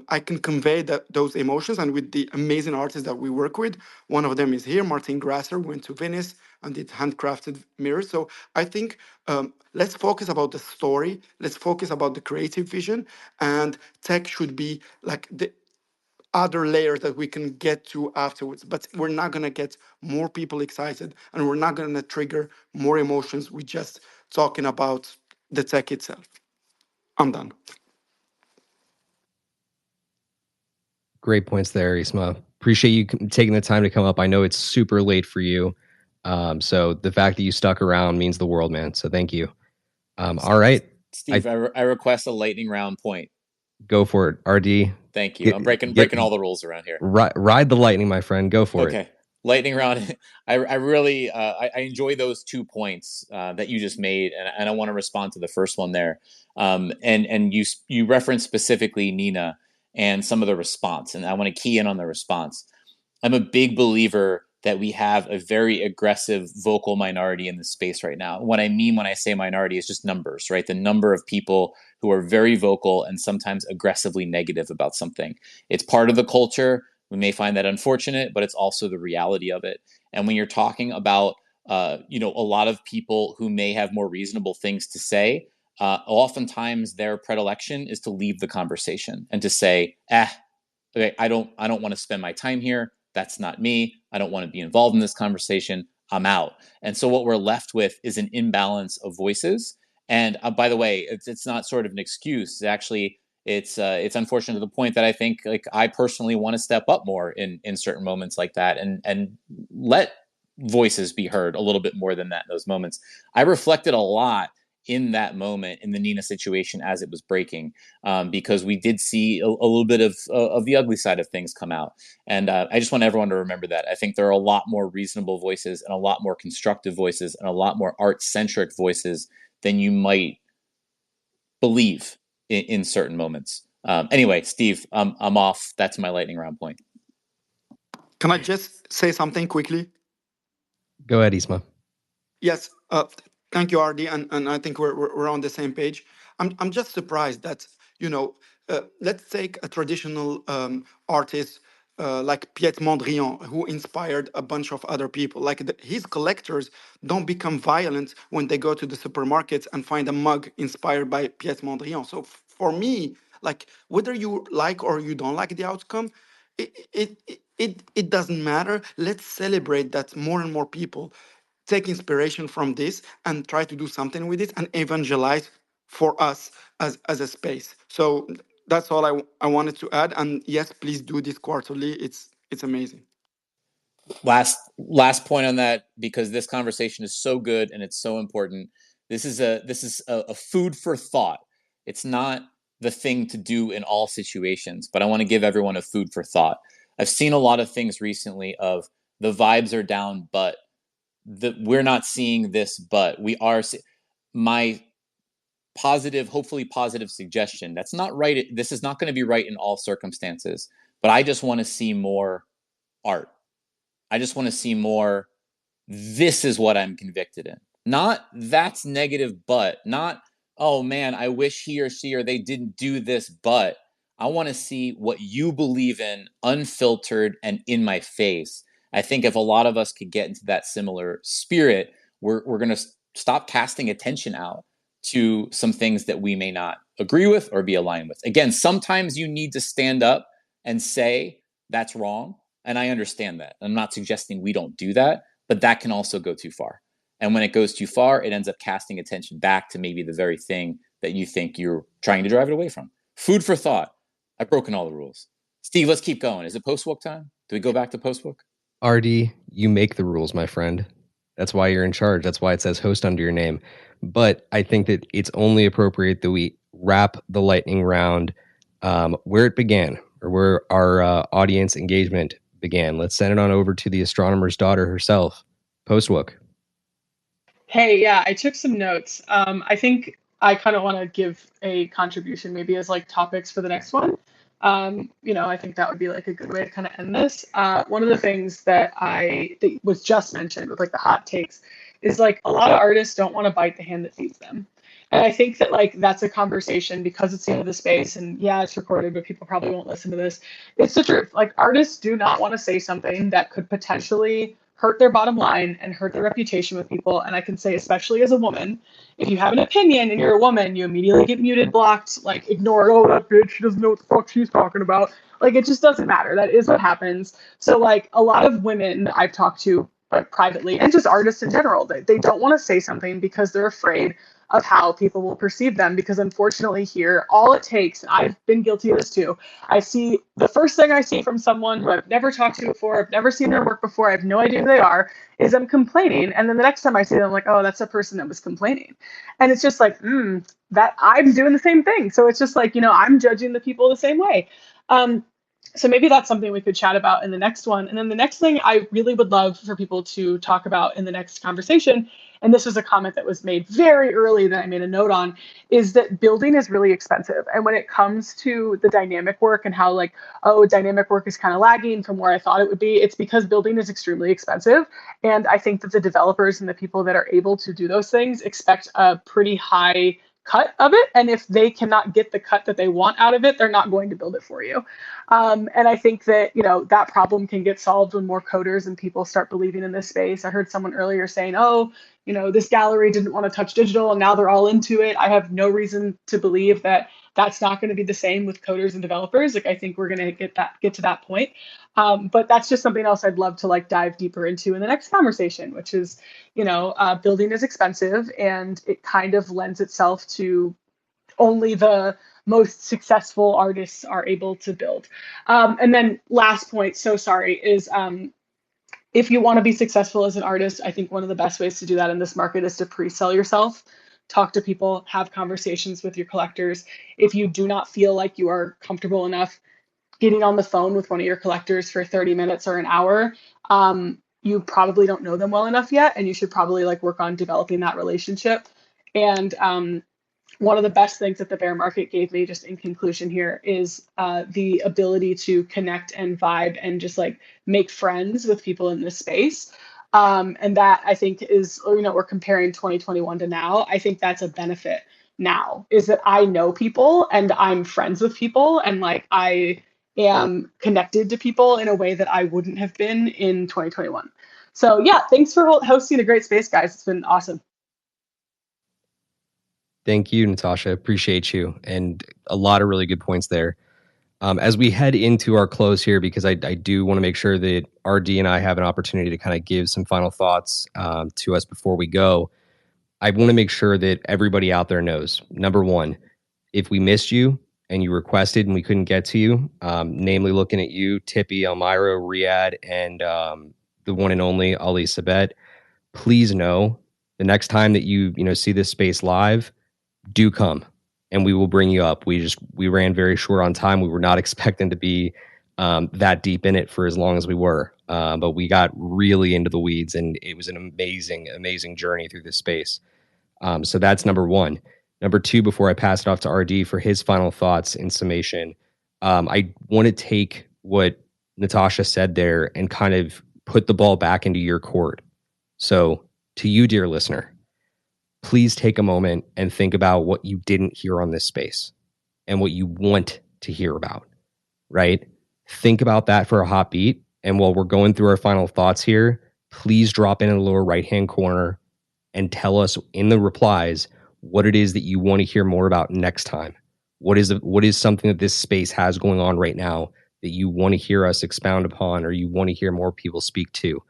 I can convey those emotions. And with the amazing artists that we work with, one of them is here, Martin Grasser, went to Venice and did handcrafted mirrors. So I think let's focus about the story, let's focus about the creative vision, and tech should be like the other layers that we can get to afterwards. But we're not going to get more people excited, and we're not going to trigger more emotions with just talking about the tech itself. I'm done. Great points there, Isma. Appreciate you taking the time to come up. I know it's super late for you. So the fact that you stuck around means the world, man. So thank you. All right. Steve, I request a lightning round point. Go for it, RD. Thank you. I'm breaking all the rules around here. Ride the lightning, my friend. Go for it. Okay. Lightning round. I really I enjoy those 2 points that you just made, and I want to respond to the first one there. And you referenced specifically Nina and some of the response, and I want to key in on the response. I'm a big believer that we have a very aggressive vocal minority in this space right now. What I mean when I say minority is just numbers, right? The number of people who are very vocal and sometimes aggressively negative about something. It's part of the culture. We may find that unfortunate, but it's also the reality of it. And when you're talking about, a lot of people who may have more reasonable things to say, oftentimes their predilection is to leave the conversation and to say, okay, I don't want to spend my time here. That's not me. I don't want to be involved in this conversation. I'm out. And so what we're left with is an imbalance of voices. And by the way, it's not sort of an excuse. Actually, it's unfortunate to the point that I think, like, I personally want to step up more in certain moments like that, and let voices be heard a little bit more than that in those moments. I reflected a lot in that moment in the Nina situation as it was breaking, because we did see a little bit of the ugly side of things come out. And I just want everyone to remember that. I think there are a lot more reasonable voices and a lot more constructive voices and a lot more art-centric voices than you might believe in certain moments. Anyway, Steve, I'm off. That's my lightning round point. Can I just say something quickly? Go ahead, Isma. Yes, thank you, RD, and I think we're on the same page. I'm just surprised that let's take a traditional artist like Piet Mondrian, who inspired a bunch of other people. Like his collectors don't become violent when they go to the supermarkets and find a mug inspired by Piet Mondrian. So for me, like whether you like or you don't like the outcome, it doesn't matter. Let's celebrate that more and more people take inspiration from this and try to do something with it and evangelize for us as a space. So that's all I wanted to add. And yes, please do this quarterly. It's amazing. Last point on that, because this conversation is so good and it's so important. This is a food for thought. It's not the thing to do in all situations, but I want to give everyone a food for thought. I've seen a lot of things recently of the vibes are down, but we're not seeing this, but we are. My hopefully positive suggestion. That's not right. This is not going to be right in all circumstances, but I just want to see more art. I just want to see more. This is what I'm convicted in. Not that's negative, but not, oh man, I wish he or she or they didn't do this, but I want to see what you believe in, unfiltered and in my face. I think if a lot of us could get into that similar spirit, we're going to stop casting attention out to some things that we may not agree with or be aligned with. Again, sometimes you need to stand up and say that's wrong. And I understand that. I'm not suggesting we don't do that, but that can also go too far. And when it goes too far, it ends up casting attention back to maybe the very thing that you think you're trying to drive it away from. Food for thought. I've broken all the rules. Steve, let's keep going. Is it post-woke time? Do we go back to post-woke? RD, you make the rules, my friend. That's why you're in charge. That's why it says host under your name. But I think that it's only appropriate that we wrap the lightning round where it began, or where our audience engagement began. Let's send it on over to the astronomer's daughter herself, Postwook. Hey, yeah, I took some notes. I think I kind of want to give a contribution maybe as like topics for the next one. I think that would be like a good way to kind of end this. One of the things that was just mentioned with like the hot takes is like a lot of artists don't want to bite the hand that feeds them. And I think that like that's a conversation because it's the end of the space and yeah, it's recorded, but people probably won't listen to this. It's the truth. Like artists do not want to say something that could potentially hurt their bottom line and hurt their reputation with people. And I can say, especially as a woman, if you have an opinion and you're a woman, you immediately get muted, blocked, like ignored. Oh, that bitch, she doesn't know what the fuck she's talking about. Like, it just doesn't matter. That is what happens. So, like, a lot of women I've talked to, like, privately, and just artists in general, they don't want to say something because they're afraid of how people will perceive them. Because unfortunately here, all it takes, and I've been guilty of this too, I see the first thing I see from someone who I've never talked to before, I've never seen their work before, I have no idea who they are, is them complaining. And then the next time I see them, I'm like, oh, that's a person that was complaining. And it's just like, that I'm doing the same thing. So it's just like, I'm judging the people the same way. So maybe that's something we could chat about in the next one. And then the next thing I really would love for people to talk about in the next conversation, and this was a comment that was made very early that I made a note on, is that building is really expensive. And when it comes to the dynamic work and how like, oh, dynamic work is kind of lagging from where I thought it would be, it's because building is extremely expensive. And I think that the developers and the people that are able to do those things expect a pretty high cut of it. And if they cannot get the cut that they want out of it, they're not going to build it for you. And I think that, that problem can get solved when more coders and people start believing in this space. I heard someone earlier saying, oh, this gallery didn't want to touch digital and now they're all into it. I have no reason to believe that that's not going to be the same with coders and developers. Like, I think we're going to get to that point. But that's just something else I'd love to like dive deeper into in the next conversation, which is, building is expensive and it kind of lends itself to only the most successful artists are able to build. And then last point, so sorry, is if you want to be successful as an artist, I think one of the best ways to do that in this market is to pre-sell yourself. Talk to people, have conversations with your collectors. If you do not feel like you are comfortable enough getting on the phone with one of your collectors for 30 minutes or an hour, you probably don't know them well enough yet, and you should probably like work on developing that relationship. And one of the best things that the bear market gave me, just in conclusion here, is the ability to connect and vibe and just like make friends with people in this space. And that I think is, we're comparing 2021 to now. I think that's a benefit now, is that I know people and I'm friends with people and like I am connected to people in a way that I wouldn't have been in 2021. So yeah, thanks for hosting a great space, guys. It's been awesome. Thank you, Natasha. Appreciate you. And a lot of really good points there. As we head into our close here, because I do want to make sure that RD and I have an opportunity to kind of give some final thoughts to us before we go, I want to make sure that everybody out there knows, number one, if we missed you and you requested and we couldn't get to you, namely looking at you, Tippy, Elmira, Riyadh, and the one and only Ali Sabet, please know the next time that you see this space live, do come and we will bring you up. We ran very short on time. We were not expecting to be that deep in it for as long as we were, but we got really into the weeds and it was an amazing journey through this space. So that's number one. Number two, before I pass it off to RD for his final thoughts in summation, I want to take what Natasha said there and kind of put the ball back into your court. So to you, dear listener, please take a moment and think about what you didn't hear on this space and what you want to hear about, right? Think about that for a hot beat. And while we're going through our final thoughts here, please drop in the lower right-hand corner and tell us in the replies what it is that you want to hear more about next time. What is something that this space has going on right now that you want to hear us expound upon or you want to hear more people speak to?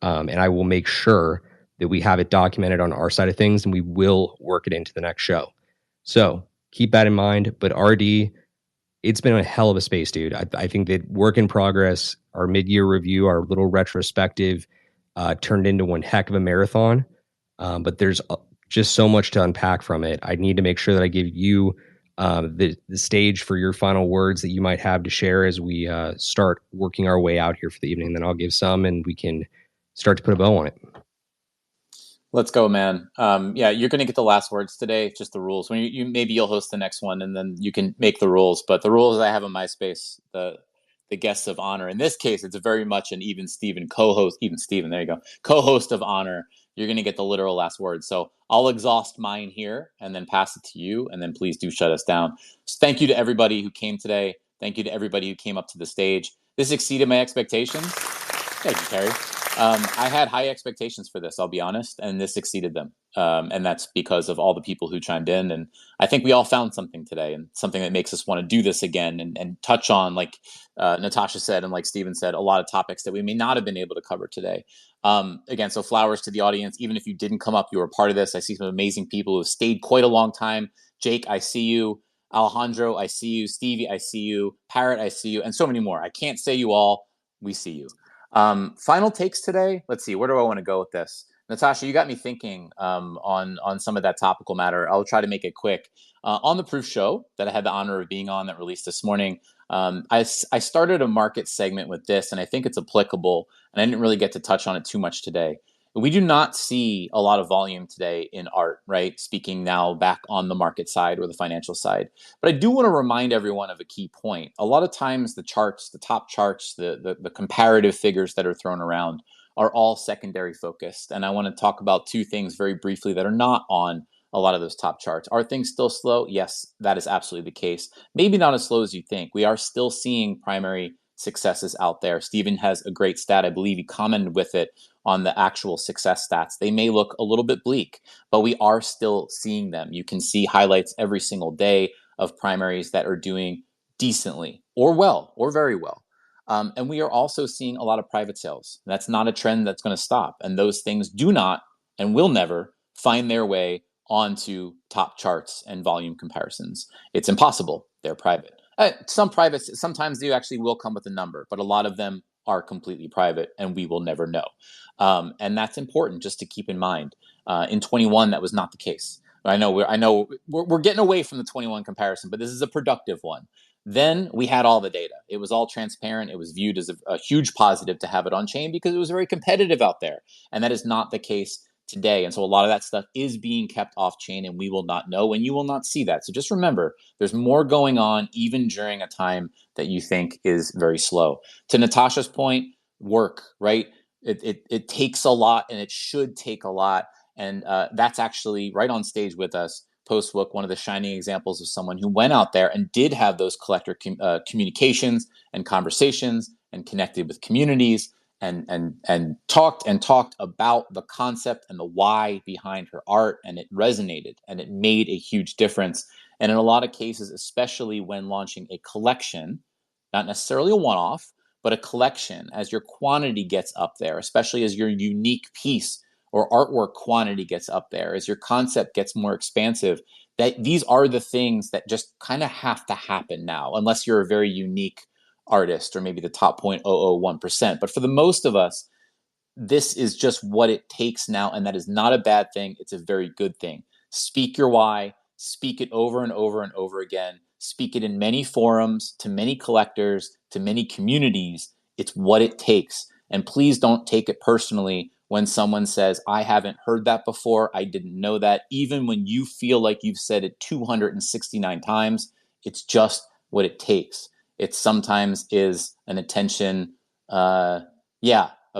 And I will make sure that we have it documented on our side of things and we will work it into the next show. So keep that in mind. But RD, it's been a hell of a space, dude. I think that work in progress, our mid-year review, our little retrospective turned into one heck of a marathon. But there's just so much to unpack from it. I need to make sure that I give you the stage for your final words that you might have to share as we start working our way out here for the evening. Then I'll give some, and we can start to put a bow on it. Let's go, man. Yeah, you're going to get the last words today. Just the rules. When you maybe you'll host the next one, and then you can make the rules. But the rules I have in my space, the guests of honor. In this case, it's very much an even Steven co-host. Even Steven, there you go. Co-host of honor. You're going to get the literal last word. So I'll exhaust mine here and then pass it to you. And then please do shut us down. So thank you to everybody who came today. Thank you to everybody who came up to the stage. This exceeded my expectations. Thank you, Carrie. I had high expectations for this, I'll be honest, and this exceeded them. And that's because of all the people who chimed in. And I think we all found something today, and something that makes us want to do this again and touch on, like Natasha said, and like Steven said, a lot of topics that we may not have been able to cover today. Again, so flowers to the audience. Even if you didn't come up, you were a part of this. I see some amazing people who have stayed quite a long time. Jake, I see you. Alejandro, I see you. Stevie, I see you. Parrot, I see you. And so many more. I can't say you all. We see you. Final takes today. Let's see. Where do I want to go with this? Natasha, you got me thinking on some of that topical matter. I'll try to make it quick. On the Proof Show that I had the honor of being on that released this morning, I started a market segment with this, and I think it's applicable, and I didn't really get to touch on it too much today. We do not see a lot of volume today in art, right? Speaking now back on the market side or the financial side. But I do want to remind everyone of a key point. A lot of times the charts, the top charts, the comparative figures that are thrown around are all secondary focused. And I want to talk about two things very briefly that are not on a lot of those top charts. Are things still slow? Yes, that is absolutely the case. Maybe not as slow as you think. We are still seeing primary successes out there. Steven has a great stat. I believe he commented with it on the actual success stats. They may look a little bit bleak, but we are still seeing them. You can see highlights every single day of primaries that are doing decently or well or very well. And we are also seeing a lot of private sales. That's not a trend that's going to stop. And those things do not and will never find their way onto top charts and volume comparisons. It's impossible. They're private. Some privates, sometimes they actually will come with a number, but a lot of them are completely private and we will never know. And that's important just to keep in mind. In 21, that was not the case. I know we're getting away from the 21 comparison, but this is a productive one. Then we had all the data. It was all transparent. It was viewed as a huge positive to have it on chain because it was very competitive out there. And that is not the case today. And so a lot of that stuff is being kept off chain and we will not know and you will not see that. So just remember, there's more going on even during a time that you think is very slow. To Natasha's point, work, right? It takes a lot and it should take a lot. And that's actually right on stage with us. Postbook, one of the shining examples of someone who went out there and did have those collector communications and conversations and connected with communities and talked about the concept and the why behind her art, and it resonated and it made a huge difference. And in a lot of cases, especially when launching a collection, not necessarily a one-off, but a collection, as your quantity gets up there, especially as your unique piece or artwork quantity gets up there, as your concept gets more expansive, that these are the things that just kind of have to happen now, unless you're a very unique artist or maybe the top 0.001%. But for the most of us, this is just what it takes now, and that is not a bad thing. It's a very good thing. Speak your why, speak it over and over and over again, speak it in many forums, to many collectors, to many communities. It's what it takes. And please don't take it personally when someone says, I haven't heard that before, I didn't know that. Even when you feel like you've said it 269 times, it's just what it takes. It sometimes is an attention, a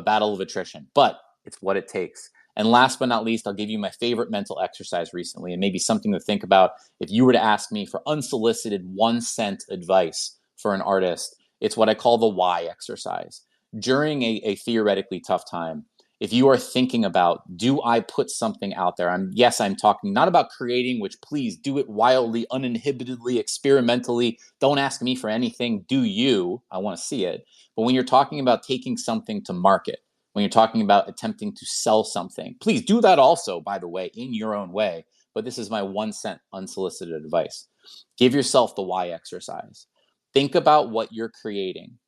battle of attrition, but it's what it takes. And last but not least, I'll give you my favorite mental exercise recently, and maybe something to think about if you were to ask me for unsolicited 1 cent advice for an artist. It's what I call the why exercise. During a theoretically tough time, if you are thinking about, do I put something out there? I'm talking not about creating, which please do it wildly, uninhibitedly, experimentally. Don't ask me for anything. Do you? I want to see it. But when you're talking about taking something to market, when you're talking about attempting to sell something, please do that also, by the way, in your own way. But this is my 1 cent unsolicited advice. Give yourself the why exercise. Think about what you're creating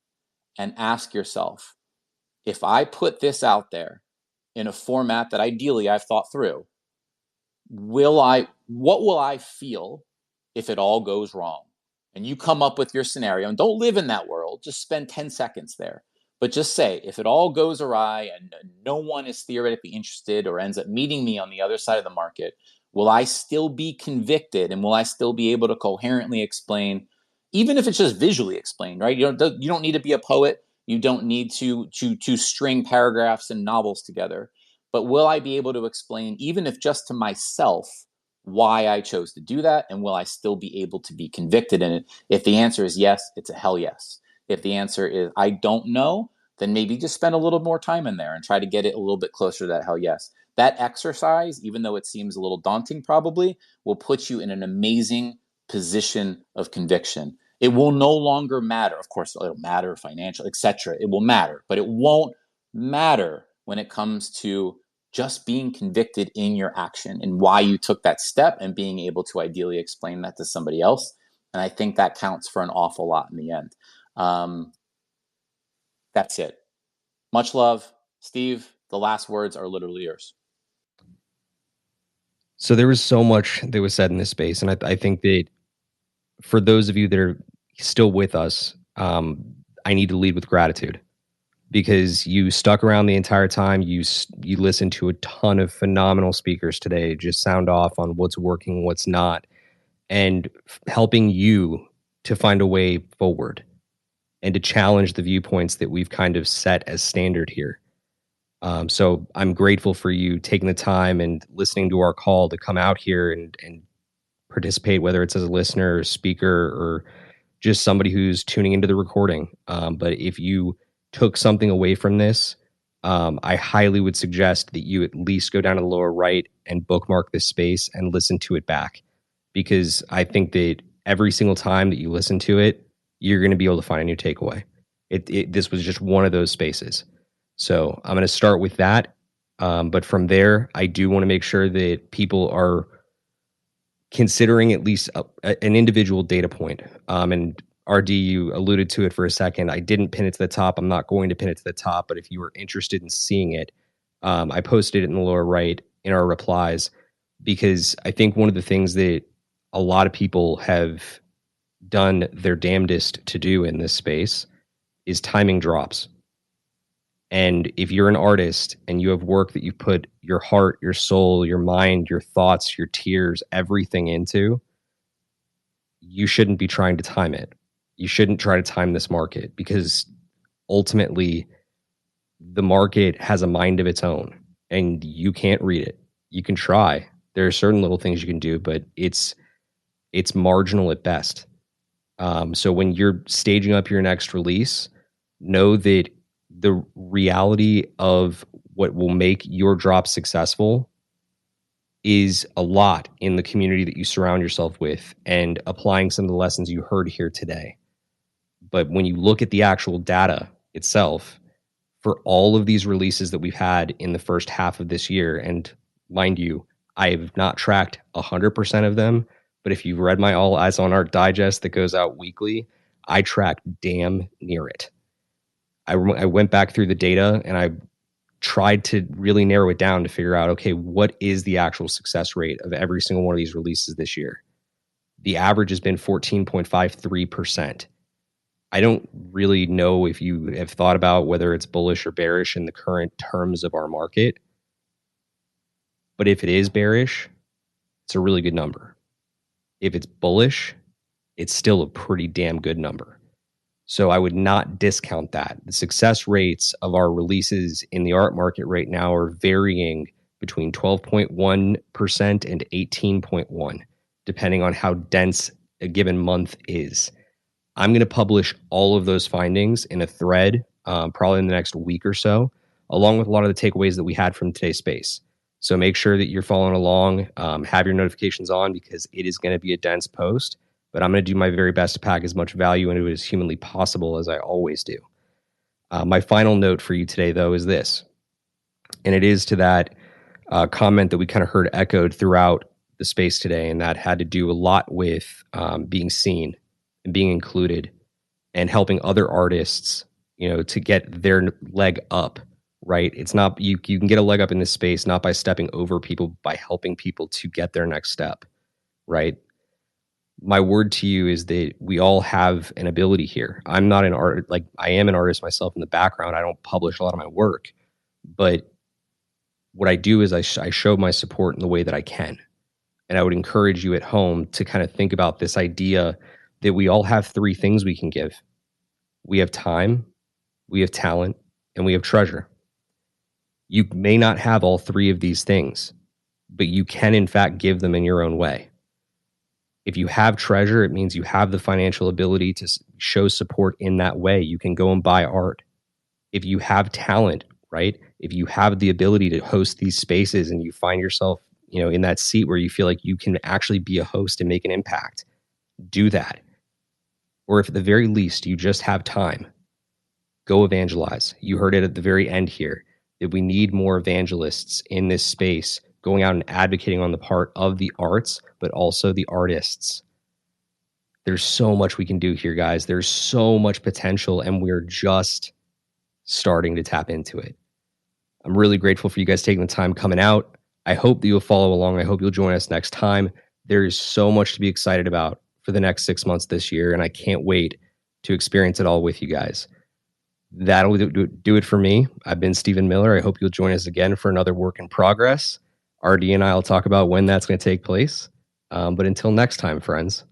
and ask yourself, if I put this out there in a format that ideally I've thought through, what will I feel if it all goes wrong? And you come up with your scenario, and don't live in that world. Just spend 10 seconds there. But just say, if it all goes awry and no one is theoretically interested or ends up meeting me on the other side of the market, will I still be convicted, and will I still be able to coherently explain, even if it's just visually explained, right? You don't need to be a poet. You don't need to string paragraphs and novels together. But will I be able to explain, even if just to myself, why I chose to do that? And will I still be able to be convicted in it? If the answer is yes, it's a hell yes. If the answer is I don't know, then maybe just spend a little more time in there and try to get it a little bit closer to that hell yes. That exercise, even though it seems a little daunting probably, will put you in an amazing position of conviction. It will no longer matter. Of course, it'll matter financial, etc. It will matter, but it won't matter when it comes to just being convicted in your action and why you took that step and being able to ideally explain that to somebody else. And I think that counts for an awful lot in the end. That's it. Much love. Steve, the last words are literally yours. So there was so much that was said in this space. And I think that for those of you that are still with us, I need to lead with gratitude, because you stuck around the entire time. You listened to a ton of phenomenal speakers today, just sound off on what's working, what's not, and helping you to find a way forward and to challenge the viewpoints that we've kind of set as standard here. So I'm grateful for you taking the time and listening to our call to come out here and participate, whether it's as a listener or speaker or just somebody who's tuning into the recording. But if you took something away from this, I highly would suggest that you at least go down to the lower right and bookmark this space and listen to it back, because I think that every single time that you listen to it, you're going to be able to find a new takeaway. This was just one of those spaces. So I'm going to start with that. But from there, I do want to make sure that people are considering at least an individual data point. And RD, you alluded to it for a second. I didn't pin it to the top. I'm not going to pin it to the top, but if you were interested in seeing it, I posted it in the lower right in our replies, because I think one of the things that a lot of people have done their damnedest to do in this space is timing drops. And if you're an artist and you have work that you've put your heart, your soul, your mind, your thoughts, your tears, everything into, you shouldn't be trying to time it. You shouldn't try to time this market, because ultimately the market has a mind of its own and you can't read it. You can try. There are certain little things you can do, but it's marginal at best. So when you're staging up your next release, know that the reality of what will make your drop successful is a lot in the community that you surround yourself with and applying some of the lessons you heard here today. But when you look at the actual data itself, for all of these releases that we've had in the first half of this year, and mind you, I've not tracked 100% of them, but if you've read my All Eyes on Art digest that goes out weekly, I track damn near it. I went back through the data and I tried to really narrow it down to figure out, okay, what is the actual success rate of every single one of these releases this year? The average has been 14.53%. I don't really know if you have thought about whether it's bullish or bearish in the current terms of our market. But if it is bearish, it's a really good number. If it's bullish, it's still a pretty damn good number. So I would not discount that. The success rates of our releases in the art market right now are varying between 12.1% and 18.1%, depending on how dense a given month is. I'm going to publish all of those findings in a thread, probably in the next week or so, along with a lot of the takeaways that we had from today's space. So make sure that you're following along, have your notifications on, because it is going to be a dense post. But I'm going to do my very best to pack as much value into it as humanly possible, as I always do. My final note for you today, though, is this. And it is to that comment that we kind of heard echoed throughout the space today, and that had to do a lot with being seen and being included and helping other artists, to get their leg up right? It's not, you can get a leg up in this space, not by stepping over people, by helping people to get their next step, right? My word to you is that we all have an ability here. I'm not an art, like I am an artist myself in the background. I don't publish a lot of my work, but what I do is I show my support in the way that I can. And I would encourage you at home to kind of think about this idea that we all have three things we can give. We have time, we have talent, and we have treasure. You may not have all three of these things, but you can in fact give them in your own way. If you have treasure, it means you have the financial ability to show support in that way. You can go and buy art. If you have talent, right? If you have the ability to host these spaces and you find yourself, in that seat where you feel like you can actually be a host and make an impact, do that. Or if at the very least you just have time, go evangelize. You heard it at the very end here, that we need more evangelists in this space going out and advocating on the part of the arts, but also the artists. There's so much we can do here, guys. There's so much potential, and we're just starting to tap into it. I'm really grateful for you guys taking the time coming out. I hope that you'll follow along. I hope you'll join us next time. There is so much to be excited about for the next 6 months this year, and I can't wait to experience it all with you guys. That'll do it for me. I've been Stephen Miller. I hope you'll join us again for another work in progress. RD and I will talk about when that's going to take place. But until next time, friends.